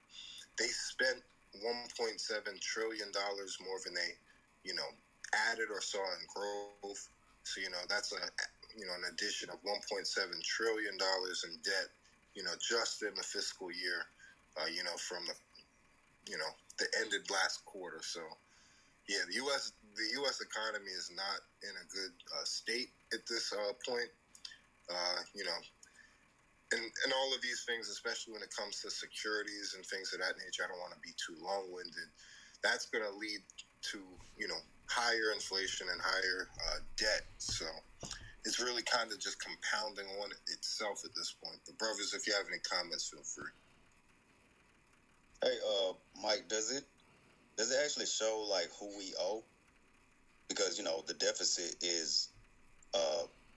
they spent $1.7 trillion more than they, added or saw in growth. So, that's an addition of $1.7 trillion in debt, just in the fiscal year, from the ended last quarter. So, yeah, the U.S. economy is not in a good state at this point. And all of these things, especially when it comes to securities and things of that nature, I don't want to be too long-winded. That's going to lead to, higher inflation and higher debt. So it's really kind of just compounding on itself at this point. But brothers, if you have any comments, feel free. Hey, Mike, does it actually show like who we owe? Because the deficit is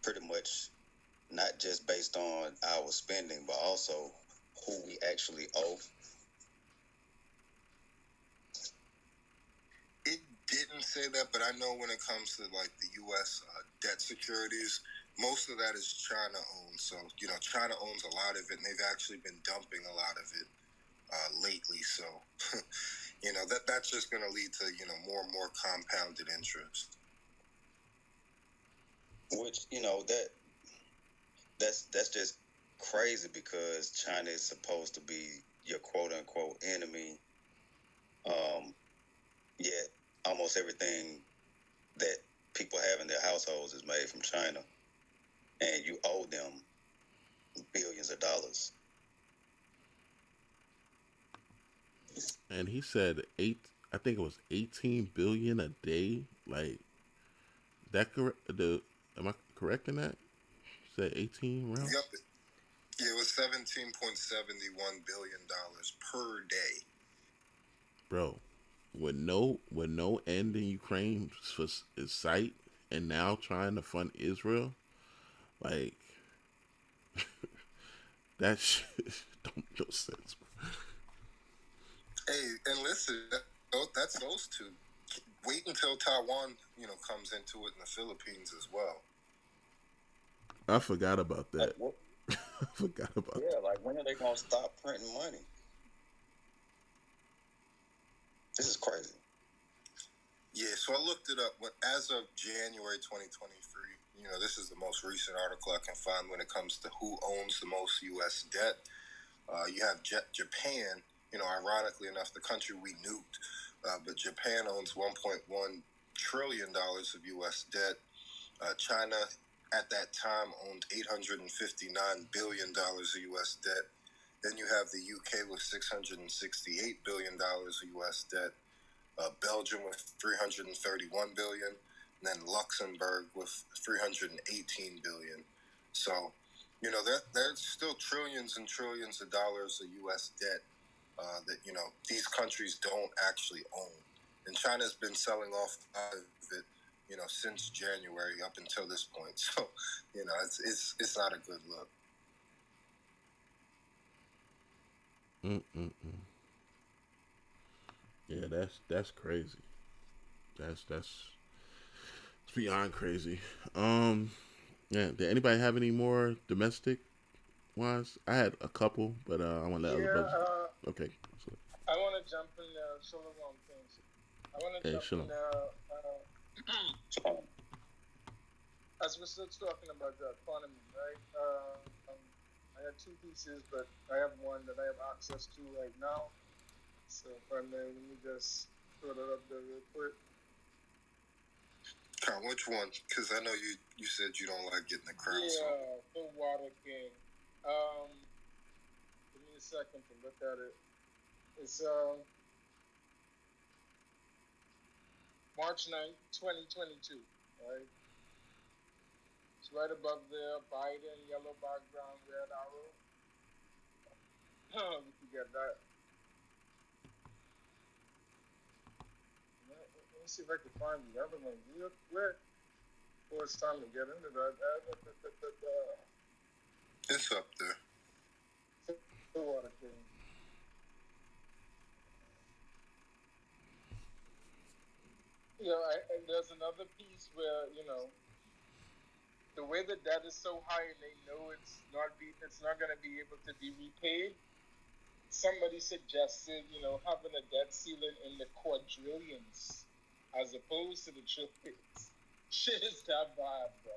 pretty much not just based on our spending, but also who we actually owe. It didn't say that, but I know when it comes to like the U.S. Debt securities, most of that is China owned. So China owns a lot of it, and they've actually been dumping a lot of it lately. So that's just going to lead to more and more compounded interest. Which that's just crazy, because China is supposed to be your quote unquote enemy. Yet almost everything that people have in their households is made from China, and you owe them billions of dollars. and he said eight. I think it was 18 billion a day. Like that correct? Am I correct in that? Said 18 rounds. Yep. Yeah, it was $17.71 billion per day. Bro, with no end in Ukraine's sight, and now trying to fund Israel, like that shit don't make no sense. Hey, and listen, that's those two. Wait until Taiwan, comes into it in the Philippines as well. I forgot about that. I forgot about that. Like when are they gonna stop printing money? This is crazy. Yeah, so I looked it up. As of January 2023, this is the most recent article I can find when it comes to who owns the most U.S. debt. You have Japan. Ironically enough, the country we nuked, but Japan owns $1.1 trillion of U.S. debt. China, at that time, owned $859 billion of U.S. debt. Then you have the UK with $668 billion of U.S. debt. Belgium with $331 billion, and then Luxembourg with $318 billion. So, there's still trillions and trillions of dollars of U.S. debt that these countries don't actually own, and China's been selling off of it, since January up until this point. So, it's not a good look. Yeah, that's crazy. That's beyond crazy. Yeah. Did anybody have any more domestic wise? I had a couple, but I want to let other brothers. Okay. So. I want to jump in there. Shalom things. I want to jump in there. As we're still talking about the economy, right? I had two pieces, but I have one that I have access to right now. So if I may, let me just throw that up there real quick. Which one? Because I know you said you don't like getting the crowd. Yeah, the Water King. Give me a second to look at it. It's March 9th, 2022, right? It's right above there, Biden, yellow background, red arrow. You can get that. Let me see if I can find the other one real quick before it's time to get into that. It's up there. The Water King. And there's another piece where, the way the debt is so high and they know it's not going to be able to be repaid. Somebody suggested, having a debt ceiling in the quadrillions as opposed to the trillions. Shit is that bad, bro.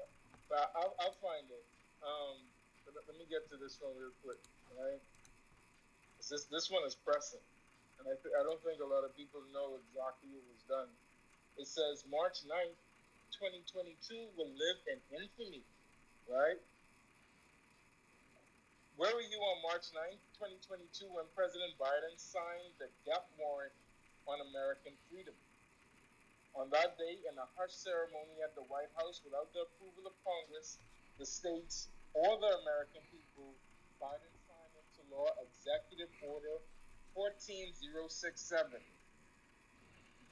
But I'll find it. But let me get to this one real quick, right? This one is pressing, and I don't think a lot of people know exactly what was done. It says March 9th, 2022 will live in infamy, right? Where were you on March 9th, 2022 when President Biden signed the death warrant on American freedom? On that day, in a hush ceremony at the White House without the approval of Congress, the states, or the American people, Biden signed into law Executive Order 14067.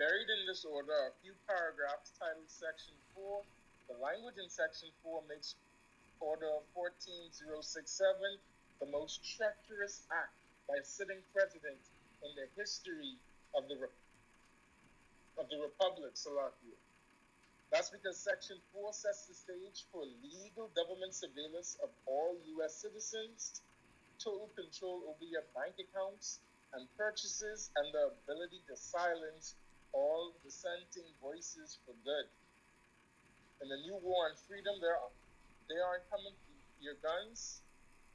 Buried in this order are a few paragraphs titled Section 4. The language in Section 4 makes Order 14067 the most treacherous act by a sitting president in the history of the Republic, Salakia. That's because Section 4 sets the stage for legal government surveillance of all U.S. citizens, total control over your bank accounts and purchases, and the ability to silence all dissenting voices for good. In the new war on freedom, they aren't coming for your guns.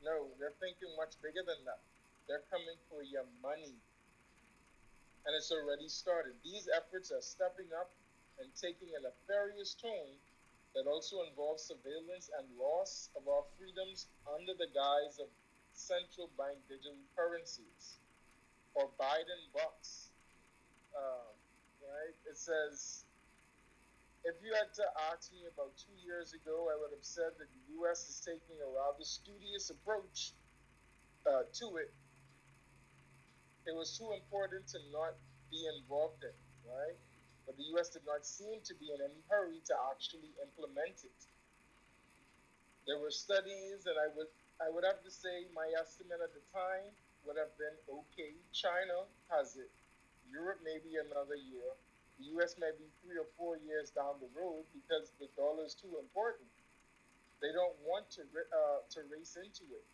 No, they're thinking much bigger than that. They're coming for your money. And it's already started. These efforts are stepping up and taking a nefarious tone that also involves surveillance and loss of our freedoms under the guise of central bank digital currencies. or Biden bucks. Right? It says, if you had to ask me about 2 years ago, I would have said that the U.S. is taking a rather studious approach to it. It was too important to not be involved in, right? But the U.S. did not seem to be in any hurry to actually implement it. There were studies, and I would have to say my estimate at the time would have been okay. China has it. Europe maybe another year. The U.S. may be 3 or 4 years down the road because the dollar is too important. They don't want to race into it.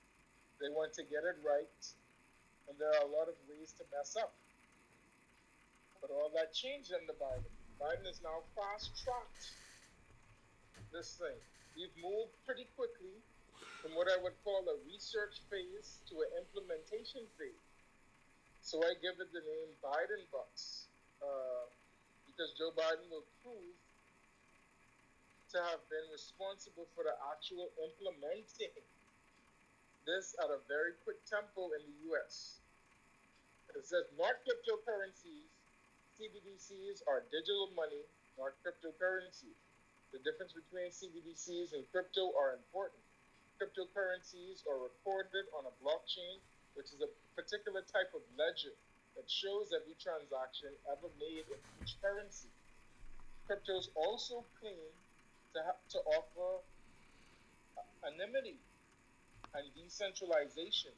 They want to get it right, and there are a lot of ways to mess up. But all that changed under Biden. Biden has now fast-tracked this thing. We've moved pretty quickly from what I would call a research phase to an implementation phase. So I give it the name Biden Bucks because Joe Biden will prove to have been responsible for the actual implementing this at a very quick tempo in the U.S. It says not cryptocurrencies, CBDCs are digital money, not cryptocurrencies. The difference between CBDCs and crypto are important. Cryptocurrencies are recorded on a blockchain, which is a particular type of ledger that shows every transaction ever made in each currency. Cryptos also claim to offer anonymity and decentralization,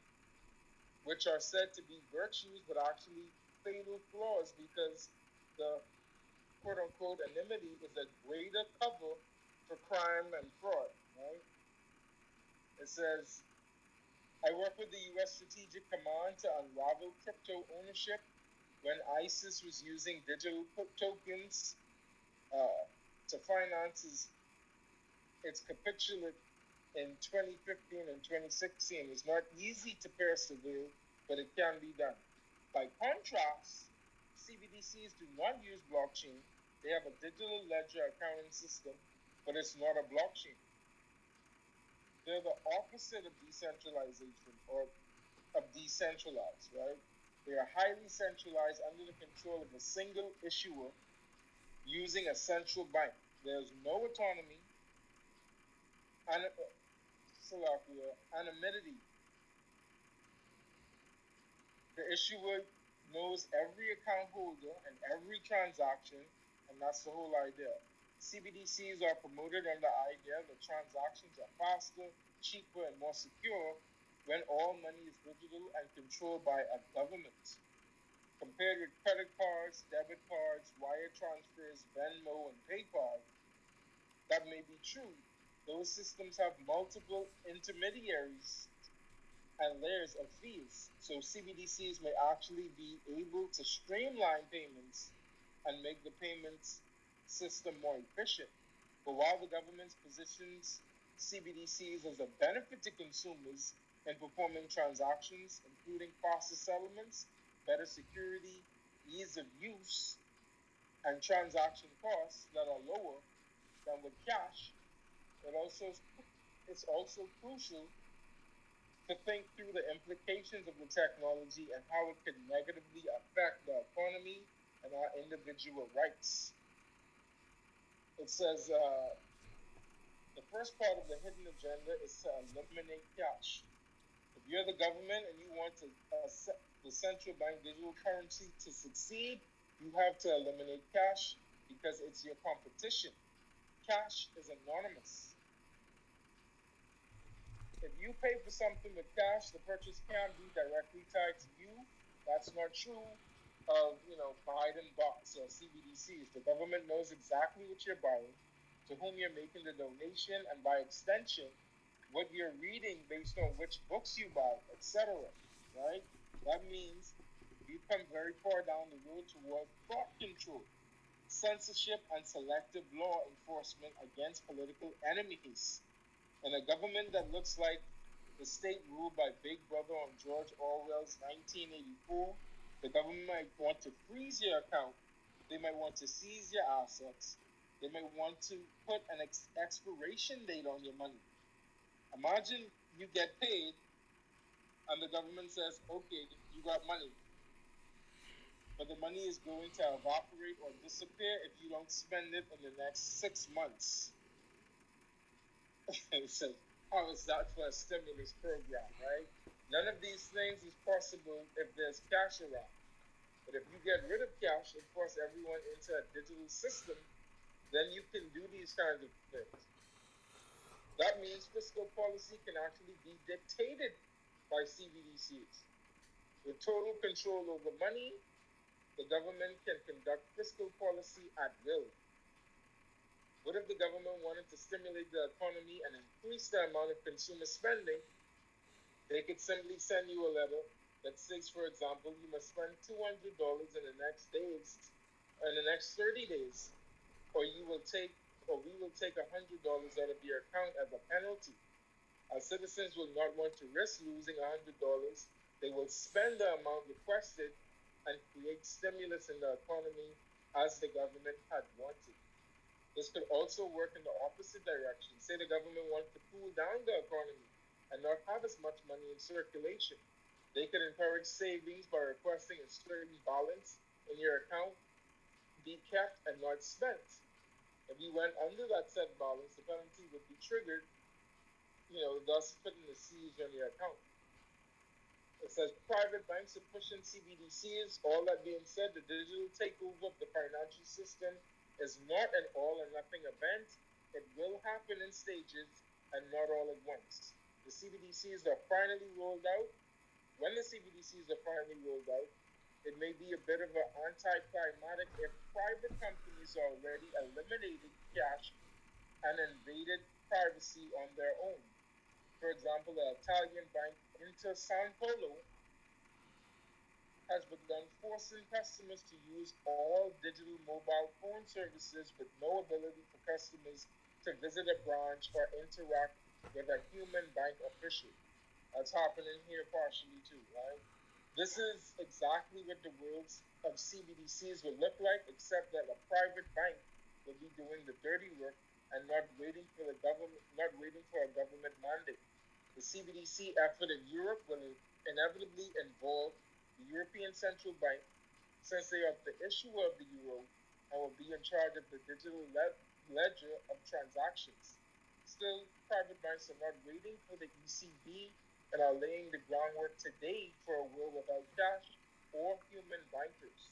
which are said to be virtues but actually fatal flaws because the quote-unquote anonymity is a greater cover for crime and fraud, right? It says, I work with the U.S. Strategic Command to unravel crypto ownership when ISIS was using digital tokens to finance its capitulate in 2015 and 2016. It's not easy to persevere, but it can be done. By contrast, CBDCs do not use blockchain. They have a digital ledger accounting system, but it's not a blockchain. They're the opposite of decentralization or of decentralized, right? They are highly centralized under the control of a single issuer using a central bank. There's no autonomy, anonymity. The issuer knows every account holder and every transaction, and that's the whole idea. CBDCs are promoted on the idea that transactions are faster, cheaper, and more secure when all money is digital and controlled by a government. Compared with credit cards, debit cards, wire transfers, Venmo, and PayPal, that may be true. Those systems have multiple intermediaries and layers of fees. So CBDCs may actually be able to streamline payments and make the payments system more efficient. But while the government positions CBDCs as a benefit to consumers in performing transactions, including faster settlements, better security, ease of use, and transaction costs that are lower than with cash, it's also crucial to think through the implications of the technology and how it could negatively affect the economy and our individual rights. It says the first part of the hidden agenda is to eliminate cash. If you're the government and you want the central bank digital currency to succeed, you have to eliminate cash because it's your competition. Cash is anonymous. If you pay for something with cash, the purchase can be directly tied to you. That's not true of, Biden bucks or CBDCs. The government knows exactly what you're buying, to whom you're making the donation, and by extension, what you're reading based on which books you buy, etc. Right? That means we've come very far down the road toward thought control, censorship, and selective law enforcement against political enemies. In a government that looks like the state ruled by Big Brother on George Orwell's 1984, the government might want to freeze your account. They might want to seize your assets. They might want to put an expiration date on your money. Imagine you get paid and the government says, okay, you got money. but the money is going to evaporate or disappear if you don't spend it in the next 6 months. So how is that for a stimulus program, right? None of these things is possible if there's cash around. But if you get rid of cash and force everyone into a digital system, then you can do these kinds of things. That means fiscal policy can actually be dictated by CBDCs. With total control over money, the government can conduct fiscal policy at will. What if the government wanted to stimulate the economy and increase the amount of consumer spending? They could simply send you a letter that says, for example, you must spend $200 in the next 30 days, or we will take $100 out of your account as a penalty. Our citizens will not want to risk losing $100. They will spend the amount requested and create stimulus in the economy as the government had wanted. This could also work in the opposite direction. Say the government wants to cool down the economy and not have as much money in circulation. They could encourage savings by requesting a certain balance in your account be kept and not spent. If you went under that set balance, the penalty would be triggered, thus putting the siege on your account. It says private banks are pushing CBDCs. All that being said, the digital takeover of the financial system is not an all or nothing event. It will happen in stages and not all at once. The CBDCs are finally rolled out. When the CBDCs are finally rolled out, it may be a bit of an anticlimactic if private companies already eliminated cash and invaded privacy on their own. For example, the Italian bank Inter San Polo has begun forcing customers to use all digital mobile phone services with no ability for customers to visit a branch or interact with a human bank official. That's happening here partially too, right? This is exactly what the world of CBDCs will look like, except that a private bank will be doing the dirty work and not waiting for a government mandate. The CBDC effort in Europe will inevitably involve the European Central Bank, since they are the issuer of the euro and will be in charge of the digital ledger of transactions. Still, private banks are not waiting for the ECB and are laying the groundwork today for a world without cash or human bankers.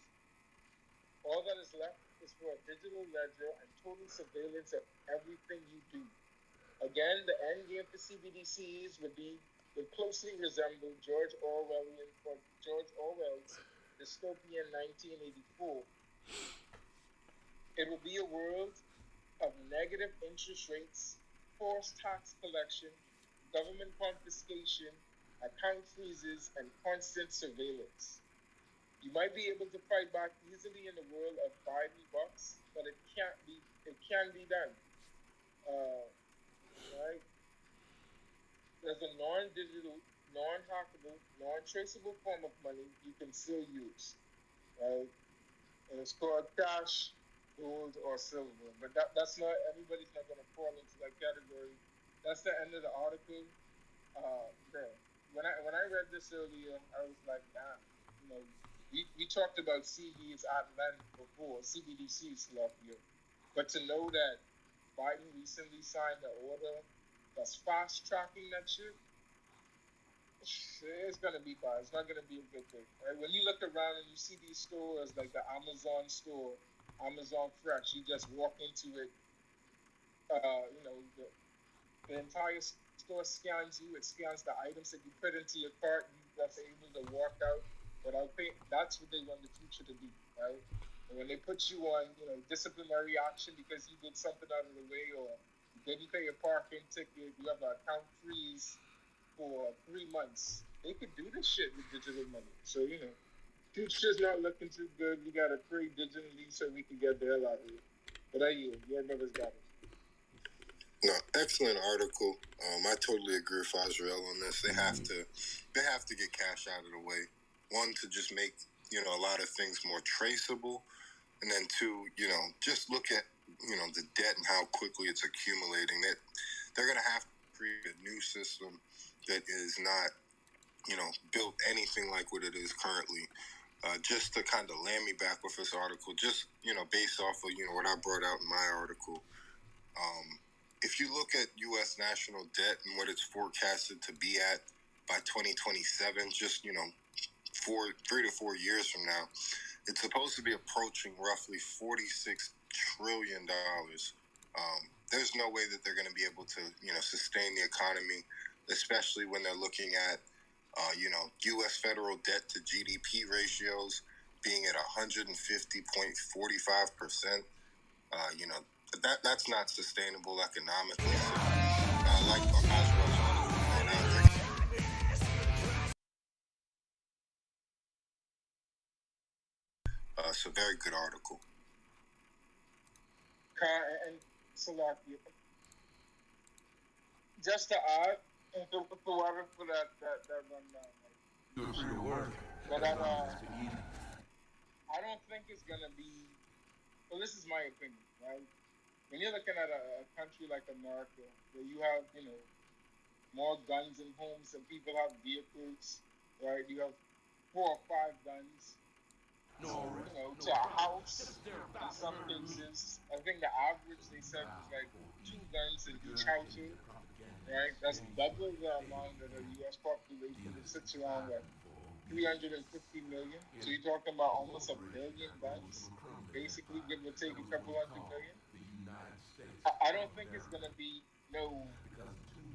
All that is left is for a digital ledger and total surveillance of everything you do. Again, the end game for CBDCs would closely resemble George Orwell's dystopian 1984. It will be a world of negative interest rates, forced tax collection, government confiscation, account freezes, and constant surveillance. You might be able to fight back easily in the world of Biden bucks, but it can be done. Right? There's a non-digital, non-hackable, non-traceable form of money you can still use, right? And it's called cash, gold, or silver. But that's not, everybody's not going to fall into that category. That's the end of the article. There. When I read this earlier, I was like, damn, we talked about CDs at length before, CBDCs last year. But to know that Biden recently signed an order that's fast tracking that shit, it's gonna be bad. It's not gonna be a good thing. Right? When you look around and you see these stores like the Amazon store, Amazon Fresh, you just walk into it. The entire store scans you. It scans the items that you put into your cart. That's able to walk out without paying. That's what they want the future to be, right? And when they put you on, disciplinary action because you did something out of the way or you didn't pay a parking ticket, you have an account freeze for 3 months. They could do this shit with digital money. So, future's not looking too good. We got to pray digitally so we can get the hell out of here. But your brothers got it. No, excellent article. I totally agree with Azrael on this. They have to get cash out of the way. One, to just make a lot of things more traceable, and then two, just look at the debt and how quickly it's accumulating. They're gonna have to create a new system that is not built anything like what it is currently. just to kind of land me back with this article, just based off of what I brought out in my article. If you look at U.S. national debt and what it's forecasted to be at by 2027, just 3 to 4 years from now, it's supposed to be approaching roughly $46 trillion. There's no way that they're going to be able to sustain the economy, especially when they're looking at U.S. federal debt to GDP ratios being at 150.45%. That's not sustainable economically. So, like Oswald's article brought out, it's a very good article. And Salaki, just to add, to what for that rundown. But I don't think it's gonna be. Well, this is my opinion, right? When you're looking at a country like America, where you have more guns in homes than people have vehicles, right? You have 4 or 5 guns. To a house in some cases. I think the average they said was like 2 guns in each household, right? That's double the amount of the U.S. population that sits around with 350 million. So you're talking about almost a billion guns, basically, give or take a couple hundred million. I don't think it's gonna be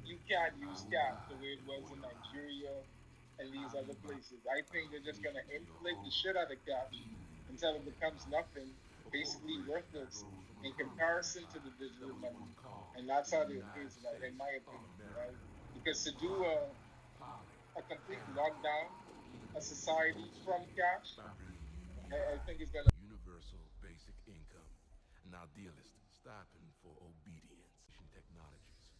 you can't use cap the way it was in Nigeria and these other places. I think they're just gonna inflate the shit out of cash until it becomes nothing, basically worthless in comparison to the digital money. And that's how they appease that, in my opinion, right? Because to do a complete lockdown, a society from cash, I think it's gonna Universal basic income. Now, dear listeners, stopping for obedience. Technologies.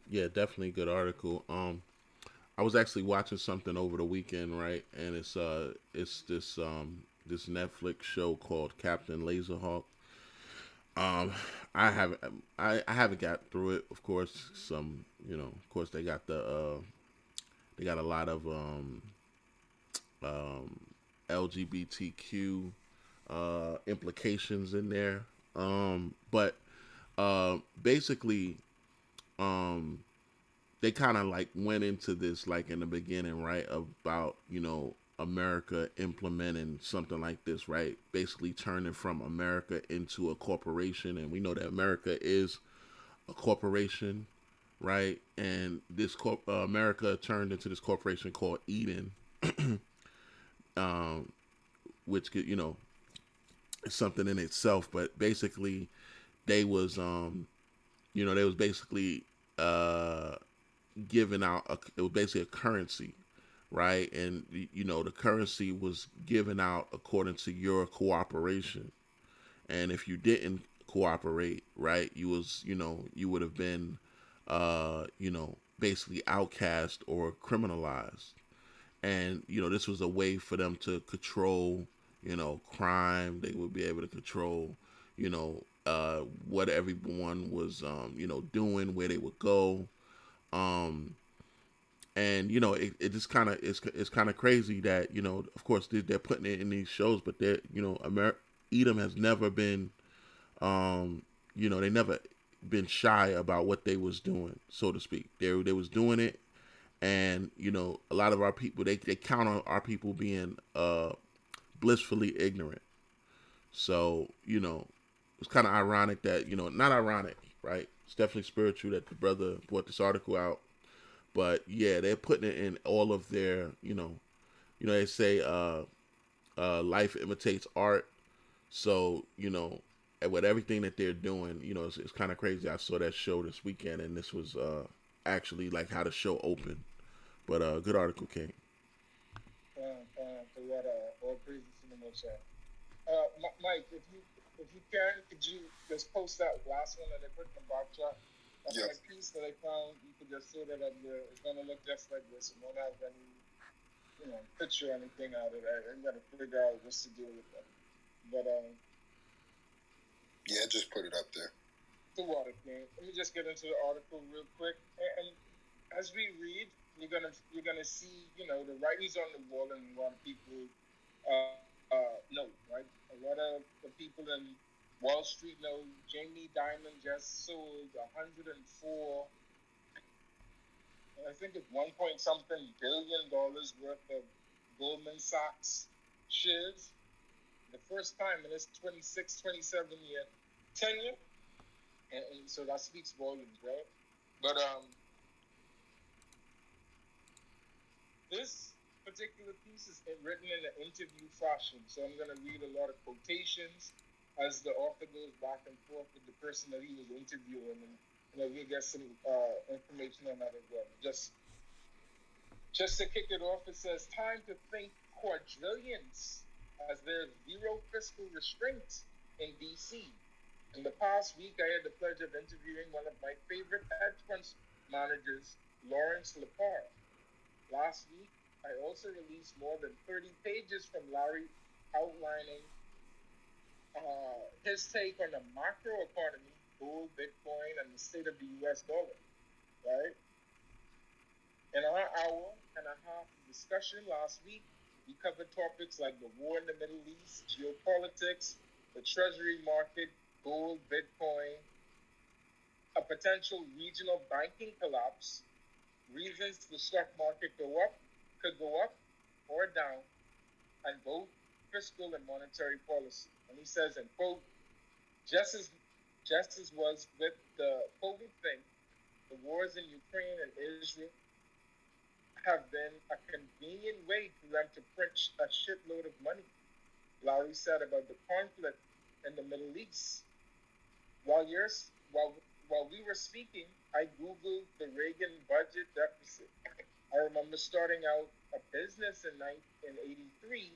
Yeah, definitely good article. I was actually watching something over the weekend, right? And it's this Netflix show called Captain Laserhawk. Um, I haven't got through it. Of course, of course they got a lot of um, LGBTQ implications in there. But basically, um, they kind of like went into this like in the beginning, right? About America implementing something like this, right? Basically turning from America into a corporation, and we know that America is a corporation, right? And this America turned into this corporation called Eden, um, which could is something in itself. But basically, they was they was basically giving out it was basically a currency, right? And the currency was given out according to your cooperation. And if you didn't cooperate, right, you would have been basically outcast or criminalized. And this was a way for them to control crime. They would be able to control what everyone was doing, where they would go. um and it just kind of it's kind of crazy that of course they're putting it in these shows, but they're Edom has never been they never been shy about what they was doing, so to speak. They was doing it, and a lot of our people they count on our people being blissfully ignorant. So it's kind of ironic that not ironic, right? It's definitely spiritual that the brother brought this article out, but yeah, they're putting it in all of their they say life imitates art. So and with everything that they're doing, it's kind of crazy. I saw that show this weekend, and this was actually like how the show opened. But good article, King. For what all praises to the Most High. Mike, if you can, could you just post that last one that I put in the box chat? That's Yep. my piece that I found. You could just say that it's gonna look just like this. It won't have any, picture or anything out of it. I'm gonna figure out what to do with that. But yeah, just put it up there. The water thing. Let me just get into the article real quick. And as we read, you're gonna see, the writings on the wall, and a lot of people know, right? A lot of the people in Wall Street know Jamie Dimon just sold 104, I think it's 1 point something billion dollars worth of Goldman Sachs shares. The first time in his 26, 27-year tenure. And so that speaks volumes, right? But this particular piece is written in an interview fashion, so I'm going to read a lot of quotations as the author goes back and forth with the person that he was interviewing, and we'll get some information on that as well. Just to kick it off, it says, "Time to think quadrillions, as there's zero fiscal restraint in D.C. In the past week, I had the pleasure of interviewing one of my favorite hedge fund managers, Lawrence Lepar. Last week, I also released more than 30 pages from Larry outlining his take on the macro economy, gold, Bitcoin, and the state of the U.S. dollar, right? In our hour and a half of discussion last week, we covered topics like the war in the Middle East, geopolitics, the treasury market, gold, Bitcoin, a potential regional banking collapse, reasons the stock market could go up or down, and both fiscal and monetary policy." And he says, and quote, just as was with the COVID thing, the wars in Ukraine and Israel have been a convenient way for them to print a shitload of money, Lowry said about the conflict in the Middle East. While we were speaking, I Googled the Reagan budget deficit. I remember starting out a business in 83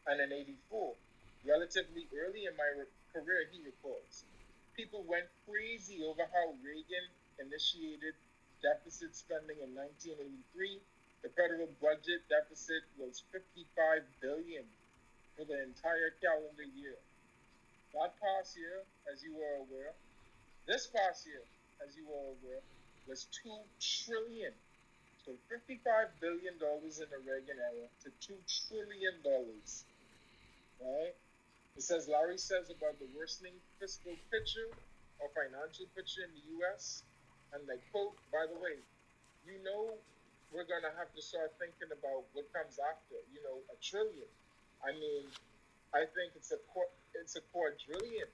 and in 84, relatively early in my career, he recalls. People went crazy over how Reagan initiated deficit spending in 1983. The federal budget deficit was $55 billion for the entire calendar year. This past year, as you are aware, was $2 trillion. So $55 billion in the Reagan era to $2 trillion. Right? It says, Larry says about the worsening fiscal picture or financial picture in the U.S. And they quote, by the way, we're going to have to start thinking about what comes after, $1 trillion. I mean, I think it's a quadrillion.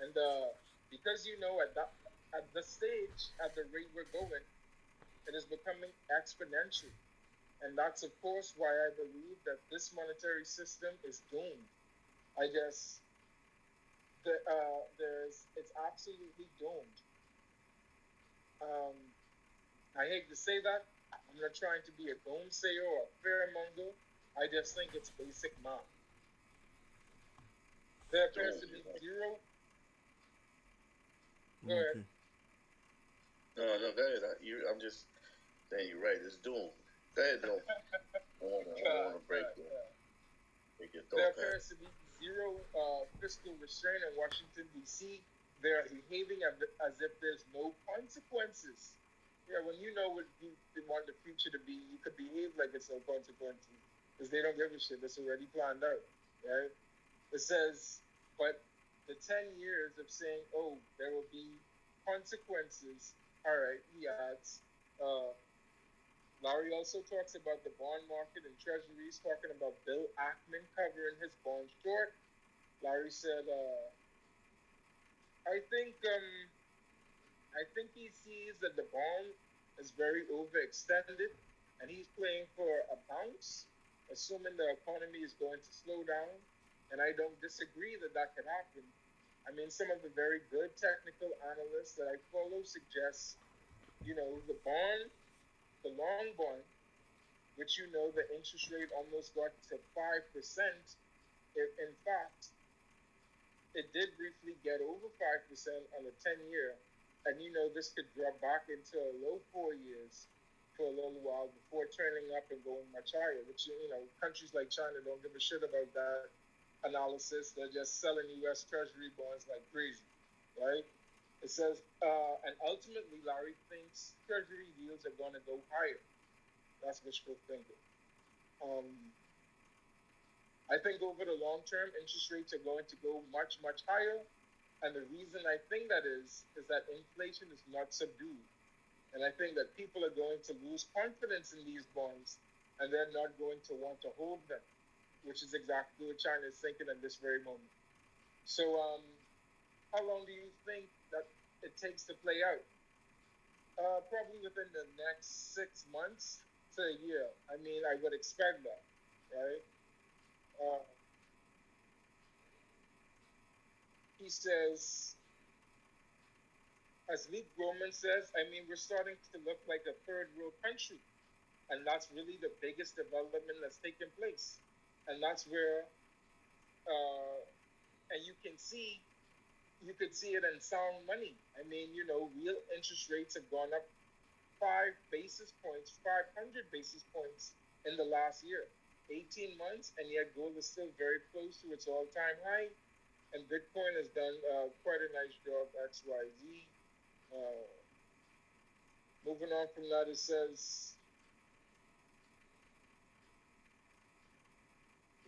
And because, at the stage, at the rate we're going, it is becoming exponential. And that's, of course, why I believe that this monetary system is doomed. It's absolutely doomed. I hate to say that. I'm not trying to be a doomsayer or a fearmonger. I just think it's basic math. There appears to be zero. Go ahead. No, go ahead. I'm just saying you're right. It's doomed. Go ahead, though. I want to break your thought. There appears to be zero fiscal restraint in Washington, D.C. They're behaving as if there's no consequences. Yeah, when you know what you want the future to be, you could behave like it's no consequences because they don't give a shit. It's already planned out, right? It says, but the 10 years of saying, oh, there will be consequences. All right, he adds, Larry also talks about the bond market and treasuries, talking about Bill Ackman covering his bond short. Larry said, I think he sees that the bond is very overextended and he's playing for a bounce, assuming the economy is going to slow down. And I don't disagree that that could happen. I mean, some of the very good technical analysts that I follow suggest, the long bond, which the interest rate almost got to 5%. In fact, it did briefly get over 5% on the 10-year. And this could drop back into a low 4 years for a little while before turning up and going much higher, which, countries like China don't give a shit about that analysis. They're just selling U.S. Treasury bonds like crazy, right? It says, and ultimately, Larry thinks Treasury yields are going to go higher. That's wishful thinking. I think over the long term, interest rates are going to go much, much higher. And the reason I think that is that inflation is not subdued. And I think that people are going to lose confidence in these bonds and they're not going to want to hold them, which is exactly what China is thinking at this very moment. So how long do you think that it takes to play out? Probably within the next 6 months to a year. I mean, I would expect that, right? He says, as Luke Groman says, I mean, we're starting to look like a third world country. And that's really the biggest development that's taken place. And that's where, and you could see it in sound money. I mean, real interest rates have gone up 500 basis points in the last year, 18 months, and yet gold is still very close to its all-time high. And Bitcoin has done quite a nice job, XYZ. Moving on from that, it says,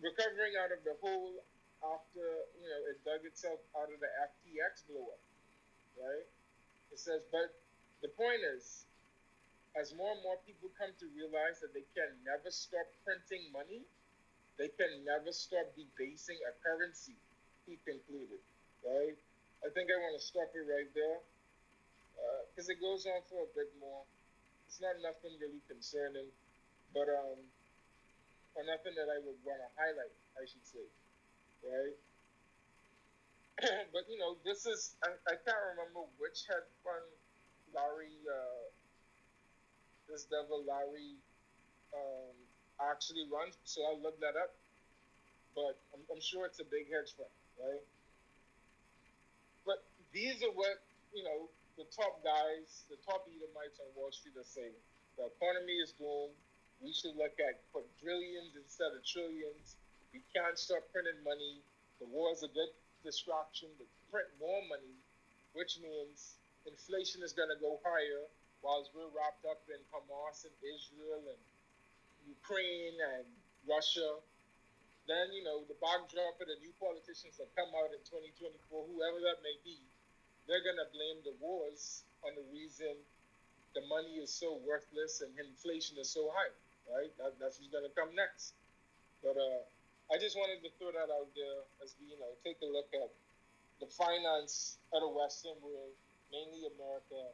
recovering out of the hole after, it dug itself out of the FTX blow-up, right? It says, but the point is, as more and more people come to realize that they can never stop printing money, they can never stop debasing a currency, he concluded, right? I think I want to stop it right there because it goes on for a bit more. It's not nothing really concerning, but or nothing that I would want to highlight, I should say, right? But this is I can't remember which hedge fund Larry, this devil Larry, actually runs, so I'll look that up. But I'm sure it's a big hedge fund, right? But these are what the top guys, the top Edomites on Wall Street are saying. The economy is doomed. We should look at quadrillions instead of trillions. We can't stop printing money. The war is a good distraction to print more money, which means inflation is going to go higher whilst we're wrapped up in Hamas and Israel and Ukraine and Russia. Then, the backdrop of the new politicians that come out in 2024, whoever that may be, they're going to blame the wars on the reason the money is so worthless and inflation is so high, right? That's what's going to come next. But I just wanted to throw that out there as we, take a look at the finance of the Western world, mainly America,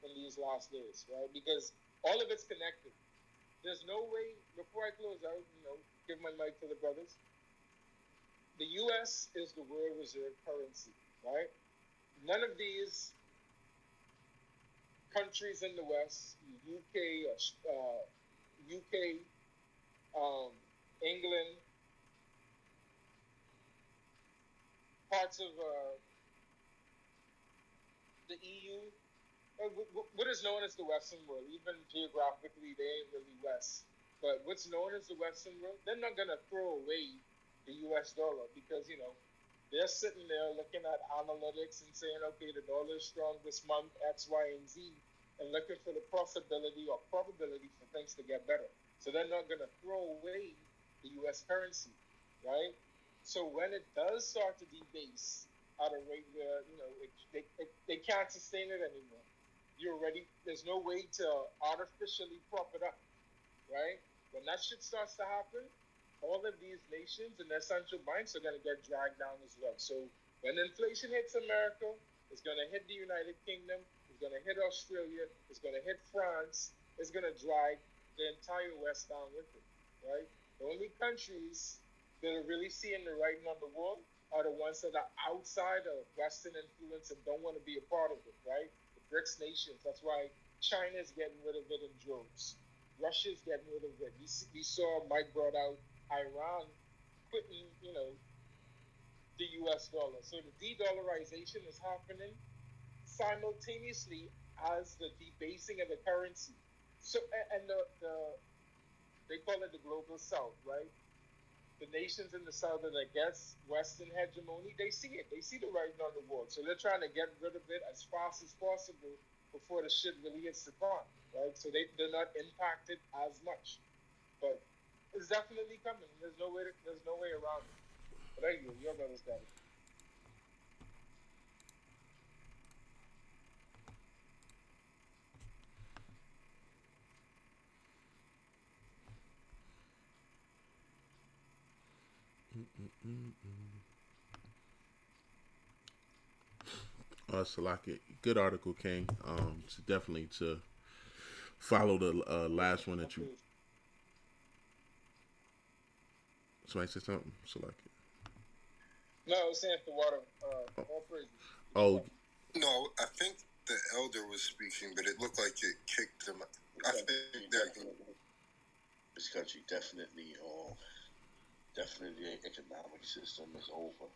in these last days, right? Because all of it's connected. There's no way, before I close out, give my mic to the brothers. The U.S. is the world reserve currency, right? None of these countries in the West, UK, England, parts of the EU, what is known as the Western world, even geographically, they ain't really West. But what's known as the Western world, they're not going to throw away the U.S. dollar because, they're sitting there looking at analytics and saying, okay, the dollar is strong this month, X, Y, and Z, and looking for the possibility or probability for things to get better. So they're not going to throw away the U.S. currency, right? So when it does start to debase at a rate where, they can't sustain it anymore, there's no way to artificially prop it up. right? When that shit starts to happen, all of these nations and their central banks are going to get dragged down as well. So when inflation hits America, it's going to hit the United Kingdom, it's going to hit Australia, it's going to hit France, it's going to drag the entire West down with it, right? The only countries that are really seeing the writing on the wall are the ones that are outside of Western influence and don't want to be a part of it, right? The BRICS nations. That's why China is getting rid of it in droves. Russia's getting rid of it. We saw Mike brought out Iran quitting, the U.S. dollar. So the de-dollarization is happening simultaneously as the debasing of the currency. So and they call it the global South, right? The nations in the South that against Western hegemony, they see it. They see the writing on the wall. So they're trying to get rid of it as fast as possible before the shit really hits the fan, right? So they're not impacted as much. But it's definitely coming. There's no way around it. But there you go. Your brother's got it. Salaki, good article, King. Definitely to follow the last one that you. Somebody say something, Salaki. No, I was saying the water. All praises. Oh. No, I think the elder was speaking, but it looked like it kicked him. I think this country definitely the economic system is over.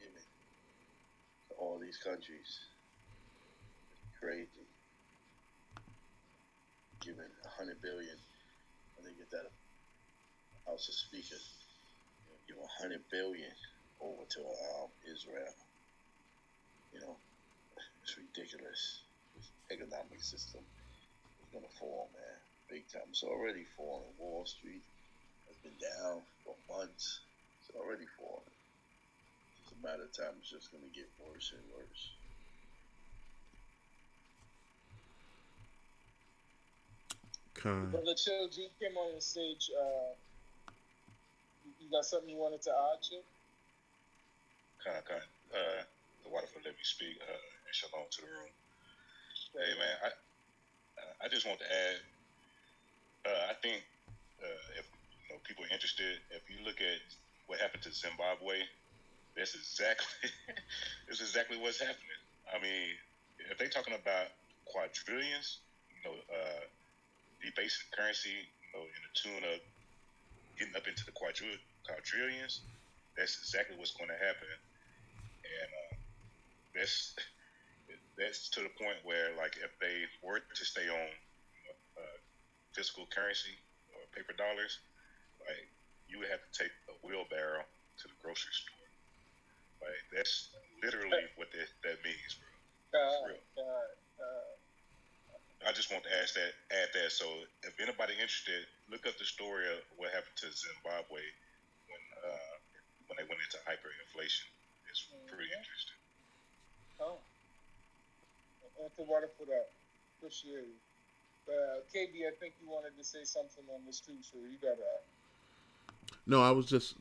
Given all these countries, crazy. Giving $100 billion, when they get that House of Speakers, give $100 billion over to Israel. It's ridiculous. This economic system is gonna fall, man, big time. It's already falling. Wall Street has been down for months. It's already falling. It's a matter of time. It's just gonna get worse and worse. Brother Chill G came on the stage. You got something you wanted to add, Chill? The wonderful let me speak. And shalom to the room. Hey man, I just want to add. I think if people are interested, if you look at what happened to Zimbabwe, that's exactly what's happening. I mean, if they're talking about quadrillions, debasing currency, in the tune of getting up into the quadrillions, that's exactly what's going to happen, and that's to the point where, like, if they were to stay on physical currency or paper dollars, like, you would have to take a wheelbarrow to the grocery store. Like, that's literally what that means, bro. I just want to add that. So if anybody interested, look up the story of what happened to Zimbabwe when they went into hyperinflation. It's pretty interesting. Oh, thank the water for that. Appreciate it. KB, I think you wanted to say something on this too, so you got that. No, I was just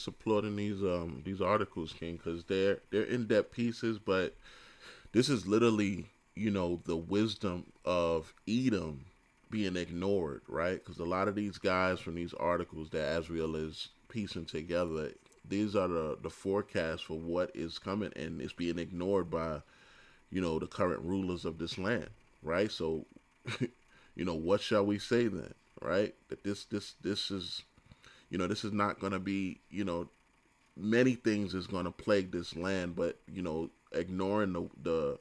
applauding these articles, King, because they're in-depth pieces, but this is literally, the wisdom of Edom being ignored, right? Because a lot of these guys from these articles that Azrael is piecing together, these are the forecasts for what is coming, and it's being ignored by, the current rulers of this land, right? So, what shall we say then, right? That this is, this is not going to be, many things is going to plague this land, but ignoring the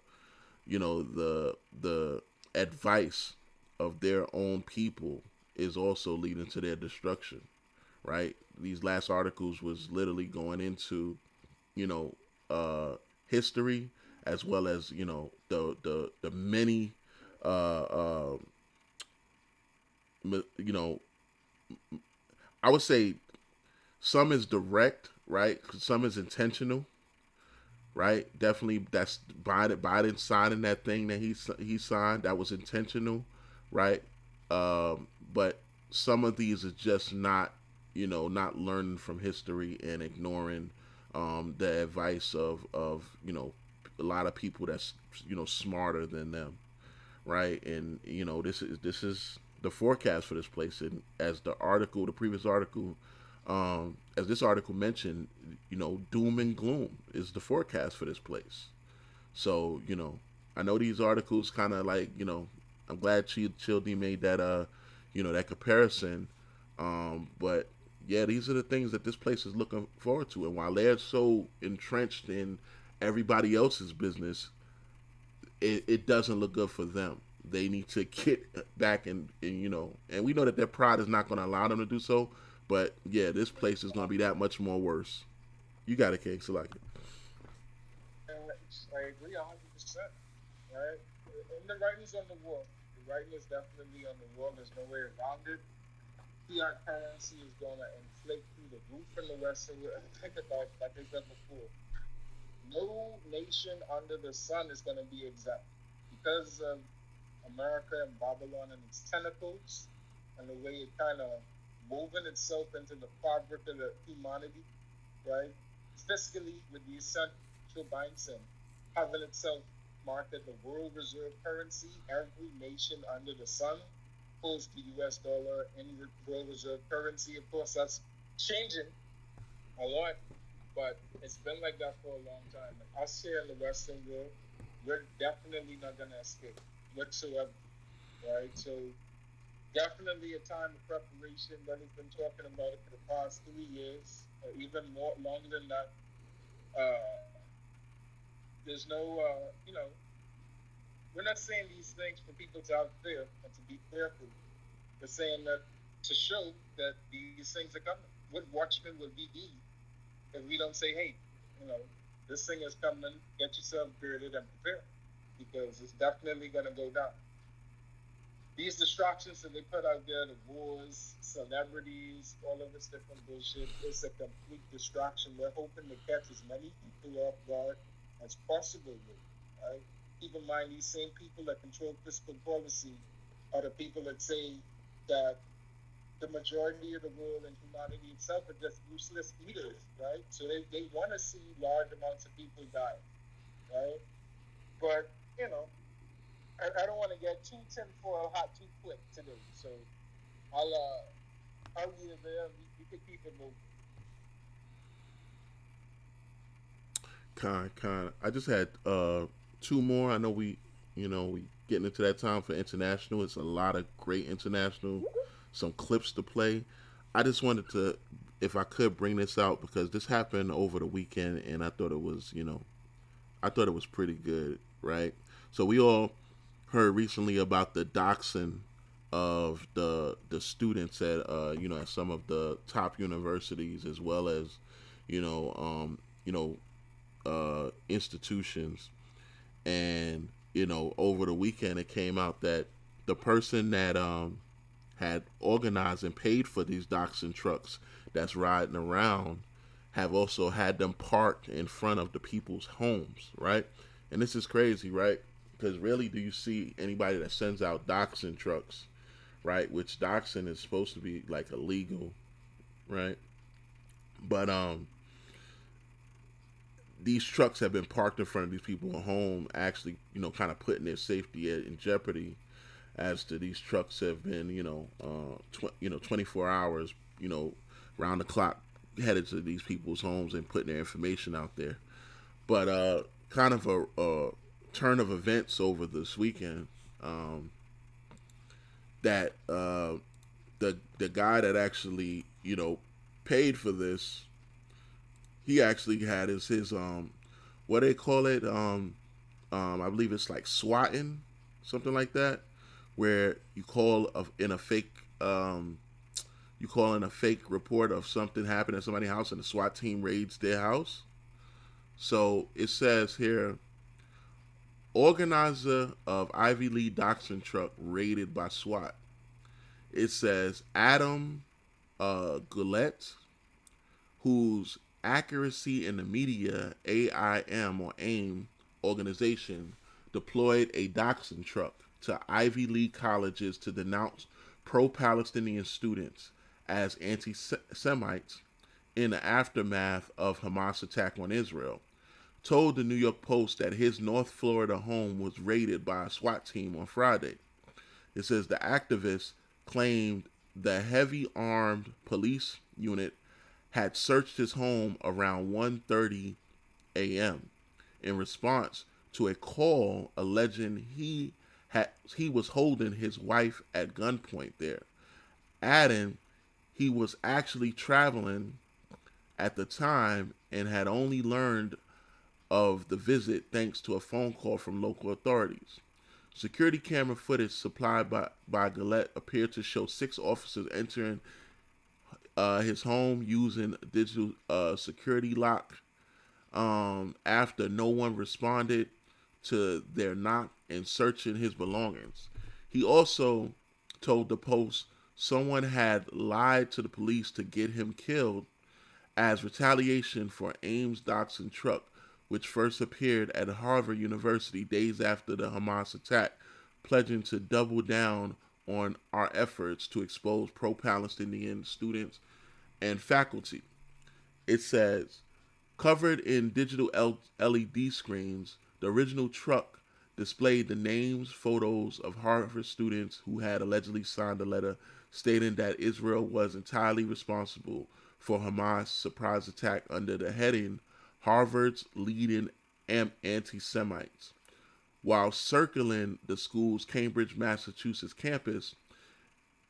advice of their own people is also leading to their destruction, right? These last articles was literally going into, history, as well as the many I would say some is direct, right? Some is intentional, right? Definitely, that's Biden signing that thing that he signed. That was intentional, right? But some of these is just not, not learning from history and ignoring the advice of a lot of people that's smarter than them, right? And this is the forecast for this place, and as the previous article, as this article mentioned, doom and gloom is the forecast for this place. So I know these articles kind of like I'm glad Childy made that that comparison, but yeah, these are the things that this place is looking forward to, and while they're so entrenched in everybody else's business, it doesn't look good for them. They need to get back and we know that their pride is not going to allow them to do so. But yeah, this place is going to be that much more worse. You got a case like it. I agree 100%. Right? And the writing's on the wall. The writing is definitely on the wall. There's no way around it. Fiat currency is going to inflate through the roof in the Western world. Think about, like I said before, no nation under the sun is going to be exempt because of America and Babylon and its tentacles and the way it kind of moving itself into the fabric of the humanity, right? Fiscally, with the central banks and having itself marked as the world reserve currency, every nation under the sun holds the U.S. dollar in world reserve currency. Of course, that's changing a lot, but it's been like that for a long time. And us here in the Western world, we're definitely not going to escape whatsoever, right? So definitely a time of preparation. That has been talking about it for the past 3 years, or even more longer than that. There's no, we're not saying these things for people to have fear and to be fearful. We're saying that to show that these things are coming. What watchmen would we be if we don't say, hey, you know, this thing is coming, get yourself girded and prepare because it's definitely going to go down. These distractions that they put out there, the wars, celebrities, all of this different bullshit, it's a complete distraction. They're hoping to catch as many people off guard as possible with, right? Keep in mind, these same people that control fiscal policy are the people that say that the majority of the world and humanity itself are just useless eaters, right? So they want to see large amounts of people die, right? But, I don't want to get too tinfoil hot too quick today. So I'll leave it there. We can keep it moving. Con. I just had two more. I know we getting into that time for international. It's a lot of great international, some clips to play. I just wanted to, if I could, bring this out because this happened over the weekend, and I thought it was, I thought it was pretty good, right? So we all heard recently about the doxing of the students at at some of the top universities as well as you know institutions. And over the weekend it came out that the person that had organized and paid for these doxing trucks that's riding around have also had them parked in front of the people's homes, right? And this is crazy, right? Because rarely do you see anybody that sends out doxing trucks, right? Which doxing is supposed to be like illegal, right? But these trucks have been parked in front of these people's home, actually, kind of putting their safety in jeopardy. As to these trucks have been, 24 hours, round the clock headed to these people's homes and putting their information out there. But kind of a turn of events over this weekend, that the guy that actually paid for this, he actually had his what they call it, I believe it's like swatting, something like that, where you call in a fake you call in a fake report of something happened at somebody's house and the SWAT team raids their house. So it says here, organizer of Ivy League doxing truck raided by SWAT. It says Adam Goulet, whose accuracy in the media AIM or AIM organization deployed a doxing truck to Ivy League colleges to denounce pro-Palestinian students as anti-Semites in the aftermath of Hamas attack on Israel, told the New York Post that his North Florida home was raided by a SWAT team on Friday. It says the activist claimed the heavy armed police unit had searched his home around 1:30 a.m. in response to a call alleging he was holding his wife at gunpoint there, adding he was actually traveling at the time and had only learned of the visit thanks to a phone call from local authorities. Security camera footage supplied by Gillette appeared to show 6 officers entering his home using a digital security lock after no one responded to their knock and searching his belongings. He also told the Post someone had lied to the police to get him killed as retaliation for Ames Dotson truck, which first appeared at Harvard University days after the Hamas attack, pledging to double down on our efforts to expose pro-Palestinian students and faculty. It says, covered in digital LED screens, the original truck displayed the names, photos of Harvard students who had allegedly signed a letter stating that Israel was entirely responsible for Hamas' surprise attack under the heading Harvard's leading anti-Semites. While circling the school's Cambridge, Massachusetts campus,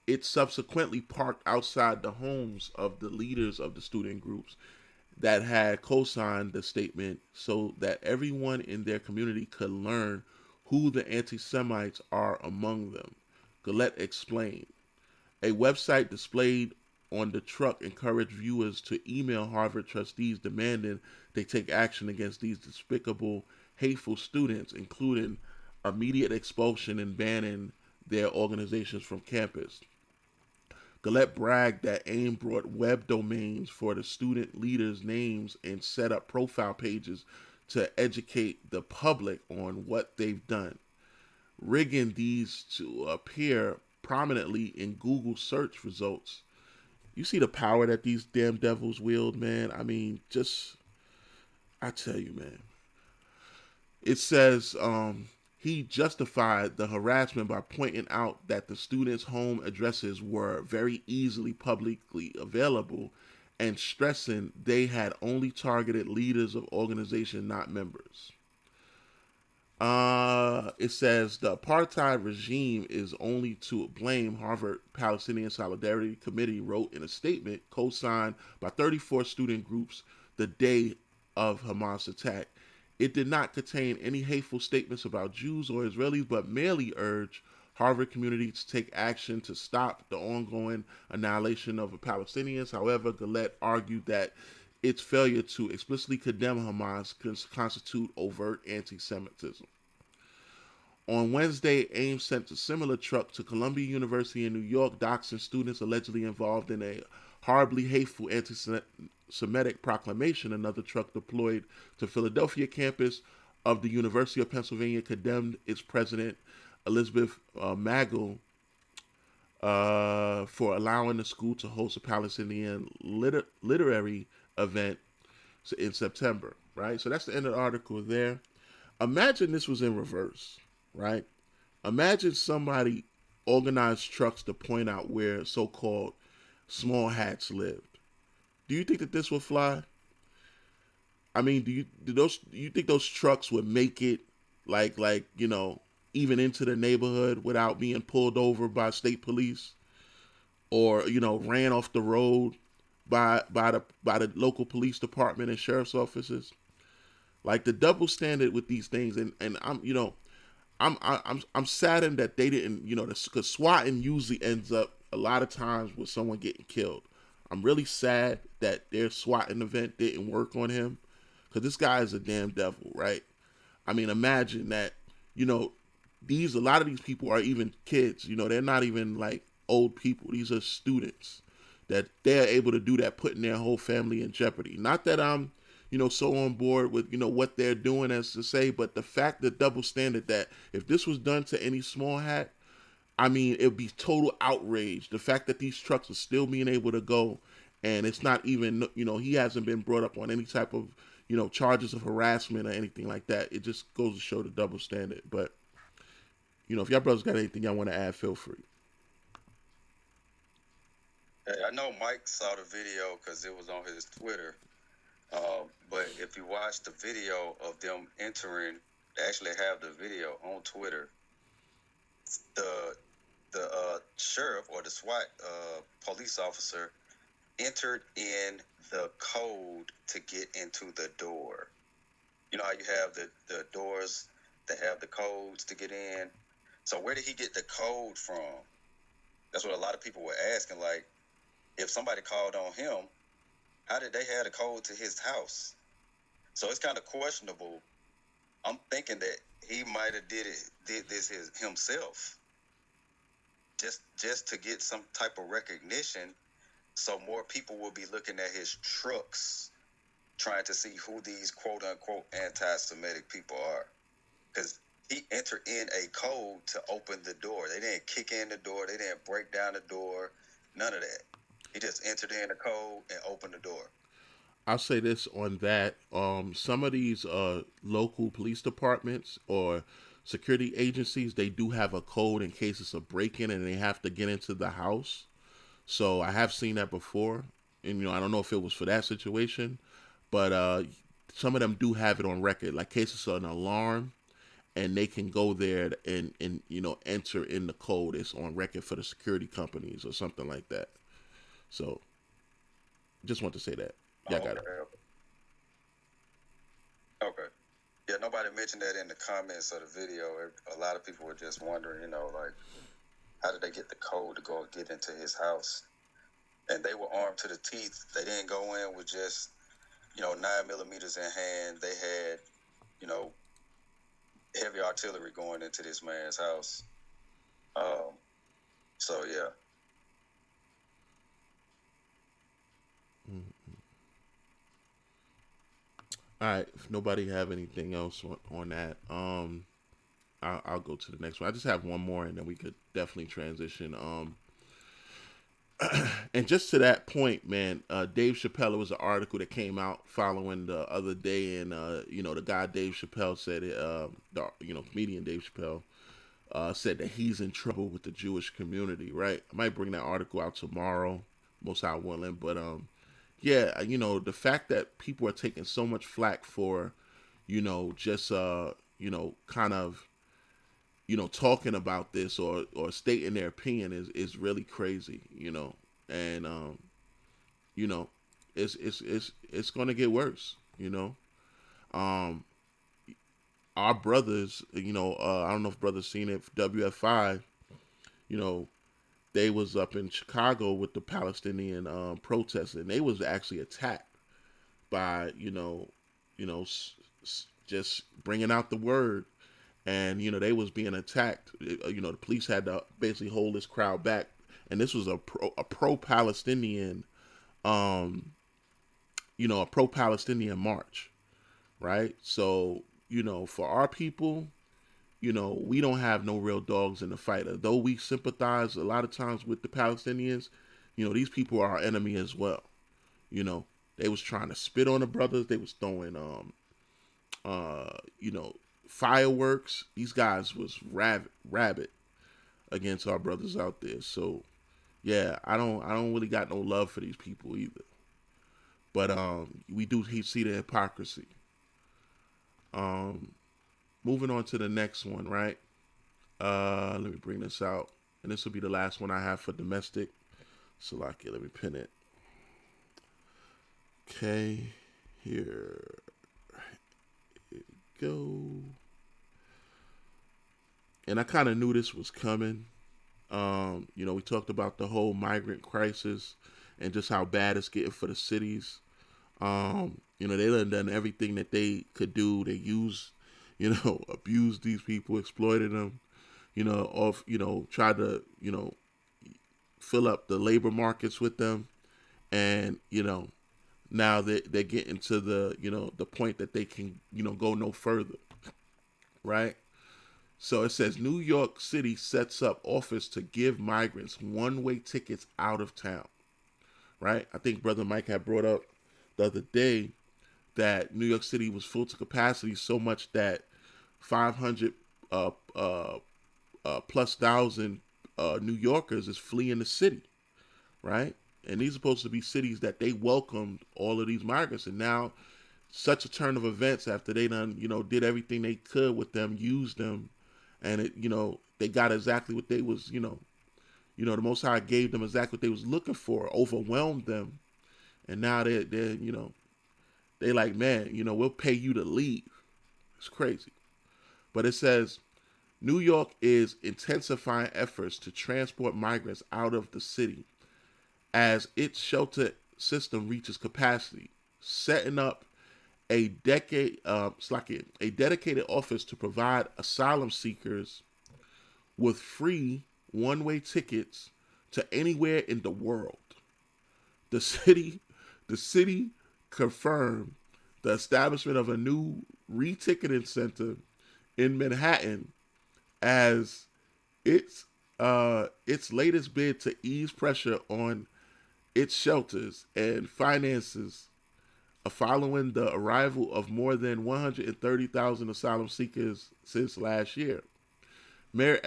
it subsequently parked outside the homes of the leaders of the student groups that had co-signed the statement so that everyone in their community could learn who the anti-Semites are among them, Gillette explained. A website displayed on the truck encouraged viewers to email Harvard trustees demanding they take action against these despicable, hateful students, including immediate expulsion and banning their organizations from campus. Gillette bragged that AIM brought web domains for the student leaders' names and set up profile pages to educate the public on what they've done, rigging these to appear prominently in Google search results. You see the power that these damn devils wield, man. I mean, I tell you, man. It says he justified the harassment by pointing out that the students' home addresses were very easily publicly available and stressing they had only targeted leaders of organization, not members. It says the apartheid regime is only to blame, Harvard Palestinian Solidarity Committee wrote in a statement co-signed by 34 student groups the day of Hamas attack. It did not contain any hateful statements about Jews or Israelis, but merely urged Harvard community to take action to stop the ongoing annihilation of the Palestinians. However, Gillette argued that its failure to explicitly condemn Hamas constitute overt anti-Semitism. On Wednesday, AIM sent a similar truck to Columbia University in New York, doxing students allegedly involved in a horribly hateful anti-Semitic proclamation. Another truck deployed to Philadelphia campus of the University of Pennsylvania condemned its president, Elizabeth Magel, for allowing the school to host a Palestinian literary event in September, right? So that's the end of the article there. Imagine this was in reverse, right? Imagine somebody organized trucks to point out where so-called small hats lived. Do you think that this would fly? I mean, do you think those trucks would make it like even into the neighborhood without being pulled over by state police or ran off the road by the local police department and sheriff's offices? Like the double standard with these things, and I'm saddened that they didn't, because swatting usually ends up a lot of times with someone getting killed. I'm really sad that their swatting event didn't work on him, because this guy is a damn devil, right? I mean, imagine that, a lot of these people are even kids, they're not even like old people. These are students that they're able to do that, putting their whole family in jeopardy. Not that I'm, so on board with, what they're doing as to say, but the fact, the double standard that if this was done to any small hat, I mean, it would be total outrage. The fact that these trucks are still being able to go, and it's not even, he hasn't been brought up on any type of, charges of harassment or anything like that. It just goes to show the double standard. But, if y'all brothers got anything y'all want to add, feel free. Hey, I know Mike saw the video because it was on his Twitter. But if you watch the video of them entering, they actually have the video on Twitter. The sheriff or the SWAT police officer entered in the code to get into the door. You know how you have the doors that have the codes to get in? So where did he get the code from? That's what a lot of people were asking. Like, if somebody called on him, how did they have the code to his house? So it's kind of questionable. I'm thinking that he might have did this himself, just to get some type of recognition, so more people will be looking at his trucks, trying to see who these quote unquote anti-Semitic people are, because he entered in a code to open the door. They didn't kick in the door. They didn't break down the door. None of that. He just entered in the code and opened the door. I'll say this on that. Some of these local police departments or security agencies, they do have a code in case it's a break-in and they have to get into the house. So I have seen that before. And, I don't know if it was for that situation, but some of them do have it on record. Like cases of an alarm, and they can go there and enter in the code. It's on record for the security companies or something like that. So just want to say that. Yeah, got it. Okay. Yeah, nobody mentioned that in the comments of the video. A lot of people were just wondering, like, how did they get the code to go and get into his house? And they were armed to the teeth. They didn't go in with just, 9mm in hand. They had, heavy artillery going into this man's house. So, yeah. Mm-hmm. All right. If nobody have anything else on that, I'll go to the next one. I just have one more, and then we could definitely transition. And just to that point, man, Dave Chappelle, was an article that came out following the other day, and the guy Dave Chappelle said it. Comedian Dave Chappelle said that he's in trouble with the Jewish community. Right? I might bring that article out tomorrow, most I willing, but yeah, the fact that people are taking so much flack for, just kind of, talking about this or stating their opinion is really crazy, and it's going to get worse, our brothers, I don't know if brothers seen it, WF5, they was up in Chicago with the Palestinian protests, and they was actually attacked by, just bringing out the word. And, they was being attacked. The police had to basically hold this crowd back. And this was a pro-Palestinian, a pro-Palestinian march, right? So, for our people, we don't have no real dogs in the fight. Though we sympathize a lot of times with the Palestinians, these people are our enemy as well. They was trying to spit on the brothers. They was throwing, fireworks. These guys was rabid against our brothers out there. So, yeah, I don't really got no love for these people either. But we do see the hypocrisy. Moving on to the next one, right? Let me bring this out. And this will be the last one I have for domestic. Salakia, let me pin it. Okay, here we go. And I kind of knew this was coming. We talked about the whole migrant crisis and just how bad it's getting for the cities. They done everything that they could do. They use, abused these people, exploited them, tried to, fill up the labor markets with them. And, now they're getting to the the point that they can go no further, right? So it says New York City sets up office to give migrants one-way tickets out of town, right? I think Brother Mike had brought up the other day that New York City was full to capacity, so much that 500 uh, uh, plus thousand New Yorkers is fleeing the city, right? And these are supposed to be cities that they welcomed all of these migrants, and now such a turn of events after they done did everything they could with them, used them, and it they got exactly what they was the Most High gave them exactly what they was looking for, overwhelmed them, and now they're they like, man, we'll pay you to leave. It's crazy. But it says New York is intensifying efforts to transport migrants out of the city as its shelter system reaches capacity, setting up a dedicated office to provide asylum seekers with free one-way tickets to anywhere in the world. The city, the city confirmed the establishment of a new re-ticketing center in Manhattan as its latest bid to ease pressure on its shelters and finances following the arrival of more than 130,000 asylum seekers since last year. Mayor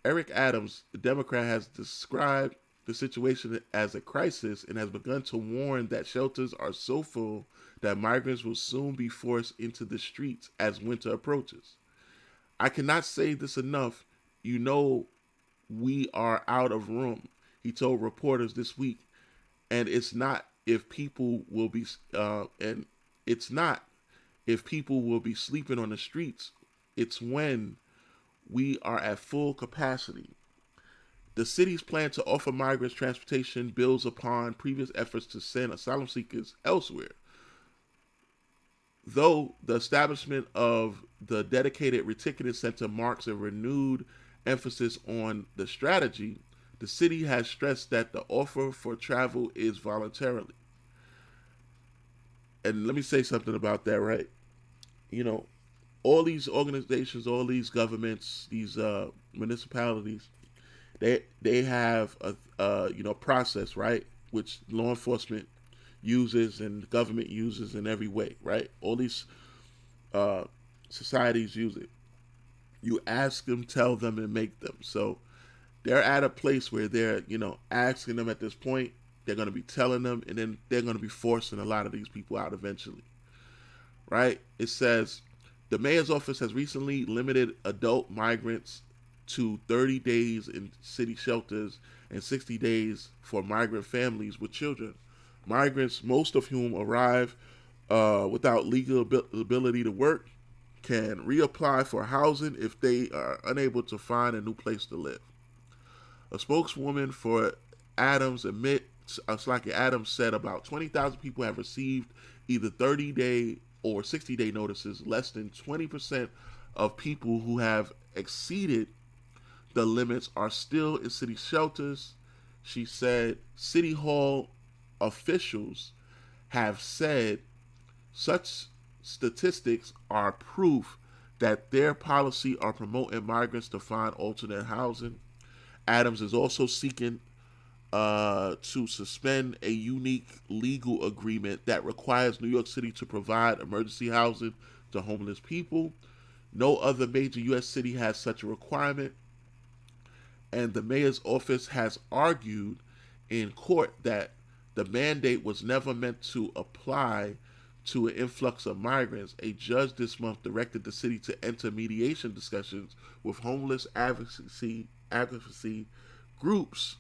Eric Adams, the Democrat, has described the situation as a crisis and has begun to warn that shelters are so full that migrants will soon be forced into the streets as winter approaches. I cannot say this enough. We are out of room, he told reporters this week. And it's not if people will be sleeping on the streets. It's when we are at full capacity. The city's plan to offer migrants transportation builds upon previous efforts to send asylum seekers elsewhere. Though the establishment of the dedicated reticketing center marks a renewed emphasis on the strategy, the city has stressed that the offer for travel is voluntarily. And let me say something about that, right? All these organizations, all these governments, these municipalities, they have a process, right, which law enforcement uses and the government uses in every way, right? All these societies use it. You ask them, tell them, and make them. So they're at a place where they're asking them at this point. They're going to be telling them, and then they're going to be forcing a lot of these people out eventually, right? It says the mayor's office has recently limited adult migrants to 30 days in city shelters and 60 days for migrant families with children. Migrants, most of whom arrive without legal ability to work, can reapply for housing if they are unable to find a new place to live. A spokeswoman for Adams said about 20,000 people have received either 30-day or 60-day notices. Less than 20% of people who have exceeded the limits are still in city shelters. She said City Hall officials have said such statistics are proof that their policy are promoting migrants to find alternate housing. Adams is also seeking to suspend a unique legal agreement that requires New York City to provide emergency housing to homeless people. No other major U.S. city has such a requirement, and the mayor's office has argued in court that the mandate was never meant to apply to an influx of migrants. A judge this month directed the city to enter mediation discussions with homeless advocacy groups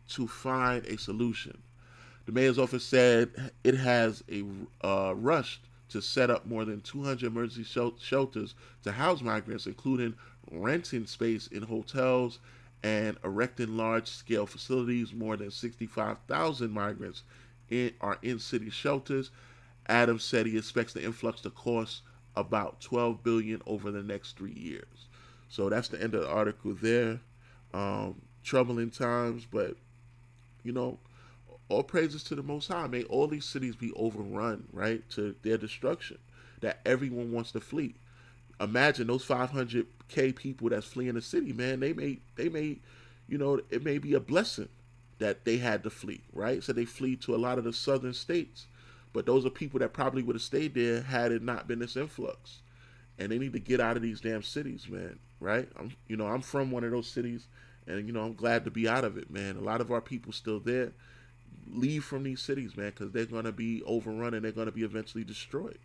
to find a solution. The mayor's office said it has rushed to set up more than 200 emergency shelters to house migrants, including renting space in hotels and erecting large-scale facilities. More than 65,000 migrants are in city shelters. Adams said he expects the influx to cost about $12 billion over the next 3 years. So that's the end of the article there. Troubling times, but All praises to the Most High. May all these cities be overrun, right, to their destruction. That everyone wants to flee. Imagine those 500K people that's fleeing the city, man. They may, it may be a blessing that they had to flee, right? So they flee to a lot of the southern states, but those are people that probably would have stayed there had it not been this influx. And they need to get out of these damn cities, man. Right? I'm from one of those cities, and I'm glad to be out of it, man. A lot of our people still there. Leave from these cities, man, because they're gonna be overrun and they're gonna be eventually destroyed.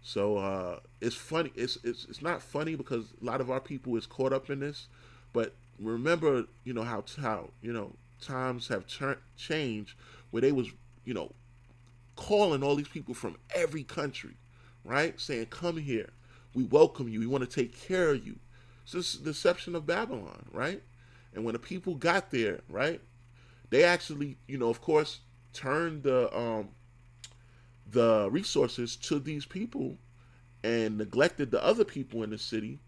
So it's funny. It's not funny because a lot of our people is caught up in this, but remember, how times have changed where they was you know calling all these people from every country, right? Saying, "Come here, we welcome you, we want to take care of you." It's this deception of Babylon, right? And when the people got there, right, they actually, of course, turned the resources to these people and neglected the other people in the city.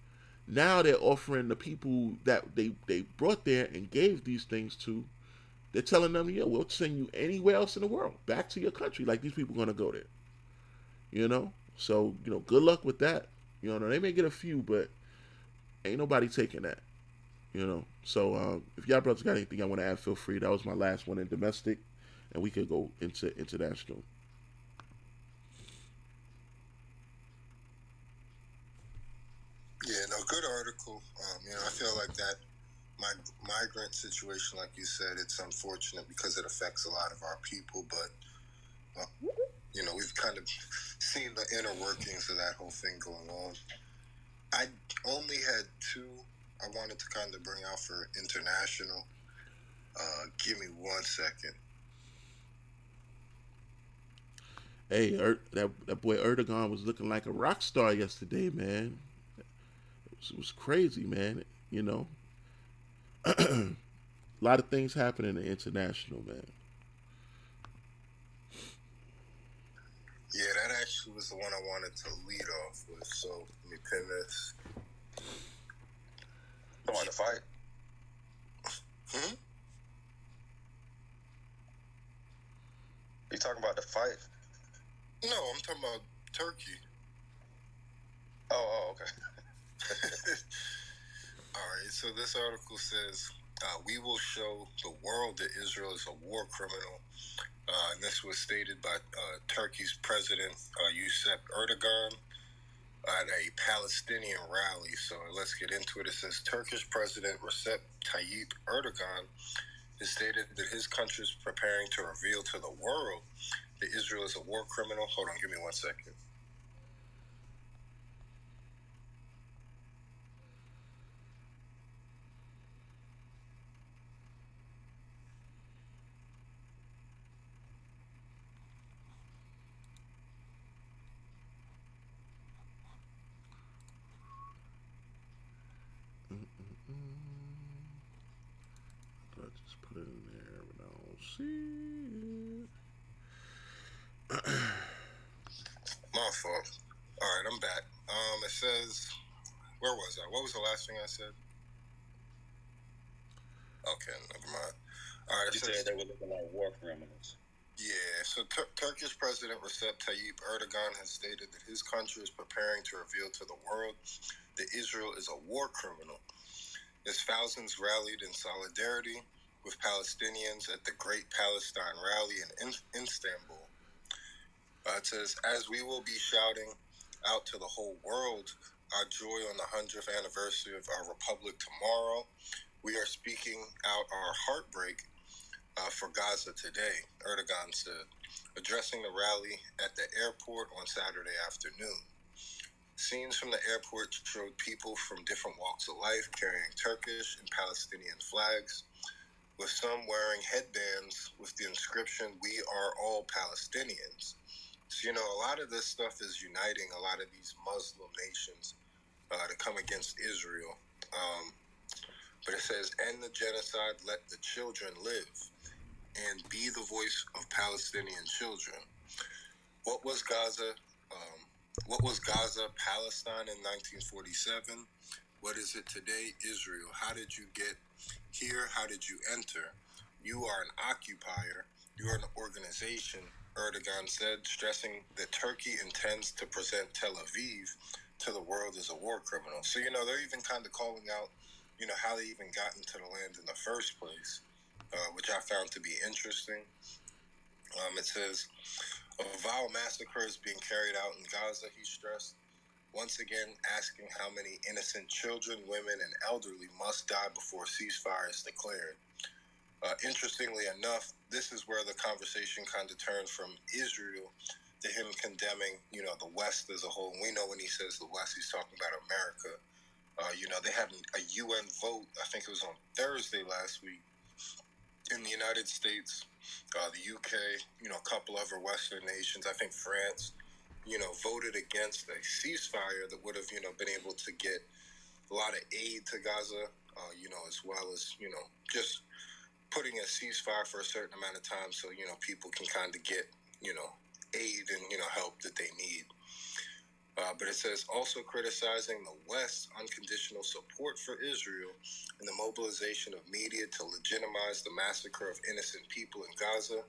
Now they're offering the people that they brought there and gave these things to. They're telling them, "Yeah, we'll send you anywhere else in the world, back to your country." Like these people are gonna go there. So good luck with that. They may get a few, but ain't nobody taking that. So if y'all brothers got anything I want to add, feel free. That was my last one in domestic, and we could go into international. Yeah, no, good article. I feel like that migrant situation, like you said, it's unfortunate because it affects a lot of our people, but we've kind of seen the inner workings of that whole thing going on. I only had two I wanted to kind of bring out for international. Give me 1 second. Hey, that boy Erdogan was looking like a rock star yesterday, man. It was crazy, man. A lot of things happen in the international, man. Yeah, that actually was the one I wanted to lead off with. So let me pin this. You want to fight? You talking about the fight? No, I'm talking about Turkey. Oh, okay. All right, so this article says, we will show the world that Israel is a war criminal. And this was stated by Turkey's president, Recep Erdogan, at a Palestinian rally. So let's get into it. It says, Turkish President Recep Tayyip Erdogan has stated that his country is preparing to reveal to the world that Israel is a war criminal. Hold on, give me 1 second. I just put it in there, but I don't see it. My fault. All right, I'm back. It says, where was I? What was the last thing I said? Okay, never mind. All right, you said they were looking like war criminals. Yeah, so Turkish President Recep Tayyip Erdogan has stated that his country is preparing to reveal to the world that Israel is a war criminal. As thousands rallied in solidarity with Palestinians at the Great Palestine Rally in Istanbul. It says, as we will be shouting out to the whole world our joy on the 100th anniversary of our republic tomorrow, we are speaking out our heartbreak for Gaza today, Erdogan said, addressing the rally at the airport on Saturday afternoon. Scenes from the airport showed people from different walks of life carrying Turkish and Palestinian flags, with some wearing headbands with the inscription, "We are all Palestinians." So, a lot of this stuff is uniting a lot of these Muslim nations to come against Israel. But it says, end the genocide, let the children live, and be the voice of Palestinian children. What was Gaza? Palestine in 1947? What is it today? Israel. How did you get here? How did you enter? You are an occupier. You are an organization, Erdogan said, stressing that Turkey intends to present Tel Aviv to the world as a war criminal. So, they're even kind of calling out, how they even got into the land in the first place, which I found to be interesting. It says, a vile massacre is being carried out in Gaza, he stressed, once again asking how many innocent children, women, and elderly must die before ceasefire is declared. Interestingly enough, this is where the conversation kind of turned from Israel to him condemning, the West as a whole. And we know when he says the West, he's talking about America. They had a UN vote, I think it was on Thursday last week, in the United States, the UK, a couple other Western nations, I think France, voted against a ceasefire that would have, been able to get a lot of aid to Gaza, as well as, just putting a ceasefire for a certain amount of time so, people can kind of get, aid and, help that they need. But it says also criticizing the West's unconditional support for Israel and the mobilization of media to legitimize the massacre of innocent people in Gaza.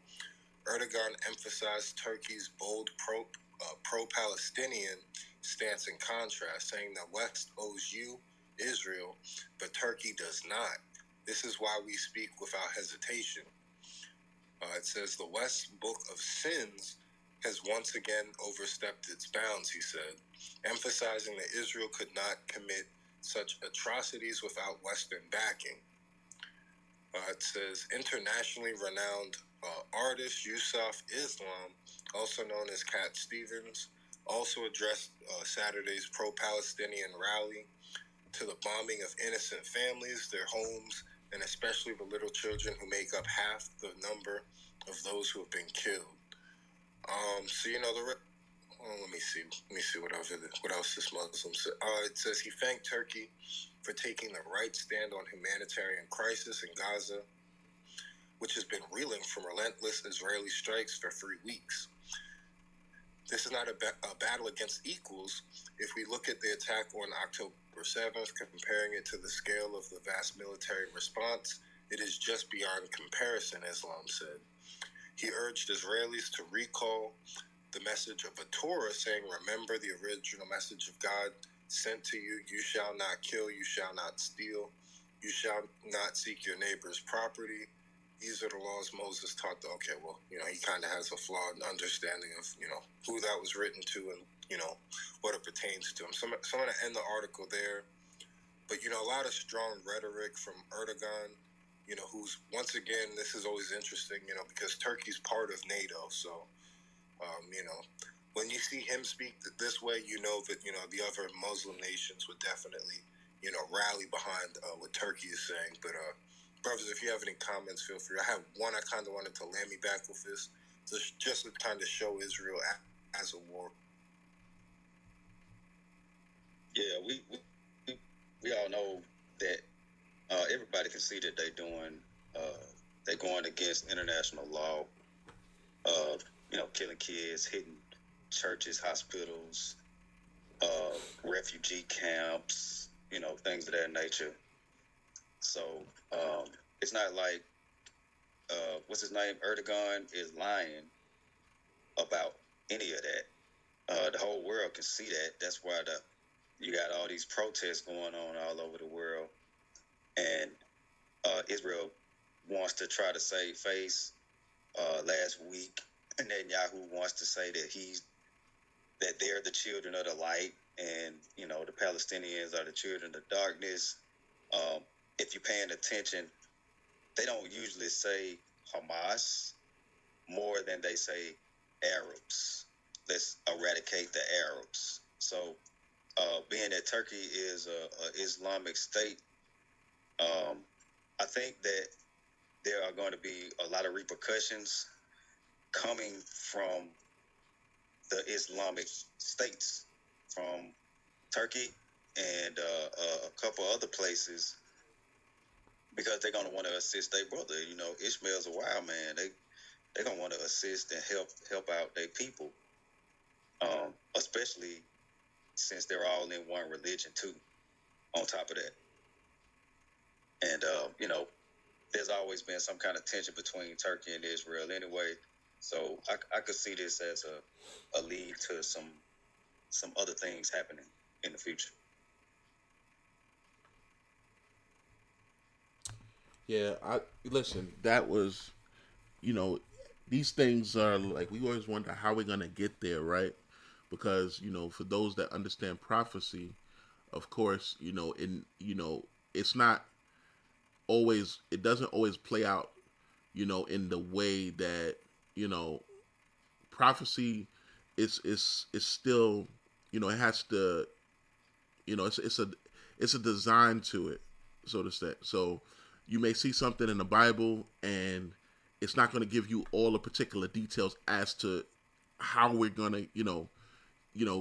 Erdogan emphasized Turkey's bold pro-Palestinian stance in contrast, saying that West owes you, Israel, but Turkey does not. This is why we speak without hesitation. It says the West's book of sins has once again overstepped its bounds, he said, emphasizing that Israel could not commit such atrocities without Western backing. It says internationally renowned artist Yusuf Islam, also known as Cat Stevens, also addressed Saturday's pro-Palestinian rally to the bombing of innocent families, their homes, and especially the little children who make up half the number of those who have been killed. So let me see what else this Muslim said. It says he thanked Turkey for taking the right stand on humanitarian crisis in Gaza, which has been reeling from relentless Israeli strikes for 3 weeks. This is not a battle against equals. If we look at the attack on October 7th, comparing it to the scale of the vast military response, it is just beyond comparison, Islam said. He urged Israelis to recall the message of the Torah, saying, remember the original message of God sent to you, you shall not kill, you shall not steal, you shall not seek your neighbor's property. These are the laws Moses taught. Okay, well, he kind of has a flawed understanding of, who that was written to and, what it pertains to him. So I'm going to end the article there. But, a lot of strong rhetoric from Erdogan, who's, once again, this is always interesting, because Turkey's part of NATO. So, when you see him speak this way, that, the other Muslim nations would definitely, rally behind what Turkey is saying. But, brothers, if you have any comments, feel free. I have one I kind of wanted to land me back with this, just to kind of show Israel as a war. Yeah, we all know that everybody can see that they're going against international law. Killing kids, hitting churches, hospitals, refugee camps, things of that nature. So it's not like what's his name, Erdogan, is lying about any of that. The whole world can see that. That's why you got all these protests going on all over the world, and Israel wants to try to save face. Last week, and Netanyahu wants to say that they're the children of the light, and the Palestinians are the children of darkness. If you're paying attention, they don't usually say Hamas more than they say Arabs. Let's eradicate the Arabs. So, being that Turkey is a Islamic state, I think that there are going to be a lot of repercussions coming from the Islamic states, from Turkey and a couple other places, because they're going to want to assist their brother. Ishmael's a wild man. They're going to want to assist and help out their people, especially since they're all in one religion too, on top of that. And, there's always been some kind of tension between Turkey and Israel anyway. So I could see this as a lead to some other things happening in the future. Yeah, I listen. That was, these things are like we always wonder how we're gonna get there, right? Because for those that understand prophecy, of course, it's not always. It doesn't always play out, in the way that you know prophecy is still, it has to, it's a design to it, so to say. So you may see something in the Bible and it's not going to give you all the particular details as to how we're going to,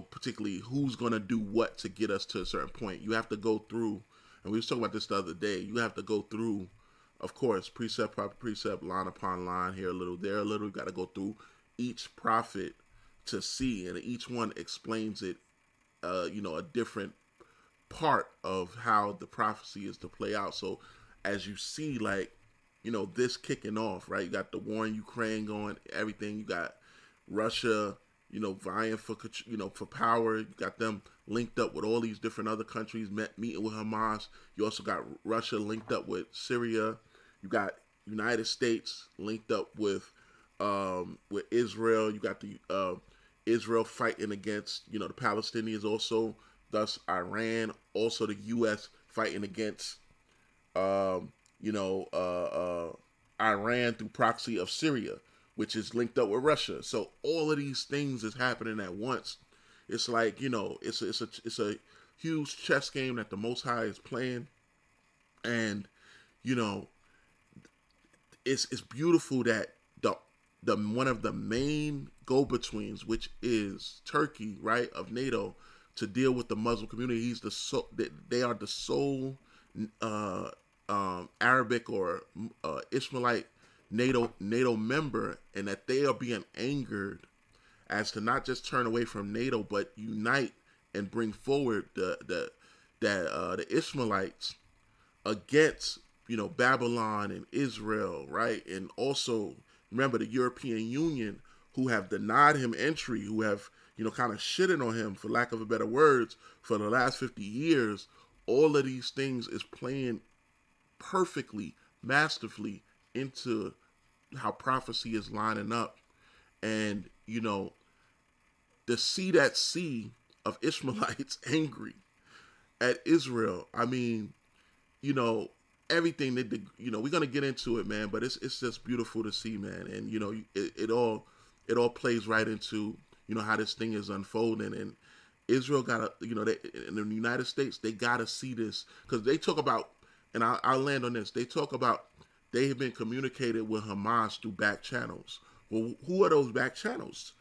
particularly who's going to do what to get us to a certain point. You have to go through, and we were talking about this the other day, you have to go through, of course, precept upon precept, line upon line, here a little, there a little. You got to go through each prophet to see, and each one explains it, a different part of how the prophecy is to play out. So as you see, like, this kicking off, right? You got the war in Ukraine going, everything. You got Russia, vying for, for power. You got them linked up with all these different other countries, meeting with Hamas. You also got Russia linked up with Syria. You got United States linked up with Israel. You got the Israel fighting against, the Palestinians also, thus Iran, also the U.S. fighting against, Iran through proxy of Syria, which is linked up with Russia. So all of these things is happening at once. It's like, it's a huge chess game that the Most High is playing, and you know, it's beautiful that the one of the main go-betweens, which is Turkey, right, of NATO, to deal with the Muslim community. They are the sole Arabic or Ishmaelite NATO member, and that they are being angered as to not just turn away from NATO, but unite and bring forward the Ishmaelites against Babylon and Israel, right? And also remember the European Union, who have denied him entry, who have kind of shitted on him, for lack of a better words, for the last 50 years. All of these things is playing perfectly, masterfully into how prophecy is lining up. And to see that sea of Ishmaelites angry at Israel, I mean, everything that we're gonna get into it, man. But it's just beautiful to see, man. And it all plays right into how this thing is unfolding. And Israel gotta, in the United States, they gotta see this, because they talk about, and I'll land on this. They talk about they have been communicated with Hamas through back channels. Well, who are those back channels?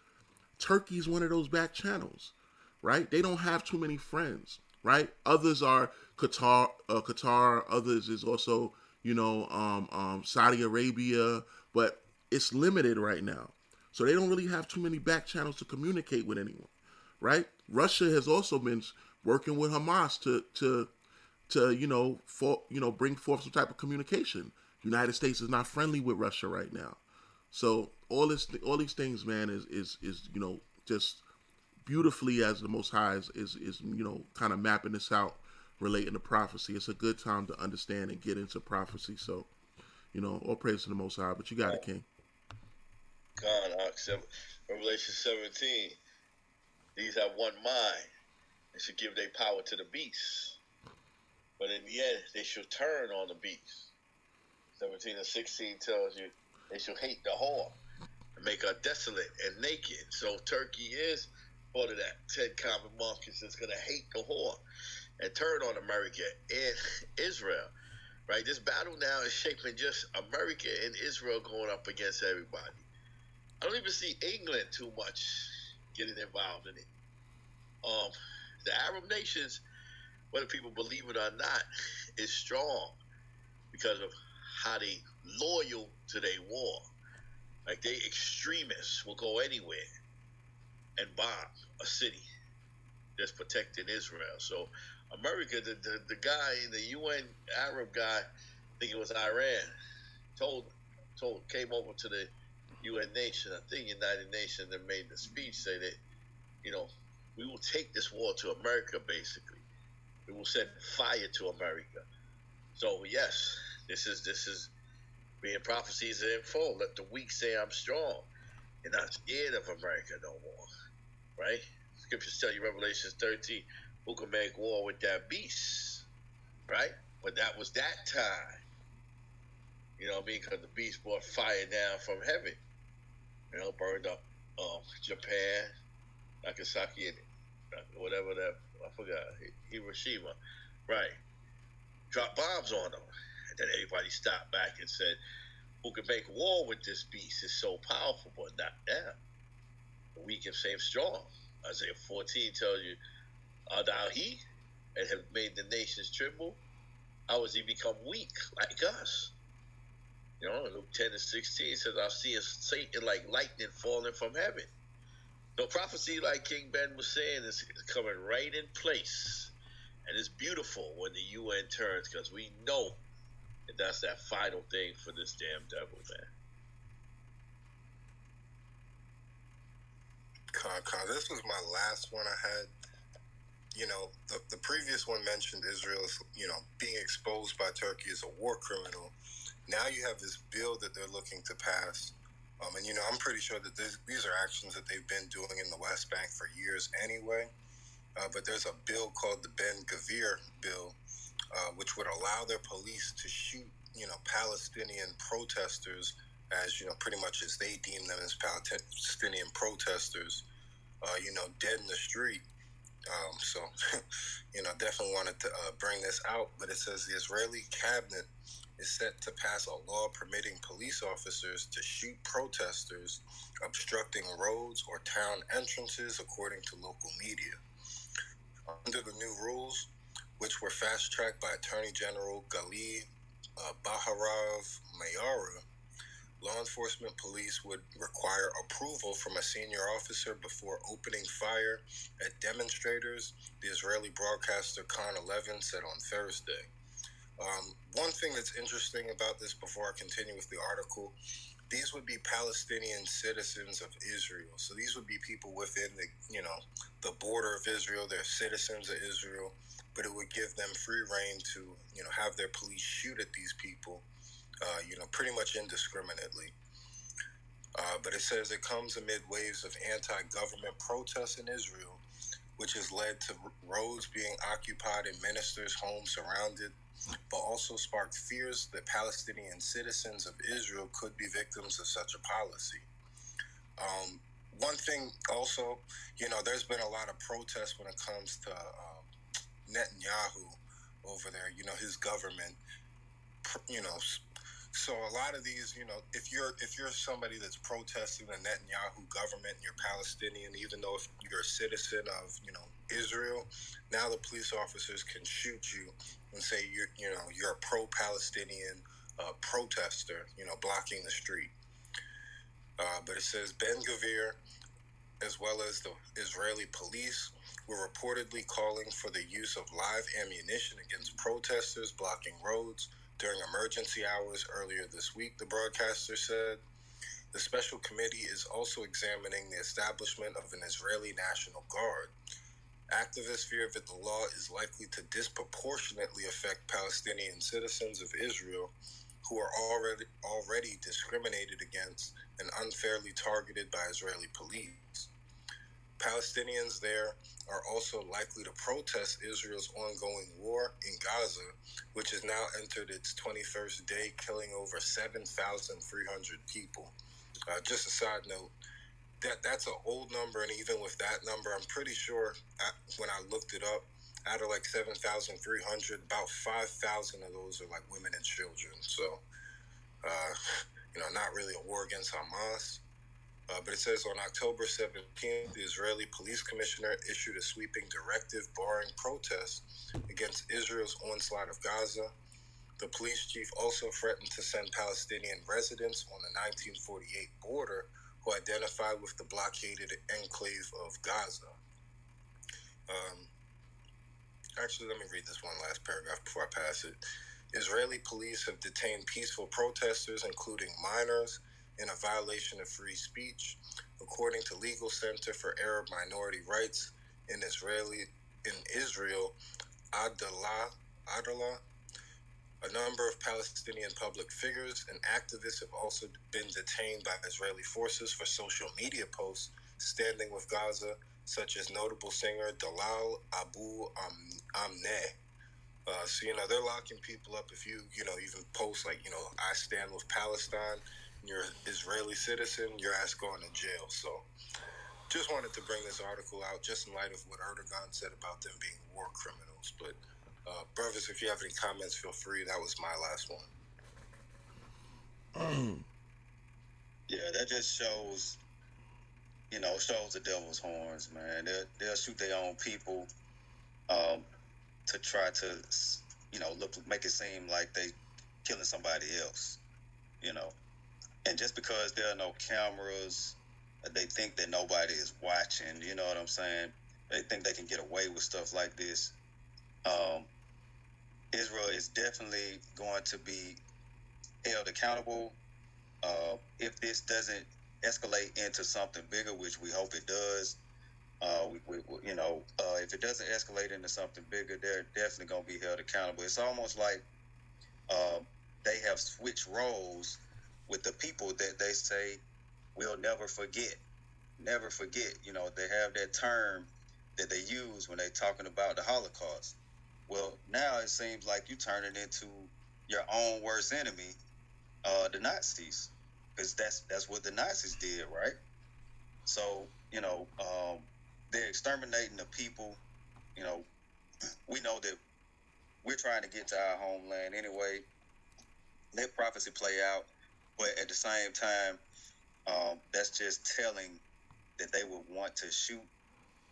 Turkey's one of those back channels, right? They don't have too many friends, right? Others are Qatar. Others is also, Saudi Arabia, but it's limited right now. So they don't really have too many back channels to communicate with anyone, right? Russia has also been working with Hamas to bring forth some type of communication. United States is not friendly with Russia right now. So all these things, man, is just beautifully, as the Most High is kind of mapping this out, relating to prophecy. It's a good time to understand and get into prophecy. So, all praise to the Most High. But you got it, King. God, Revelation 17. These have one mind and should give their power to the beast. But in the end, they shall turn on the beast. 17 and 16 tells you they shall hate the whore and make her desolate and naked. So Turkey is part of that 10 common monkeys that's going to hate the whore and turn on America and Israel. Right? This battle now is shaping just America and Israel going up against everybody. I don't even see England too much getting involved in it. The Arab nations, whether people believe it or not, is strong because of how they loyal to their war. Like, they extremists will go anywhere and bomb a city that's protecting Israel. So America, the guy, the UN Arab guy, I think it was Iran, came over to the UN Nation, I think United Nations, and made the speech say that, we will take this war to America, basically. We will set fire to America. So yes, this is being prophecies in full. Let the weak say I'm strong. You're not scared of America no more, right? Scriptures tell you, Revelation 13, who can make war with that beast, right? But that was that time. You know what I mean? Because the beast brought fire down from heaven. Burned up Japan, Nagasaki, and whatever that, I forgot, Hiroshima. Right. Dropped bombs on them. And then everybody stopped back and said, who can make war with this beast? It's so powerful, but not now. The weak and same strong. Isaiah 14 tells you, are thou he, and have made the nations tremble? How has he become weak like us? Luke 10 and 16 says, I'll see Satan like lightning falling from heaven. So prophecy, like King Ben was saying, is coming right in place. And it's beautiful when the UN turns, because we know that that's that final thing for this damn devil, man. This was my last one I had. The previous one mentioned Israel, being exposed by Turkey as a war criminal. Now you have this bill that they're looking to pass. And, I'm pretty sure that these are actions that they've been doing in the West Bank for years anyway. But there's a bill called the Ben-Gvir bill, which would allow their police to shoot, Palestinian protesters as, pretty much as they deem them as Palestinian protesters, dead in the street. So, definitely wanted to bring this out. But it says the Israeli cabinet is set to pass a law permitting police officers to shoot protesters obstructing roads or town entrances, according to local media. Under the new rules, which were fast-tracked by Attorney General Gali Baharav Mayara, law enforcement police would require approval from a senior officer before opening fire at demonstrators, the Israeli broadcaster Khan 11 said on Thursday. One thing that's interesting about this, before I continue with the article, these would be Palestinian citizens of Israel. So these would be people within the border of Israel. They're citizens of Israel, but it would give them free reign to, have their police shoot at these people, pretty much indiscriminately. But it says it comes amid waves of anti-government protests in Israel, which has led to roads being occupied and ministers' homes surrounded, but also sparked fears that Palestinian citizens of Israel could be victims of such a policy. One thing also, there's been a lot of protests when it comes to Netanyahu over there, his government, so a lot of these, if you're somebody that's protesting the Netanyahu government and you're Palestinian, even though if you're a citizen of, Israel, now the police officers can shoot you and say you're a pro-Palestinian protester, blocking the street. But it says Ben-Gvir, as well as the Israeli police, were reportedly calling for the use of live ammunition against protesters blocking roads during emergency hours earlier this week, the broadcaster said. The special committee is also examining the establishment of an Israeli National Guard. Activists fear that the law is likely to disproportionately affect Palestinian citizens of Israel who are already discriminated against and unfairly targeted by Israeli police. Palestinians there are also likely to protest Israel's ongoing war in Gaza, which has now entered its 21st day, killing over 7,300 people. Just a side note, that's an old number, and even with that number, I'm pretty sure when I looked it up, out of like 7,300, about 5,000 of those are like women and children. So, not really a war against Hamas. But it says on October 17th, the Israeli police commissioner issued a sweeping directive barring protests against Israel's onslaught of Gaza. The police chief also threatened to send Palestinian residents on the 1948 border who identified with the blockaded enclave of Gaza. Actually, let me read this one last paragraph before I pass it. Israeli police have detained peaceful protesters, including minors, in a violation of free speech, according to Legal Center for Arab Minority Rights in Israel, Adalah. A number of Palestinian public figures and activists have also been detained by Israeli forces for social media posts standing with Gaza, such as notable singer Dalal Abu Amneh. So, they're locking people up if you even post, like, I stand with Palestine, and you're an Israeli citizen, your ass going to jail. So, just wanted to bring this article out just in light of what Erdogan said about them being war criminals. But, brothers, if you have any comments, feel free. That was my last one. Yeah, that just shows, shows the devil's horns, man. They'll shoot their own people to try to, make it seem like they killing somebody else, And just because there are no cameras, they think that nobody is watching, you know what I'm saying? They think they can get away with stuff like this. Israel is definitely going to be held accountable if this doesn't escalate into something bigger, which we hope it does. If it doesn't escalate into something bigger, they're definitely going to be held accountable. It's almost like they have switched roles with the people that they say we'll never forget. Never forget. They have that term that they use when they're talking about the Holocaust. Well, now it seems like you turn it into your own worst enemy, the Nazis, because that's what the Nazis did, right? So they're exterminating the people. We know that we're trying to get to our homeland anyway. Let prophecy play out, but at the same time, that's just telling that they would want to shoot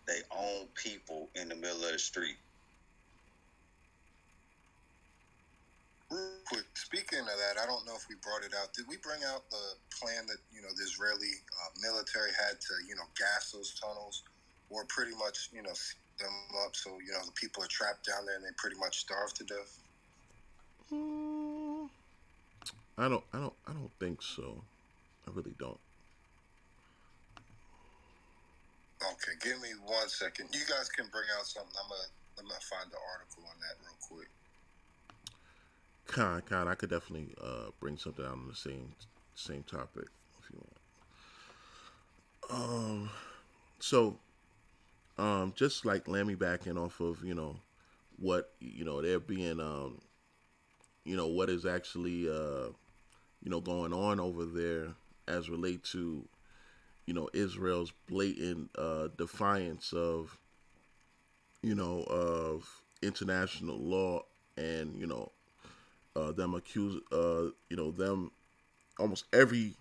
their own people in the middle of the street. Real quick, speaking of that, I don't know if we brought it out. Did we bring out the plan that the Israeli military had to gas those tunnels, or pretty much seal them up so the people are trapped down there and they pretty much starve to death? I don't think so. I really don't. Okay, give me 1 second. You guys can bring out something. I'm gonna find the article on that real quick. I could definitely bring something out on the same topic if you want. Just like Lammy backing off of what they're being what is actually going on over there as relate to Israel's blatant defiance of of international law, and them accuse them, almost every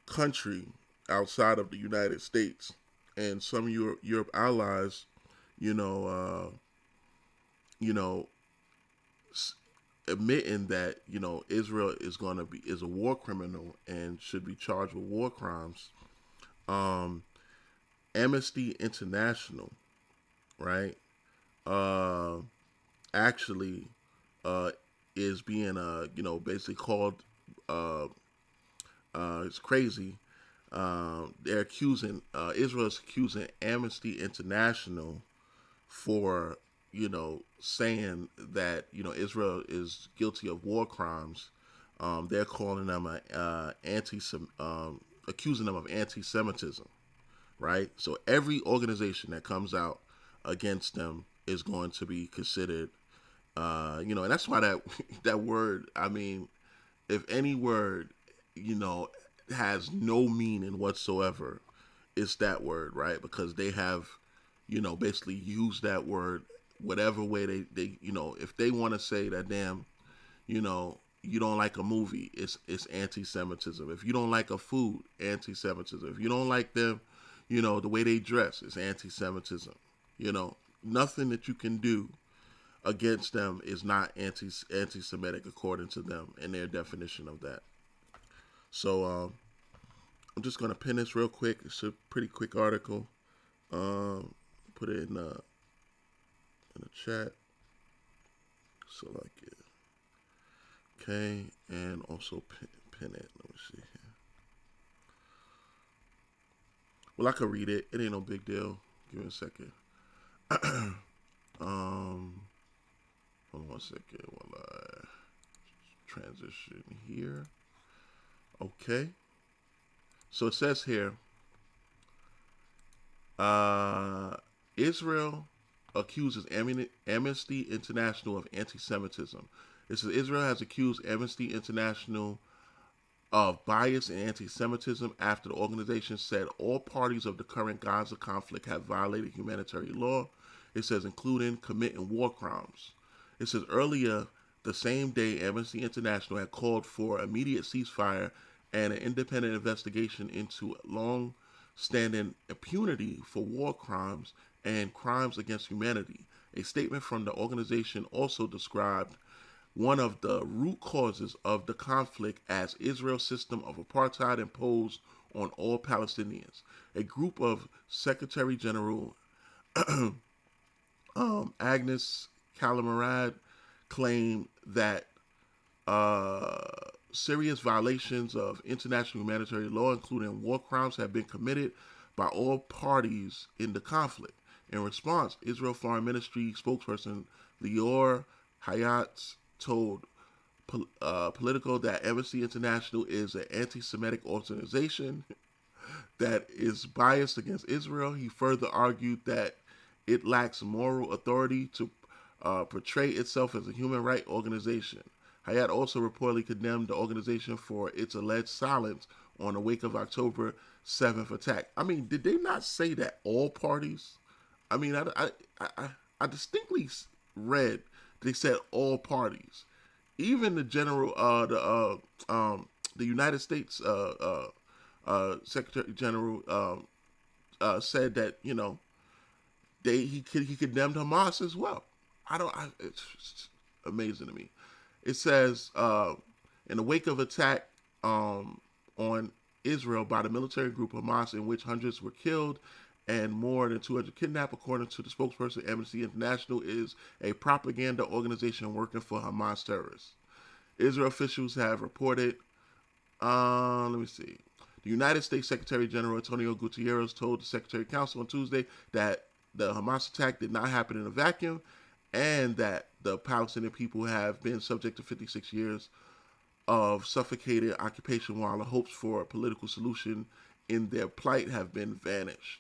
country outside of the United States and some Europe allies, you know, you know, admitting that Israel is a war criminal and should be charged with war crimes. Amnesty International, right? Actually, is being basically called. It's crazy. They're accusing Israel's accusing Amnesty International for saying that Israel is guilty of war crimes. They're calling them accusing them of anti-Semitism, right? So every organization that comes out against them is going to be considered, and that's why that word. I mean, if any word, has no meaning whatsoever, it's that word, right? Because they have, basically used that word whatever way they if they want to say that, damn, you don't like a movie, it's anti-Semitism. If you don't like a food, anti-Semitism. If you don't like them, the way they dress, it's anti-Semitism. Nothing that you can do against them is not anti-Semitic according to them and their definition of that. So I'm just gonna pin this real quick. It's a pretty quick article. Put it in the chat. So like, yeah. Okay, and also pin it. Let me see here. Well, I could read it. It ain't no big deal. Give me a second. Hold on 1 second while I transition here. Okay. So it says here, Israel accuses Amnesty International of anti-Semitism. It says Israel has accused Amnesty International of bias and anti-Semitism after the organization said all parties of the current Gaza conflict have violated humanitarian law. It says including committing war crimes. It says earlier the same day Amnesty International had called for immediate ceasefire and an independent investigation into long-standing impunity for war crimes and crimes against humanity. A statement from the organization also described one of the root causes of the conflict as Israel's system of apartheid imposed on all Palestinians. A group of Secretary General Agnes Callamurad claimed that serious violations of international humanitarian law, including war crimes, have been committed by all parties in the conflict. In response, Israel Foreign Ministry spokesperson Lior Hayat told Politico that Amnesty International is an anti-Semitic organization that is biased against Israel. He further argued that it lacks moral authority to portray itself as a human rights organization. Hayat also reportedly condemned the organization for its alleged silence on the wake of October 7th attack. I mean, did they not say that all parties? I mean, I distinctly read they said all parties. Even the general, the United States Secretary General said that he condemned Hamas as well. It's amazing to me. It says in the wake of attack on Israel by the military group Hamas, in which hundreds were killed and more than 200 kidnapped, according to the spokesperson, Amnesty International is a propaganda organization working for Hamas terrorists. Israel officials have reported, let me see. The United States Secretary General Antonio Guterres told the Secretary Council on Tuesday that the Hamas attack did not happen in a vacuum and that the Palestinian people have been subject to 56 years of suffocated occupation while the hopes for a political solution in their plight have been vanished.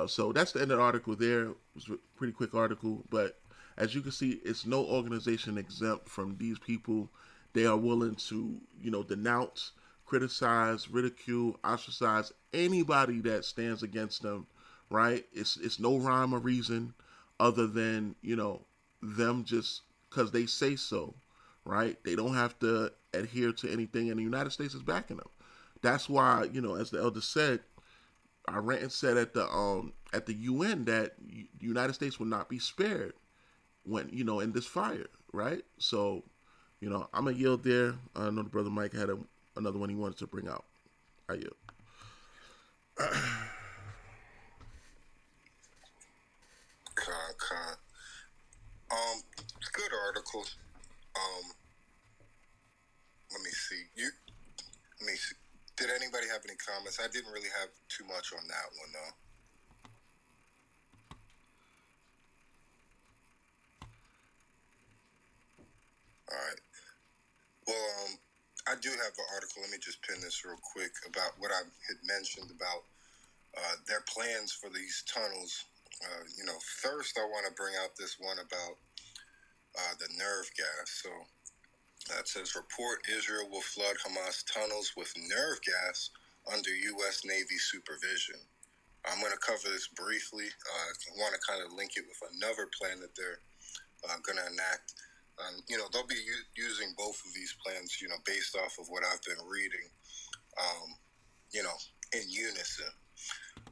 So that's the end of the article there. It was a pretty quick article, but as you can see, it's no organization exempt from these people. They are willing to, denounce, criticize, ridicule, ostracize anybody that stands against them, right? It's no rhyme or reason other than, them just because they say so, right? They don't have to adhere to anything, and the United States is backing them. That's why, as the elder said, Iran said at the UN that the United States would not be spared when in this fire, right? So, I'm gonna yield there. I know the brother Mike had another one he wanted to bring out. I yield. Good article. Let me see. Let me see. Did anybody have any comments? I didn't really have too much on that one, though. All right. Well, I do have an article. Let me just pin this real quick about what I had mentioned about their plans for these tunnels. First I want to bring out this one about the nerve gas. So that says, report Israel will flood Hamas tunnels with nerve gas under U.S. Navy supervision. I'm going to cover this briefly. I want to kind of link it with another plan that they're going to enact. They'll be using both of these plans, based off of what I've been reading, in unison.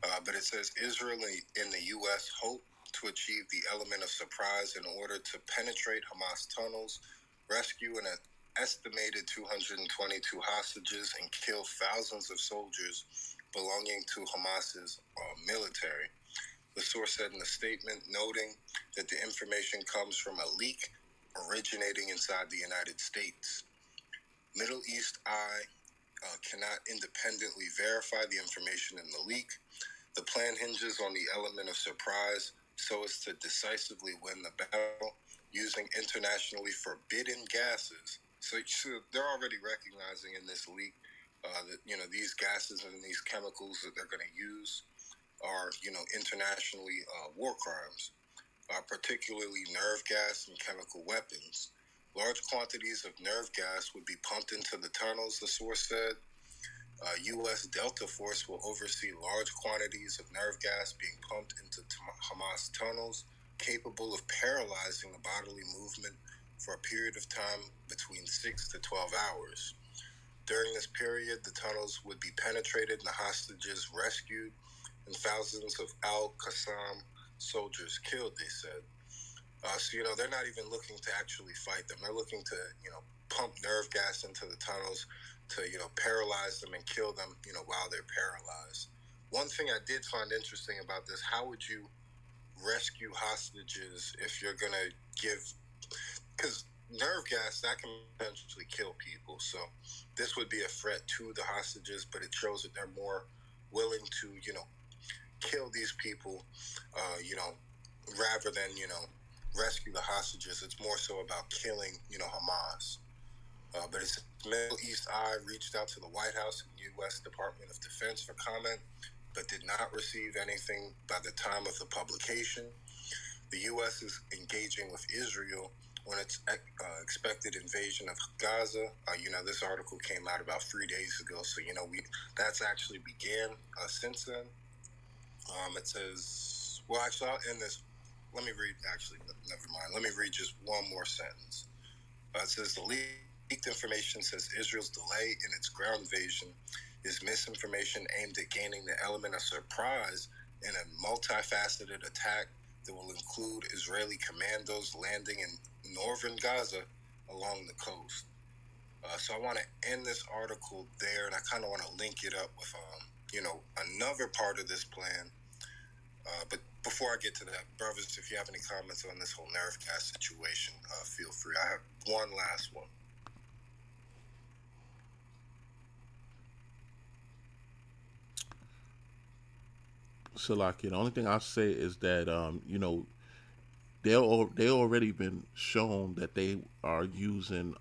But it says Israel and the U.S. hope to achieve the element of surprise in order to penetrate Hamas tunnels, rescue an estimated 222 hostages, and kill thousands of soldiers belonging to Hamas's military. The source said in a statement, noting that the information comes from a leak originating inside the United States. Middle East Eye cannot independently verify the information in the leak. The plan hinges on the element of surprise so as to decisively win the battle using internationally forbidden gases. So they're already recognizing in this leak that these gases and these chemicals that they're going to use are internationally war crimes, particularly nerve gas and chemical weapons. Large quantities of nerve gas would be pumped into the tunnels, the source said. U.S. Delta Force will oversee large quantities of nerve gas being pumped into Hamas tunnels, capable of paralyzing the bodily movement for a period of time between 6 to 12 hours. During this period, the tunnels would be penetrated and the hostages rescued, and thousands of al-Qassam soldiers killed, they said. So, they're not even looking to actually fight them. They're looking to, pump nerve gas into the tunnels to, paralyze them and kill them, while they're paralyzed. One thing I did find interesting about this, how would you rescue hostages if you're going to give, because nerve gas, that can potentially kill people. So this would be a threat to the hostages, but it shows that they're more willing to, kill these people, rather than, rescue the hostages. It's more so about killing, Hamas. But it's Middle East Eye reached out to the White House and U.S. Department of Defense for comment, but did not receive anything by the time of the publication. The U.S. is engaging with Israel on its expected invasion of Gaza. This article came out about 3 days ago, so that's actually began since then. It says, well, actually, I'll end this. Let me read. Actually, never mind. Let me read just one more sentence. It says the leaked information says Israel's delay in its ground invasion is misinformation aimed at gaining the element of surprise in a multifaceted attack that will include Israeli commandos landing in northern Gaza along the coast. So I want to end this article there, and I kind of want to link it up with, another part of this plan. But before I get to that, brothers, if you have any comments on this whole nerve gas situation, feel free. I have one last one. Salaki, the only thing I'll say is that they already been shown that they are using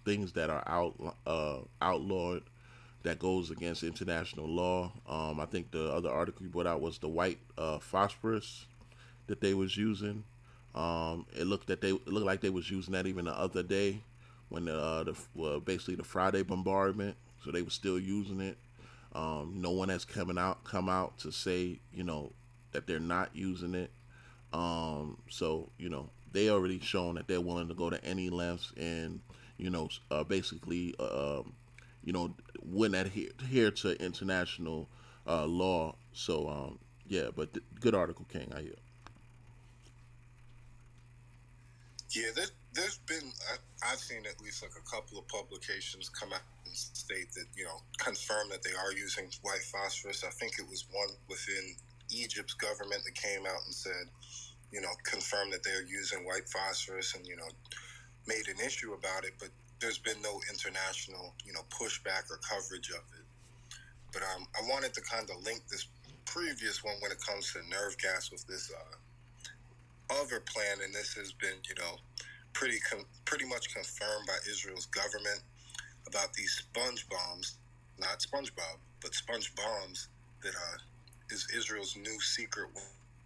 things that are outlawed that goes against international law. I think the other article you put out was the white phosphorus that they was using. It looked like they was using that even the other day when basically the Friday bombardment. So they were still using it. No one has come out to say that they're not using it. So they already shown that they're willing to go to any lengths and basically wouldn't adhere to international law. So yeah, but good article, King. Yeah, there's been I've seen at least like a couple of publications come out and state that confirm that they are using white phosphorus. I think it was one within Egypt's government that came out and said confirmed that they're using white phosphorus and made an issue about it, but there's been no international pushback or coverage of it. But I wanted to kind of link this previous one when it comes to nerve gas with this other plan, and this has been pretty much confirmed by Israel's government about these sponge bombs, not SpongeBob, but sponge bombs that is Israel's new secret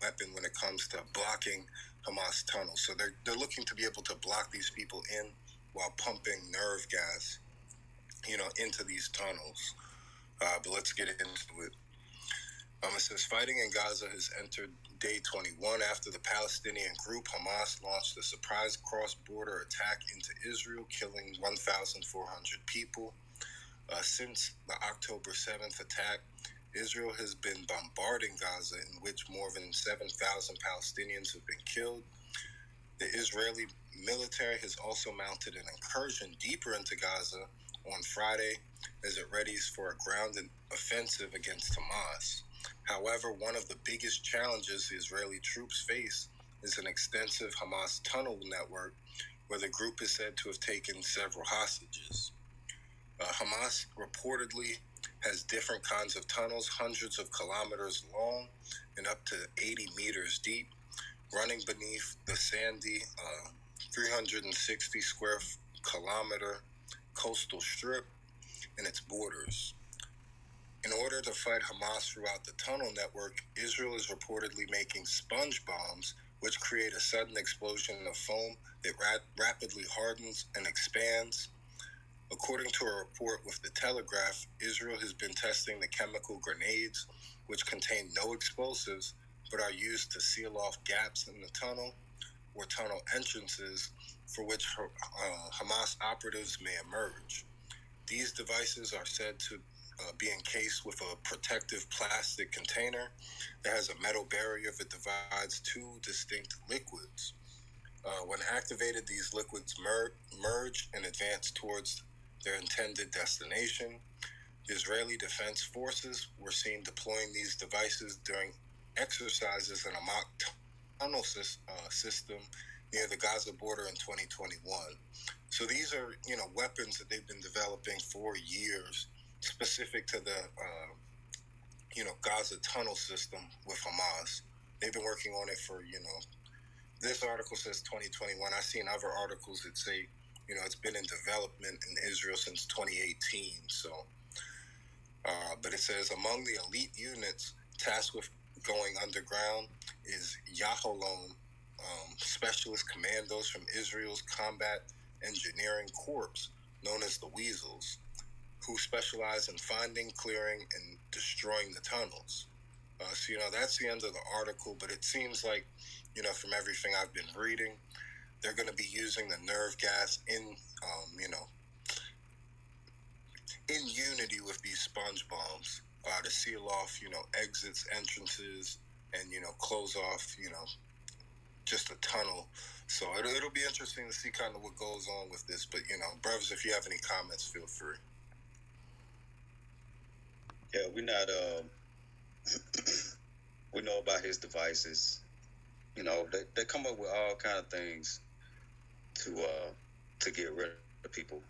weapon when it comes to blocking Hamas tunnels. So they're looking to be able to block these people in while pumping nerve gas, into these tunnels. But let's get into it. It says fighting in Gaza has entered day 21 after the Palestinian group Hamas launched a surprise cross-border attack into Israel, killing 1,400 people. Since the October 7th attack, Israel has been bombarding Gaza, in which more than 7,000 Palestinians have been killed. The Israeli military has also mounted an incursion deeper into Gaza on Friday as it readies for a ground offensive against Hamas. However, one of the biggest challenges the Israeli troops face is an extensive Hamas tunnel network where the group is said to have taken several hostages. Hamas reportedly has different kinds of tunnels, hundreds of kilometers long and up to 80 meters deep, running beneath the sandy 360 square kilometer coastal strip and its borders. In order to fight Hamas throughout the tunnel network, Israel is reportedly making sponge bombs, which create a sudden explosion of foam that rapidly hardens and expands. According to a report with The Telegraph, Israel has been testing the chemical grenades, which contain no explosives but are used to seal off gaps in the tunnel or tunnel entrances for which Hamas operatives may emerge. These devices are said to be encased with a protective plastic container that has a metal barrier that divides two distinct liquids. When activated, these liquids merge and advance towards their intended destination. The Israeli Defense Forces were seen deploying these devices during exercises in a mock tunnel system near the Gaza border in 2021. So these are, weapons that they've been developing for years, specific to the, Gaza tunnel system with Hamas. They've been working on it for, this article says 2021. I've seen other articles that say, it's been in development in Israel since 2018. So, but it says among the elite units tasked with going underground is Yahalom, specialist commandos from Israel's Combat Engineering Corps, known as the Weasels, who specialize in finding, clearing, and destroying the tunnels. So, that's the end of the article, but it seems like, from everything I've been reading, they're going to be using the nerve gas in unity with these sponge bombs to seal off, exits, entrances, and, close off, just a tunnel. So it'll be interesting to see kind of what goes on with this. But, brothers, if you have any comments, feel free. Yeah, we're not. We know about his devices. They come up with all kind of things to get rid of people.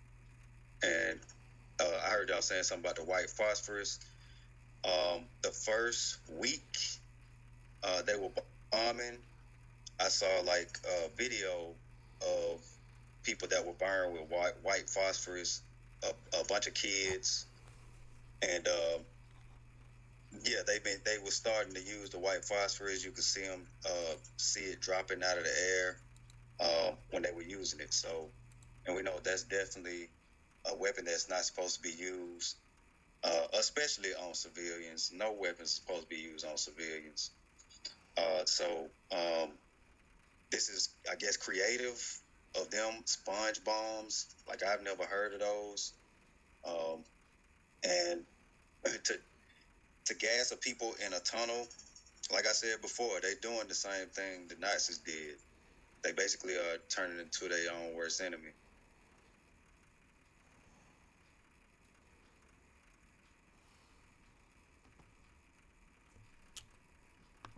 And I heard y'all saying something about the white phosphorus. The first week they were bombing, I saw like a video of people that were burned with white phosphorus, a bunch of kids, and they were starting to use the white phosphorus. You could see them see it dropping out of the air when they were using it. So, and we know that's definitely a weapon that's not supposed to be used, especially on civilians. No weapon is supposed to be used on civilians. This is, I guess, creative of them, sponge bombs. Like, I've never heard of those. And to gas of people in a tunnel, like I said before, they doing the same thing the Nazis did. They basically are turning into their own worst enemy.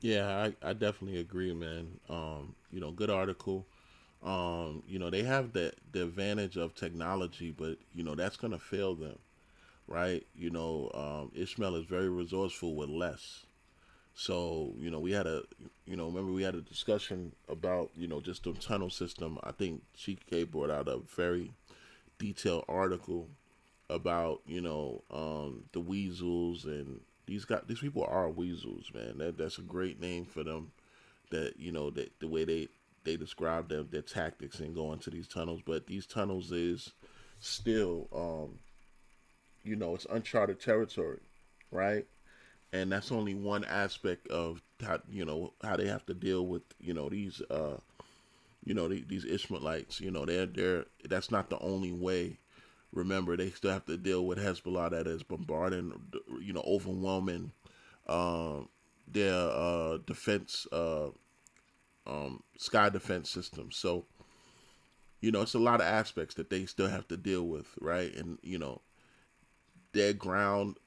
Yeah, I definitely agree, man. Good article. They have the advantage of technology, but that's gonna fail them, right? Ishmael is very resourceful with less. So we had remember we had a discussion about just the tunnel system. I think Chike brought out a very detailed article about the weasels, and these people are weasels, man. That's a great name for them. That that the way they describe them, their tactics in going to these tunnels. But these tunnels is still it's uncharted territory, right? And that's only one aspect of how they have to deal with these these Ishmaelites. They're that's not the only way. Remember, they still have to deal with Hezbollah that is bombarding, overwhelming their defense, sky defense system. So, it's a lot of aspects that they still have to deal with, right? And their ground.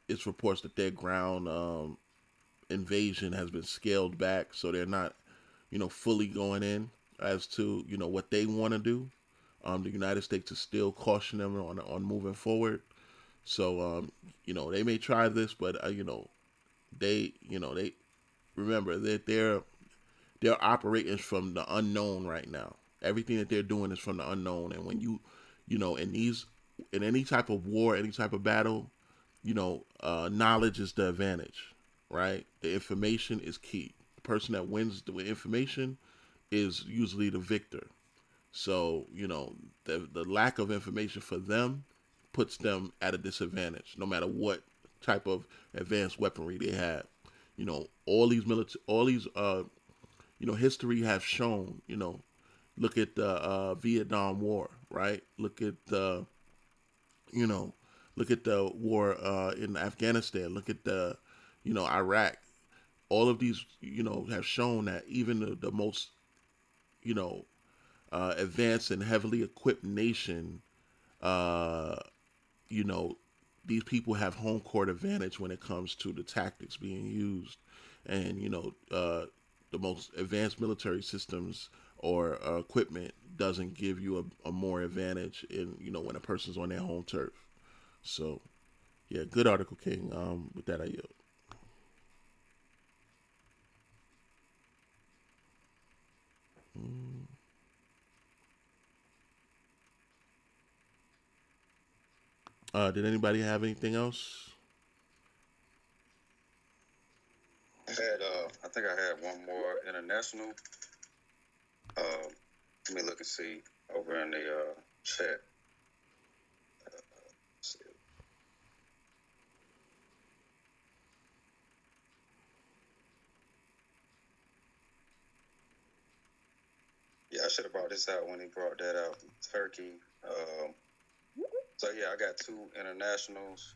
It's reports that their ground invasion has been scaled back, so they're not, fully going in. as to what they want to do. The United States is still cautioning them on moving forward. So they may try this, but they remember that they're operating from the unknown right now. Everything that they're doing is from the unknown, and when in any type of war, any type of battle, knowledge is the advantage, right? The information is key. The person that wins the information is usually the victor. So the lack of information for them puts them at a disadvantage, no matter what type of advanced weaponry they have. All these history have shown. Look at the Vietnam War, right? You know, look at the war in Afghanistan. Look at the Iraq. All of these have shown that even the most you know advanced and heavily equipped nation, uh, you know, these people have home court advantage when it comes to the tactics being used, and the most advanced military systems or equipment doesn't give you a more advantage in when a person's on their home turf. So yeah, good article, King. With that, I yield. Mm. Did anybody have anything else? I think I had one more international. Let me look and see over in the chat. Yeah, I should have brought this out when he brought that out. Turkey. So yeah, I got two internationals.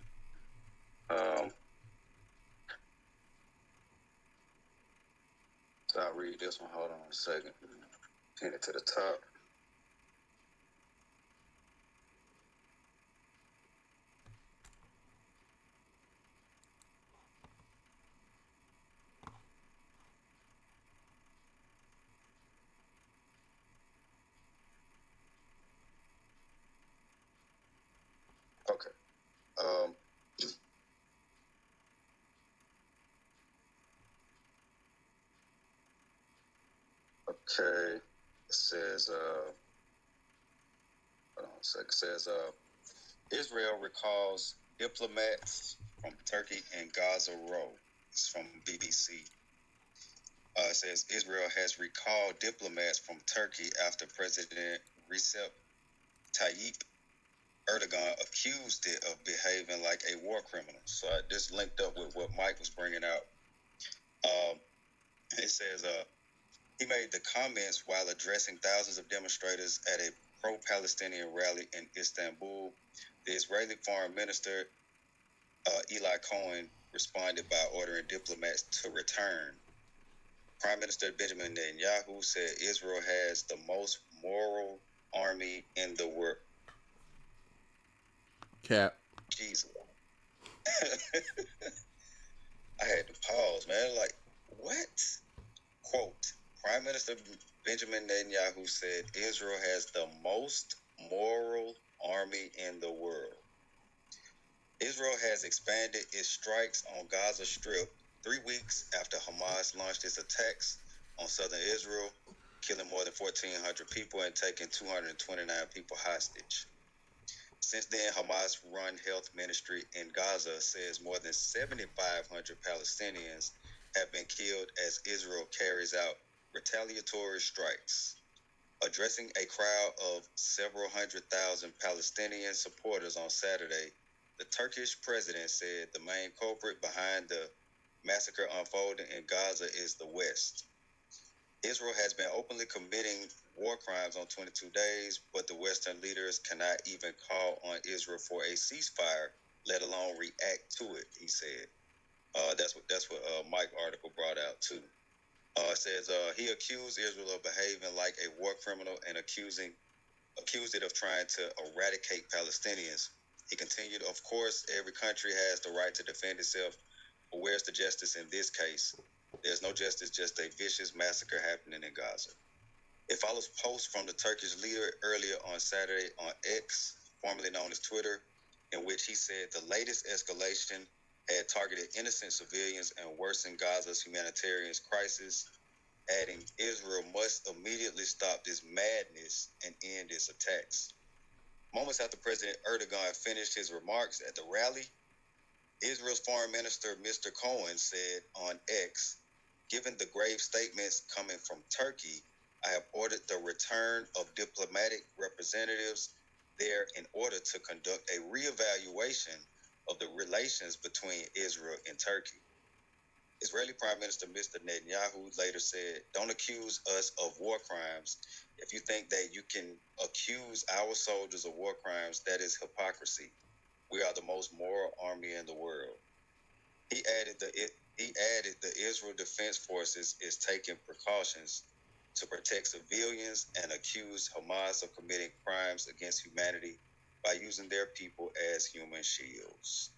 So I'll read this one. Hold on a second. Pin it to the top. Okay. Okay. It says, hold on a second. It says, Israel recalls diplomats from Turkey and Gaza Row. It's from BBC. It says Israel has recalled diplomats from Turkey after President Recep Tayyip Erdogan accused it of behaving like a war criminal. So this linked up with what Mike was bringing out. It says he made the comments while addressing thousands of demonstrators at a pro-Palestinian rally in Istanbul. The Israeli Foreign Minister Eli Cohen responded by ordering diplomats to return. Prime Minister Benjamin Netanyahu said Israel has the most moral army in the world. Cap. Jesus. I had to pause, man. Like, what? Quote, Prime Minister Benjamin Netanyahu said Israel has the most moral army in the world. Israel has expanded its strikes on Gaza Strip 3 weeks after Hamas launched its attacks on southern Israel, killing more than 1,400 people and taking 229 people hostage. Since then, Hamas-run health ministry in Gaza says more than 7,500 Palestinians have been killed as Israel carries out retaliatory strikes. Addressing a crowd of several hundred thousand Palestinian supporters on Saturday, the Turkish president said the main culprit behind the massacre unfolding in Gaza is the West. Israel has been openly committing war crimes on 22 days, but the Western leaders cannot even call on Israel for a ceasefire, let alone react to it, he said. That's what Mike article brought out too. It says he accused Israel of behaving like a war criminal and accused it of trying to eradicate Palestinians. He continued, of course, every country has the right to defend itself, but where's the justice in this case? There's no justice, just a vicious massacre happening in Gaza. It follows posts from the Turkish leader earlier on Saturday on X, formerly known as Twitter, in which he said the latest escalation had targeted innocent civilians and worsened Gaza's humanitarian crisis, adding Israel must immediately stop this madness and end its attacks. Moments after President Erdogan finished his remarks at the rally, Israel's Foreign Minister Mr. Cohen said on X, given the grave statements coming from Turkey, I have ordered the return of diplomatic representatives there in order to conduct a reevaluation of the relations between Israel and Turkey. Israeli Prime Minister Mr. Netanyahu later said, don't accuse us of war crimes. If you think that you can accuse our soldiers of war crimes, that is hypocrisy. We are the most moral army in the world. He added the Israel Defense Forces is taking precautions to protect civilians and accused Hamas of committing crimes against humanity by using their people as human shields.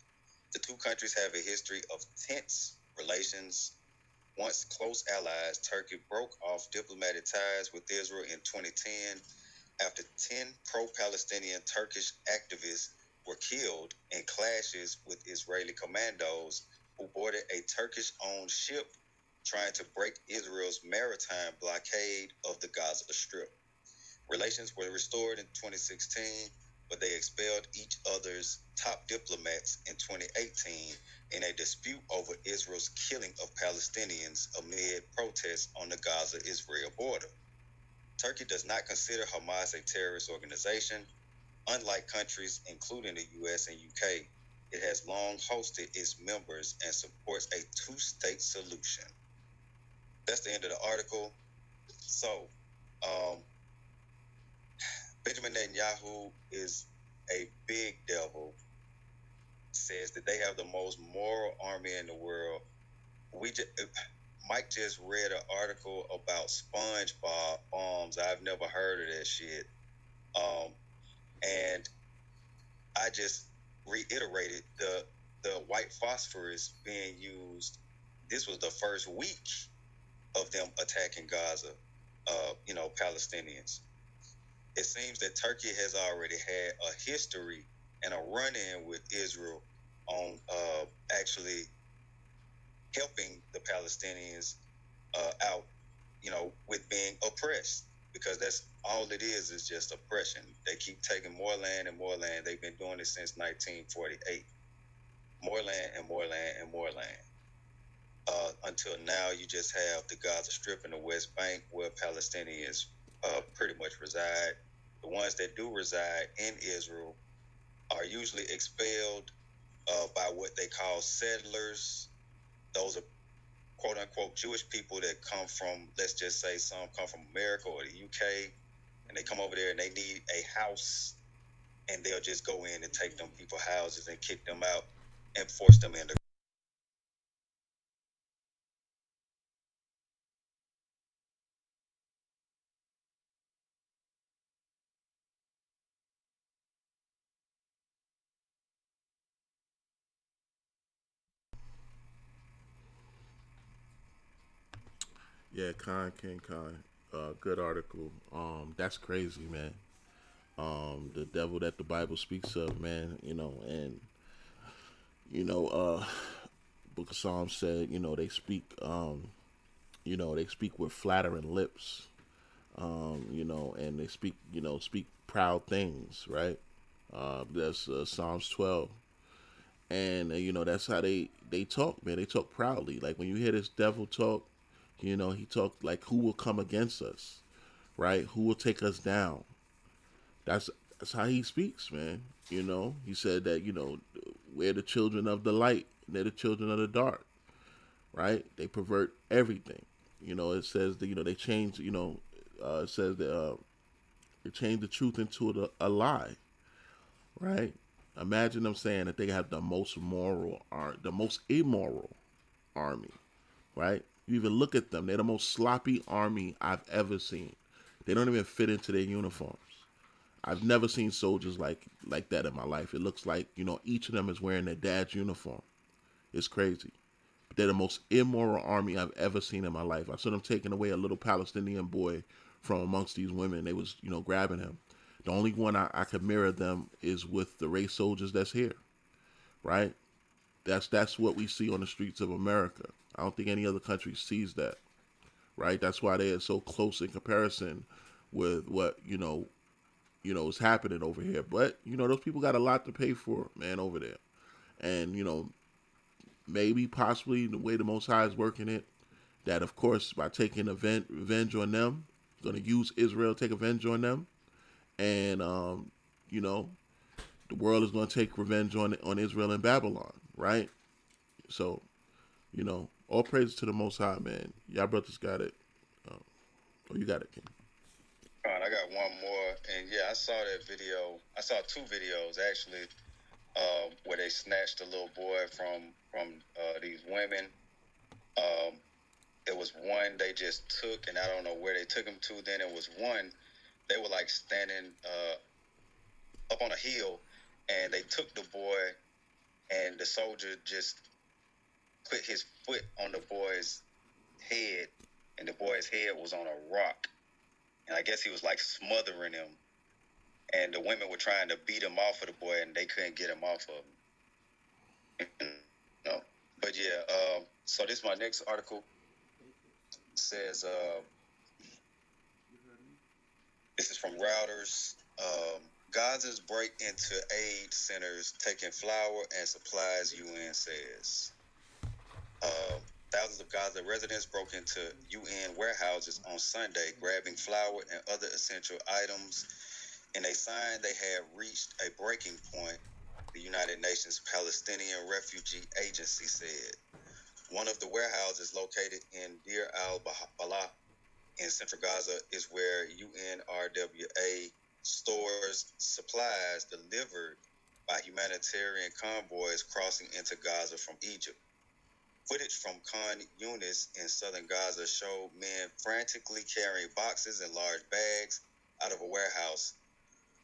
The two countries have a history of tense relations. Once close allies, Turkey broke off diplomatic ties with Israel in 2010 after 10 pro-Palestinian Turkish activists were killed in clashes with Israeli commandos who boarded a Turkish-owned ship trying to break Israel's maritime blockade of the Gaza Strip. Relations were restored in 2016, but they expelled each other's top diplomats in 2018 in a dispute over Israel's killing of Palestinians amid protests on the Gaza-Israel border. Turkey does not consider Hamas a terrorist organization. Unlike countries, including the U.S. and UK, it has long hosted its members and supports a two-state solution. That's the end of the article. So, Benjamin Netanyahu is a big devil, says that they have the most moral army in the world. Mike just read an article about SpongeBob bombs. I've never heard of that shit. And I just reiterated the white phosphorus being used. This was the first week of them attacking Gaza, Palestinians. It seems that Turkey has already had a history and a run-in with Israel on actually helping the Palestinians out, with being oppressed, because that's all it is just oppression. They keep taking more land and more land. They've been doing it since 1948. More land and more land and more land. Until now, you just have the Gaza Strip and the West Bank where Palestinians pretty much reside. The ones that do reside in Israel are usually expelled by what they call settlers. Those are quote unquote Jewish people that come from, let's just say some come from America or the UK, and they come over there and they need a house, and they'll just go in and take them people's houses and kick them out and force them into. Yeah, King Khan. Good article. That's crazy, man. The devil that the Bible speaks of, man. And you know, Book of Psalms said, they speak, they speak with flattering lips, and they speak, speak proud things, right? That's Psalms 12, and that's how they talk, man. They talk proudly. Like when you hear this devil talk, he talked like, who will come against us, right? Who will take us down? That's that's how he speaks, man. He said that we're the children of the light, and they're the children of the dark, right? They pervert everything. It says that they change. It says that they change the truth into a lie, right? Imagine them saying that they have the most the most immoral army, right? You even look at them; they're the most sloppy army I've ever seen. They don't even fit into their uniforms. I've never seen soldiers like that in my life. It looks like each of them is wearing their dad's uniform. It's crazy. They're the most immoral army I've ever seen in my life. I saw them taking away a little Palestinian boy from amongst these women. They was, grabbing him. The only one I could mirror them is with the race soldiers that's here, right? That's what we see on the streets of America. I don't think any other country sees that, right? That's why they are so close in comparison with what is happening over here. But those people got a lot to pay for, man, over there. And maybe possibly the way the Most High is working it, that of course by taking revenge on them, going to use Israel to take revenge on them, and the world is going to take revenge on Israel and Babylon, right? So all praise to the Most High, man. Y'all brothers got it. You got it, King. All right, I got one more, and yeah, I saw that video. I saw two videos actually, where they snatched a little boy from these women. It was one they just took, and I don't know where they took him to. Then it was one they were like standing up on a hill, and they took the boy, and the soldier just put his foot on the boy's head, and the boy's head was on a rock, and I guess he was like smothering him, and the women were trying to beat him off of the boy, and they couldn't get him off of him. No, but yeah. So this is my next article. It says this is from Reuters. Gaza's break into aid centers taking flour and supplies, UN says. Thousands of Gaza residents broke into UN warehouses on Sunday, grabbing flour and other essential items. In a sign they had reached a breaking point, the United Nations Palestinian Refugee Agency said. One of the warehouses located in Deir al-Balah in central Gaza is where UNRWA stores supplies delivered by humanitarian convoys crossing into Gaza from Egypt. Footage from Khan Yunis in southern Gaza showed men frantically carrying boxes and large bags out of a warehouse,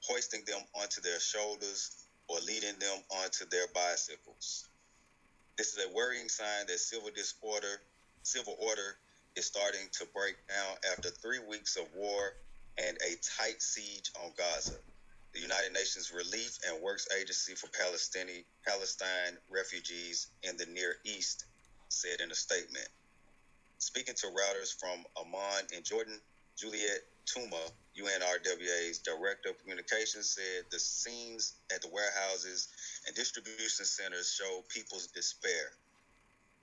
hoisting them onto their shoulders or leading them onto their bicycles. This is a worrying sign that civil order is starting to break down after 3 weeks of war and a tight siege on Gaza. The United Nations Relief and Works Agency for Palestine refugees in the Near East said in a statement. Speaking to Reuters from Amman in Jordan, Juliet Tuma, UNRWA's Director of Communications, said the scenes at the warehouses and distribution centers show people's despair.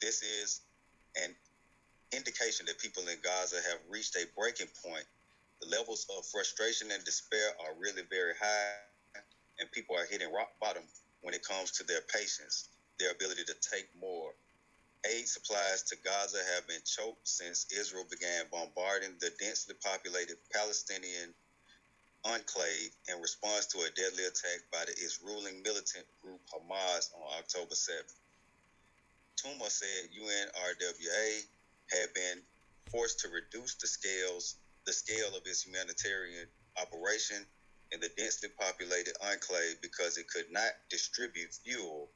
This is an indication that people in Gaza have reached a breaking point. The levels of frustration and despair are really very high, and people are hitting rock bottom when it comes to their patience, their ability to take more. Aid supplies to Gaza have been choked since Israel began bombarding the densely populated Palestinian enclave in response to a deadly attack by its ruling militant group Hamas on October 7th. Tuma said UNRWA had been forced to reduce the scale of its humanitarian operation in the densely populated enclave because it could not distribute fuel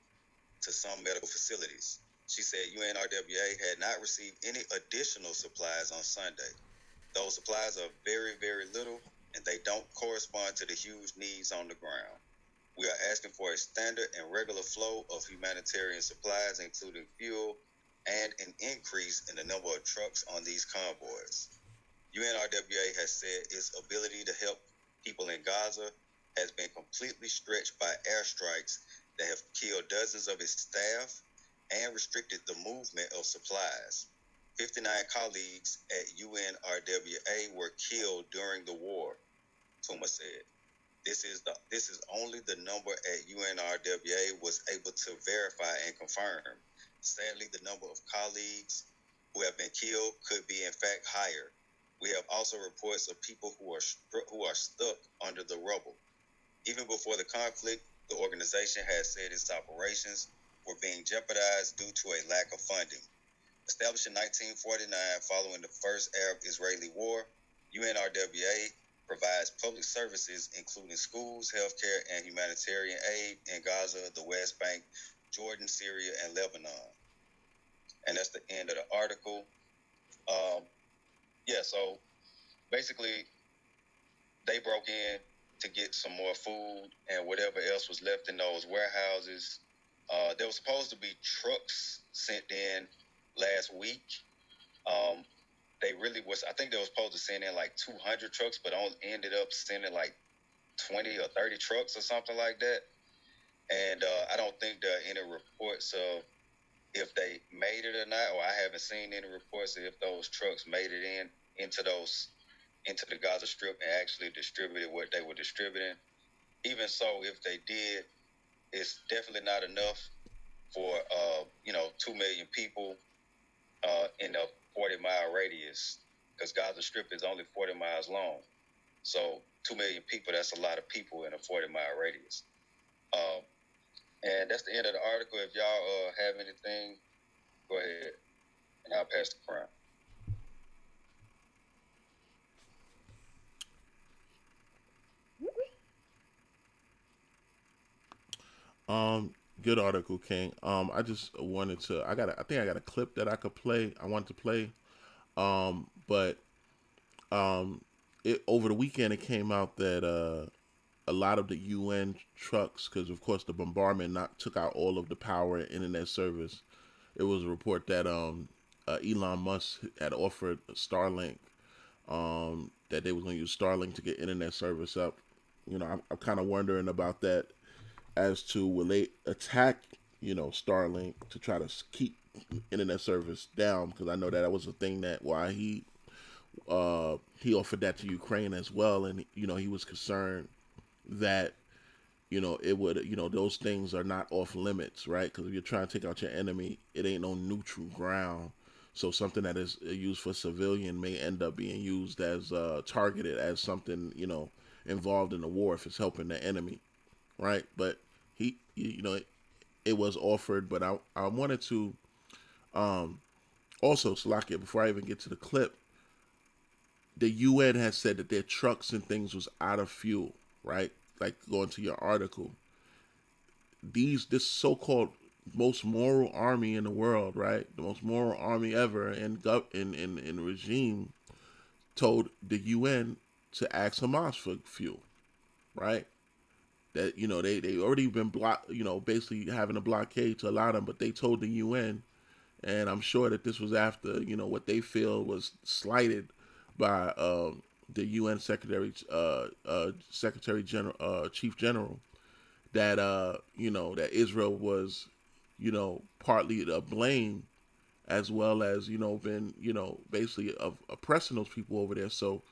to some medical facilities. She said UNRWA had not received any additional supplies on Sunday. Those supplies are very, very little, and they don't correspond to the huge needs on the ground. We are asking for a standard and regular flow of humanitarian supplies, including fuel, and an increase in the number of trucks on these convoys. UNRWA has said its ability to help people in Gaza has been completely stretched by airstrikes that have killed dozens of its staff and restricted the movement of supplies. 59 colleagues at UNRWA were killed during the war, Tuma said. This is only the number at UNRWA was able to verify and confirm. Sadly, the number of colleagues who have been killed could be in fact higher. We have also reports of people who are stuck under the rubble. Even before the conflict, the organization has said its operations were being jeopardized due to a lack of funding. Established in 1949 following the First Arab-Israeli War, UNRWA provides public services including schools, healthcare, and humanitarian aid in Gaza, the West Bank, Jordan, Syria, and Lebanon. And that's the end of the article. So basically they broke in to get some more food and whatever else was left in those warehouses. There was supposed to be trucks sent in last week. They really was. I think they were supposed to send in like 200 trucks, but only ended up sending like 20 or 30 trucks or something like that. And I don't think there are any reports of if they made it or not, or I haven't seen any reports of if those trucks made it into the Gaza Strip and actually distributed what they were distributing. Even so, if they did, it's definitely not enough for 2 million people in a 40-mile radius, because Gaza Strip is only 40 miles long. So 2 million people, that's a lot of people in a 40-mile radius. And that's the end of the article. If y'all have anything, go ahead, and I'll pass the crown. Good article, King. I just wanted to. I think I got a clip that I could play. I want to play. But it over the weekend it came out that a lot of the UN trucks, because of course the bombardment took out all of the power and internet service. It was a report that Elon Musk had offered Starlink, that they was going to use Starlink to get internet service up. I'm kind of wondering about that, as to will they attack Starlink to try to keep internet service down, because I know that was a thing that why he offered that to Ukraine as well, and he was concerned that it would those things are not off limits, right? Because if you're trying to take out your enemy, it ain't no neutral ground. So something that is used for civilian may end up being used as targeted as something involved in the war if it's helping the enemy, right? But it was offered, but I wanted to also, Salakia, before I even get to the clip, the UN has said that their trucks and things was out of fuel, right? Like going to your article, this so-called most moral army in the world, right? The most moral army ever in regime told the UN to ask Hamas for fuel, right? That they already been blocked, basically having a blockade to allow them, but they told the UN, and I'm sure that this was after what they feel was slighted by the UN Secretary General, Chief General, that that Israel was partly to blame, as well as been basically oppressing those people over there. So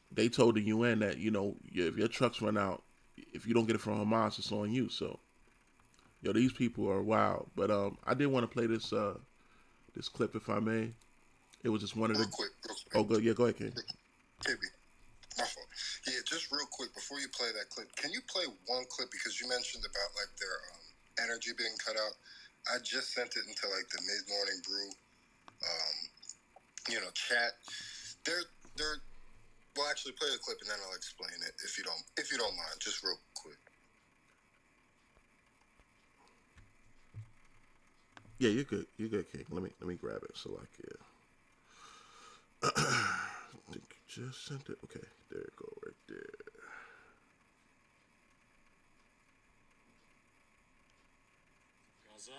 they told the UN that if your trucks run out, if you don't get it from Hamas, it's on you. So these people are wild. But I did want to play this clip, if I may. It was just one of the. Real quick. Oh, go ahead, King. KB, my fault. Yeah, just real quick before you play that clip, can you play one clip, because you mentioned about like their energy being cut out. I just sent it into like the mid-morning brew, chat. They're. Well, actually, play the clip and then I'll explain it if you don't mind, just real quick. Yeah, you're good. You're good, King. Let me grab it. So I think you just sent it. Okay, there you go, right there. Gaza,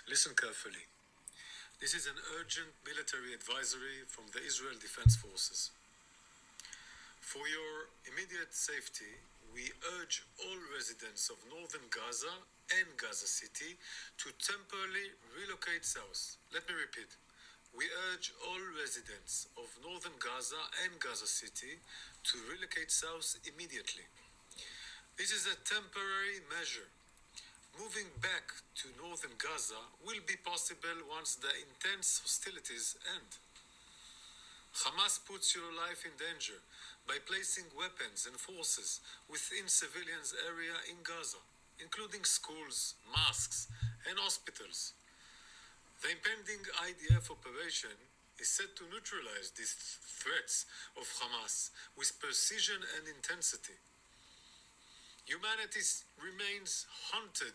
listen carefully. This is an urgent military advisory from the Israel Defense Forces. For your immediate safety, we urge all residents of northern Gaza and Gaza City to temporarily relocate south. Let me repeat. We urge all residents of northern Gaza and Gaza City to relocate south immediately. This is a temporary measure. Moving back to northern Gaza will be possible once the intense hostilities end. Hamas puts your life in danger by placing weapons and forces within civilians' area in Gaza, including schools, mosques, and hospitals. The impending IDF operation is set to neutralize these threats of Hamas with precision and intensity. Humanity remains haunted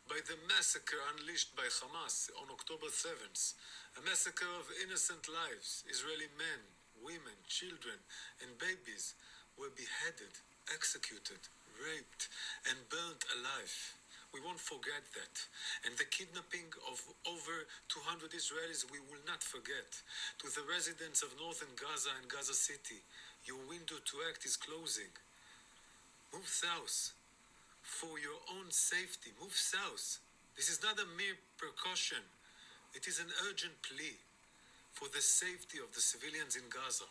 by the massacre unleashed by Hamas on October 7th, a massacre of innocent lives, Israeli men, women, children, and babies were beheaded, executed, raped, and burned alive. We won't forget that. And the kidnapping of over 200 Israelis, we will not forget. To the residents of northern Gaza and Gaza City, your window to act is closing. Move south. For your own safety, move south. This is not a mere precaution. It is an urgent plea for the safety of the civilians in Gaza.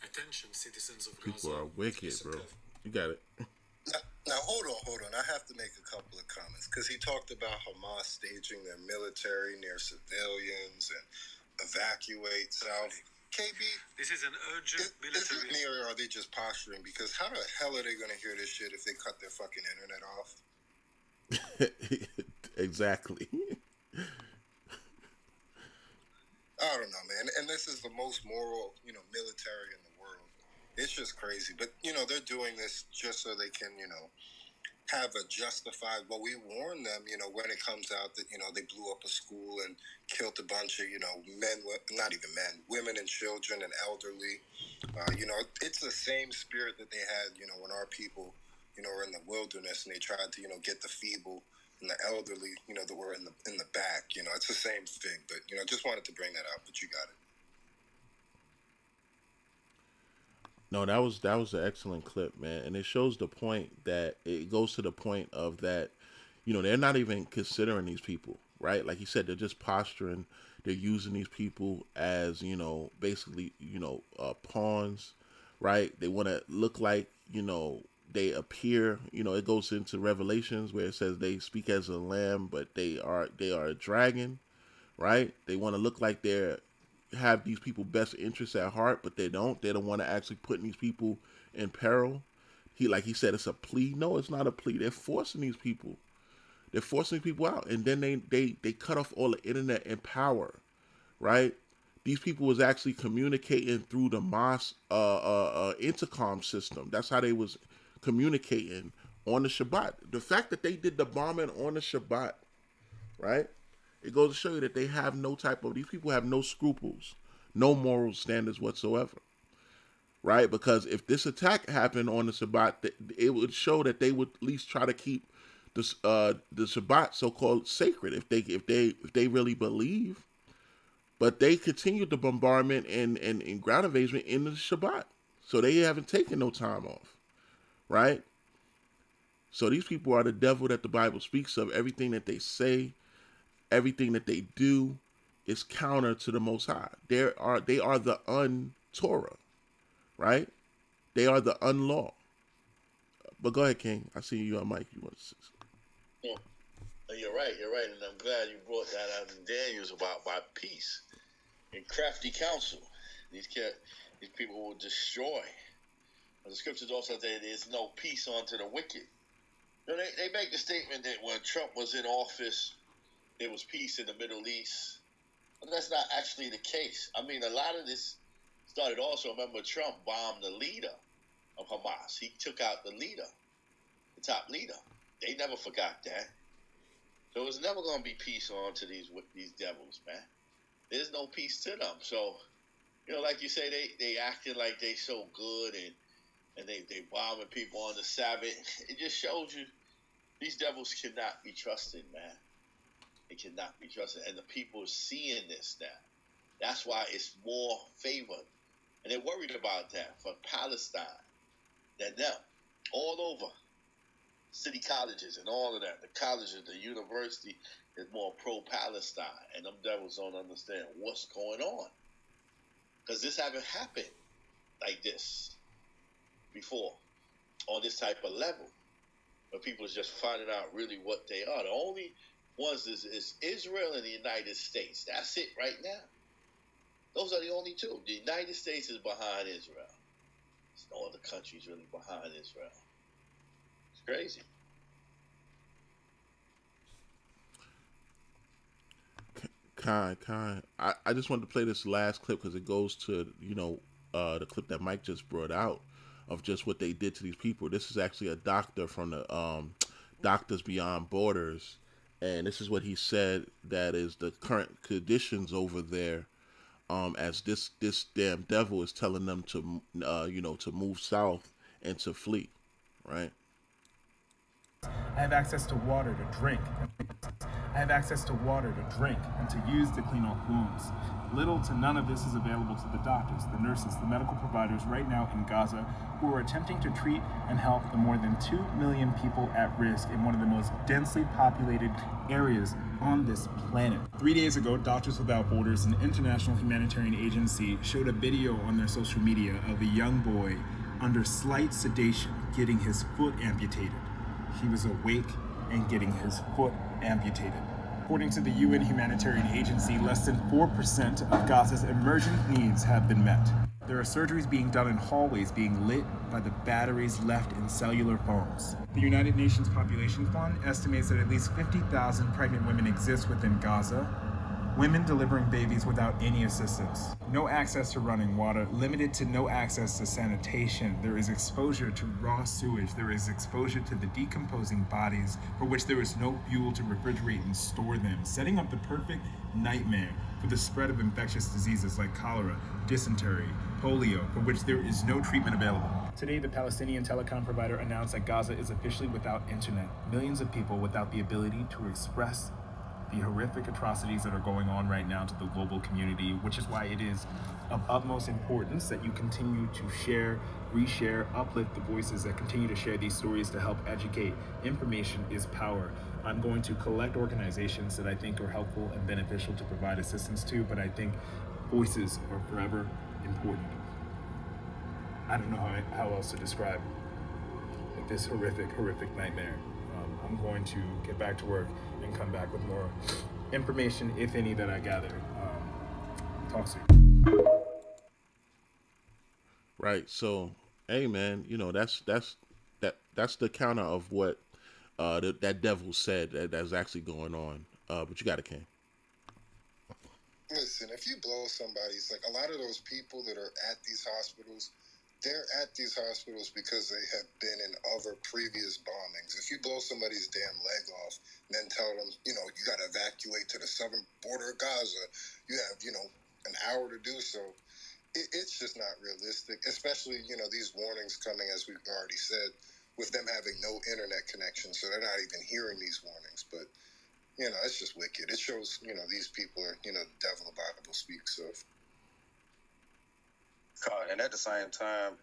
Attention, citizens of People Gaza. are wicked, bro. You got it. Now, hold on. I have to make a couple of comments because he talked about Hamas staging their military near civilians and evacuate south. KB, this is an urgent military. Is it me or are they just posturing? Because how the hell are they going to hear this shit if they cut their fucking internet off? Exactly. I don't know, man. And this is the most moral, military in the world. It's just crazy. But, they're doing this just so they can, have a justified, well, we warn them, when it comes out that, they blew up a school and killed a bunch of, men, not even men, women and children and elderly. It's the same spirit that they had, when our people, were in the wilderness and they tried to, get the feeble and the elderly, that were in the back. It's the same thing. But, just wanted to bring that up, but you got it. No, that was an excellent clip, man, and it shows the point that it goes to the point of that, they're not even considering these people, right? Like you said, they're just posturing. They're using these people as, basically, pawns, right? They want to look like, they appear. It goes into Revelations where it says they speak as a lamb, but they are a dragon, right? They want to look like they're have these people best interests at heart, but they don't. They don't want to actually put these people in peril. Like he said, it's a plea. No, it's not a plea. They're forcing these people. They're forcing people out, and then they cut off all the internet and power, right? These people was actually communicating through the mosque intercom system. That's how they was communicating on the Shabbat. The fact that they did the bombing on the Shabbat, right? It goes to show you that they have these people have no scruples, no moral standards whatsoever, right? Because if this attack happened on the Shabbat, it would show that they would at least try to keep the Shabbat so-called sacred if they really believe. But they continued the bombardment and ground invasion in the Shabbat, so they haven't taken no time off, right? So these people are the devil that the Bible speaks of. Everything that they say, everything that they do is counter to the Most High. They are the un-Torah, right? They are the unlaw. But go ahead, King. I see you on mic. You want to say something? No, you're right, and I'm glad you brought that out in Daniel's about peace and crafty counsel. These people will destroy. And the scriptures also say there's no peace unto the wicked. They make the statement that when Trump was in office, there was peace in the Middle East. But that's not actually the case. I mean, a lot of this started also, remember, Trump bombed the leader of Hamas. He took out the leader, the top leader. They never forgot that. So it's never going to be peace on to these devils, man. There's no peace to them. So, like you say, they acting like they so good and they bombing people on the Sabbath. It just shows you these devils cannot be trusted, man. They cannot be trusted. And the people are seeing this now. That's why it's more favored. And they're worried about that for Palestine than them. All over. City colleges and all of that. The colleges, the university is more pro-Palestine. And them devils don't understand what's going on. Because this haven't happened like this before. On this type of level. Where people is just finding out really what they are. The only ones is Israel and the United States. That's it right now. Those are the only two. The United States is behind Israel. There's no other countries really behind Israel. It's crazy. Kind. I just wanted to play this last clip because it goes to, the clip that Mike just brought out of just what they did to these people. This is actually a doctor from the Doctors Beyond Borders. And this is what he said that is the current conditions over there as this damn devil is telling them to to move south and to flee, right? I have access to water to drink. I have access to water to drink and to use to clean off wounds. Little to none of this is available to the doctors, the nurses, the medical providers right now in Gaza who are attempting to treat and help the more than 2 million people at risk in one of the most densely populated areas on this planet. 3 days ago, Doctors Without Borders, an international humanitarian agency, showed a video on their social media of a young boy under slight sedation getting his foot amputated. He was awake and getting his foot amputated. According to the UN humanitarian agency, less than 4% of Gaza's emergent needs have been met. There are surgeries being done in hallways being lit by the batteries left in cellular phones. The United Nations Population Fund estimates that at least 50,000 pregnant women exist within Gaza, women delivering babies without any assistance. No access to running water, limited to no access to sanitation. There is exposure to raw sewage. There is exposure to the decomposing bodies for which there is no fuel to refrigerate and store them, setting up the perfect nightmare for the spread of infectious diseases like cholera, dysentery, polio, for which there is no treatment available. Today, the Palestinian telecom provider announced that Gaza is officially without internet. Millions of people without the ability to express the horrific atrocities that are going on right now to the global community, which is why it is of utmost importance that you continue to share, reshare, uplift the voices that continue to share these stories to help educate. Information is power. I'm going to collect organizations that I think are helpful and beneficial to provide assistance to, but I think voices are forever important. I don't know how else to describe this horrific nightmare. I'm going to get back to work and come back with more information, if any, that I gather. Talk soon. Right. So, hey, man, that's the counter of what that devil said that's actually going on. But you got it, King. Listen, if you blow somebody's, like, a lot of those people that are at these hospitals, they're at these hospitals because they have been in other previous bombings. If you blow somebody's damn leg off and then tell them, you got to evacuate to the southern border of Gaza, you have, an hour to do so. It's just not realistic, especially, these warnings coming, as we've already said, with them having no internet connection. So they're not even hearing these warnings. But, it's just wicked. It shows, these people are, the devil the Bible speaks of. And at the same time,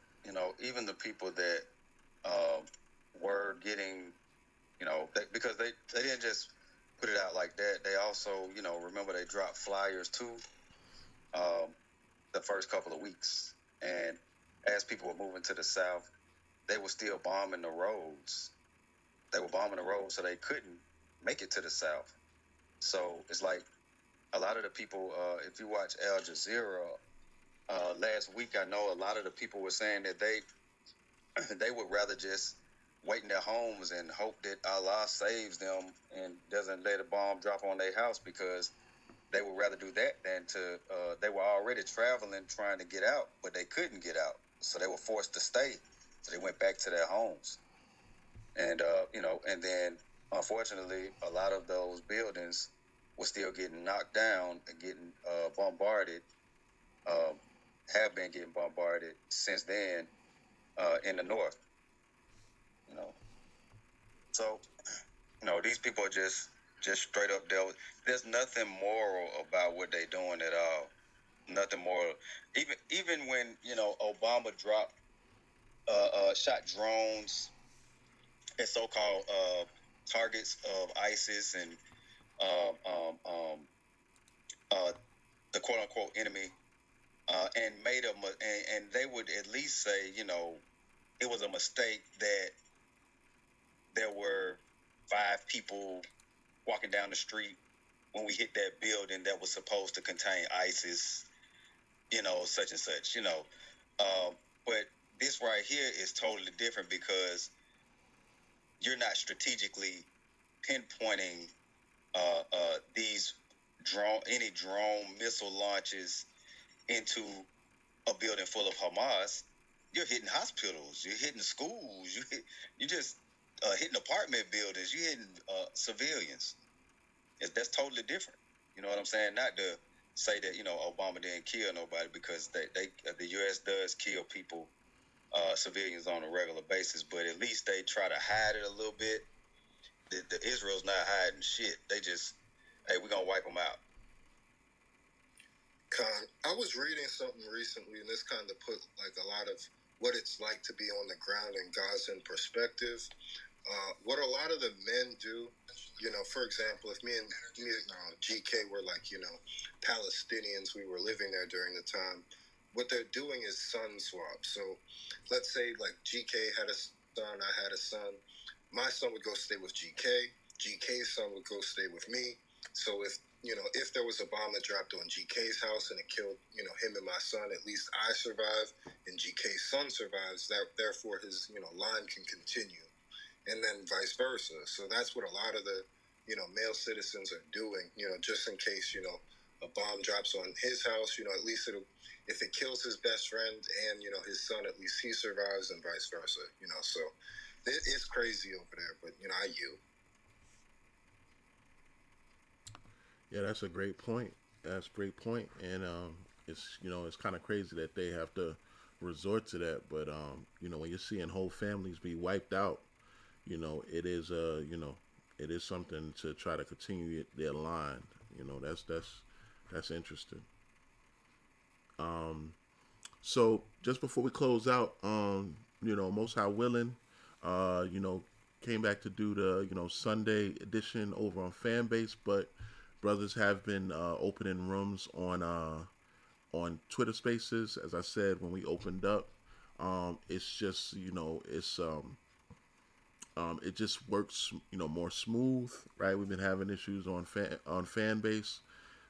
even the people that were getting, because they didn't just put it out like that. They also, remember they dropped flyers too the first couple of weeks. And as people were moving to the south, they were still bombing the roads. They were bombing the roads so they couldn't make it to the south. So it's like a lot of the people, if you watch Al Jazeera, last week, I know a lot of the people were saying that they would rather just wait in their homes and hope that Allah saves them and doesn't let a bomb drop on their house, because they would rather do that than to. They were already traveling trying to get out, but they couldn't get out, so they were forced to stay. So they went back to their homes, and and then unfortunately, a lot of those buildings were still getting knocked down and getting bombarded. Have been getting bombarded since then in the north. So these people are just straight up dealt. There's nothing moral about what they're doing at all. Nothing moral. Even when Obama dropped shot drones at so-called targets of ISIS and the quote-unquote enemy. And made them, and they would at least say, it was a mistake that there were 5 people walking down the street when we hit that building that was supposed to contain ISIS, such and such, But this right here is totally different, because you're not strategically pinpointing these any drone missile launches into a building full of Hamas. You're hitting hospitals, you're hitting schools, you're just hitting apartment buildings, you're hitting civilians. That's totally different. You know what I'm saying? Not the say that Obama didn't kill nobody, because the U.S. does kill people, civilians on a regular basis, but at least they try to hide it a little bit. The Israel's not hiding shit. They just, hey, we're gonna wipe them out. I was reading something recently, and this kind of put like a lot of what it's like to be on the ground in Gaza in perspective. What a lot of the men do, for example, if me and GK were like, Palestinians, we were living there during the time, what they're doing is son swap. So let's say like GK had a son, I had a son. My son would go stay with GK's son would go stay with me. So if there was a bomb that dropped on GK's house and it killed, him and my son, at least I survive and GK's son survives. Therefore his, line can continue. And then vice versa. So that's what a lot of the, male citizens are doing, just in case, a bomb drops on his house, at least if it kills his best friend and, his son, at least he survives, and vice versa, so it's crazy over there, but, I yield. Yeah, that's a great point. That's a great point. And it's kind of crazy that they have to resort to that. But when you're seeing whole families be wiped out, it is it is something to try to continue their line. That's interesting. So just before we close out, Most High willing, came back to do the Sunday edition over on Fanbase, but brothers have been opening rooms on Twitter Spaces. As I said when we opened up, it's just it just works more smooth, right? We've been having issues on Fanbase.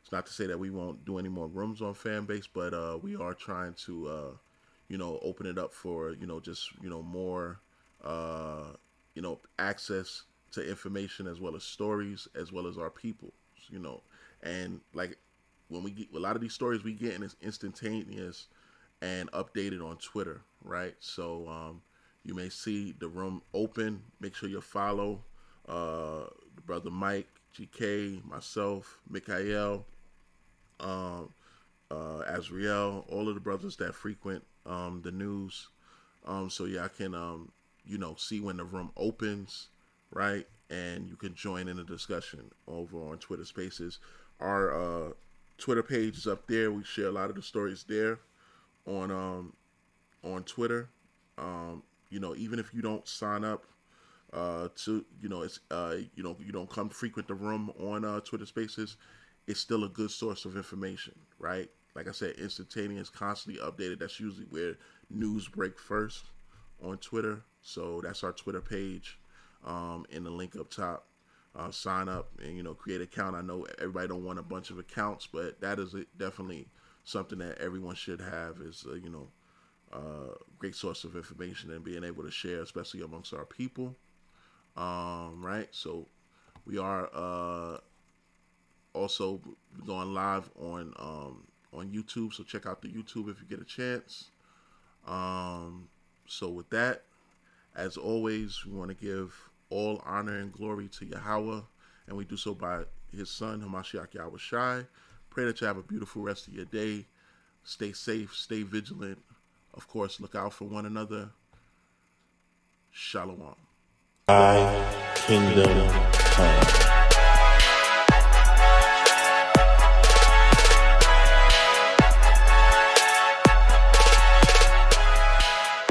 It's not to say that we won't do any more rooms on Fanbase, but we are trying to open it up for just more access to information, as well as stories, as well as our people, and like when we get a lot of these stories we get, and it's instantaneous and updated on Twitter, right? So you may see the room open. Make sure you follow brother Mike, GK, myself, Mikael, Azriel, all of the brothers that frequent the news. So yeah, I can see when the room opens, right? And you can join in the discussion over on Twitter Spaces. Our Twitter page is up there. We share a lot of the stories there on Twitter. Even if you don't sign up to it's you don't come frequent the room on Twitter Spaces, it's still a good source of information, right? Like I said, instantaneous, constantly updated. That's usually where news break first on Twitter. So that's our Twitter page, in the link up top. Sign up and create an account. I know everybody don't want a bunch of accounts, but that is definitely something that everyone should have. Is great source of information and being able to share, especially amongst our people. Right. So we are also going live on YouTube. So check out the YouTube if you get a chance. So with that, as always, we want to give all honor and glory to Yahweh, and we do so by his son, Hamashiach Yahweh Shai. Pray that you have a beautiful rest of your day. Stay safe, stay vigilant. Of course, look out for one another. Shalom. Thy kingdom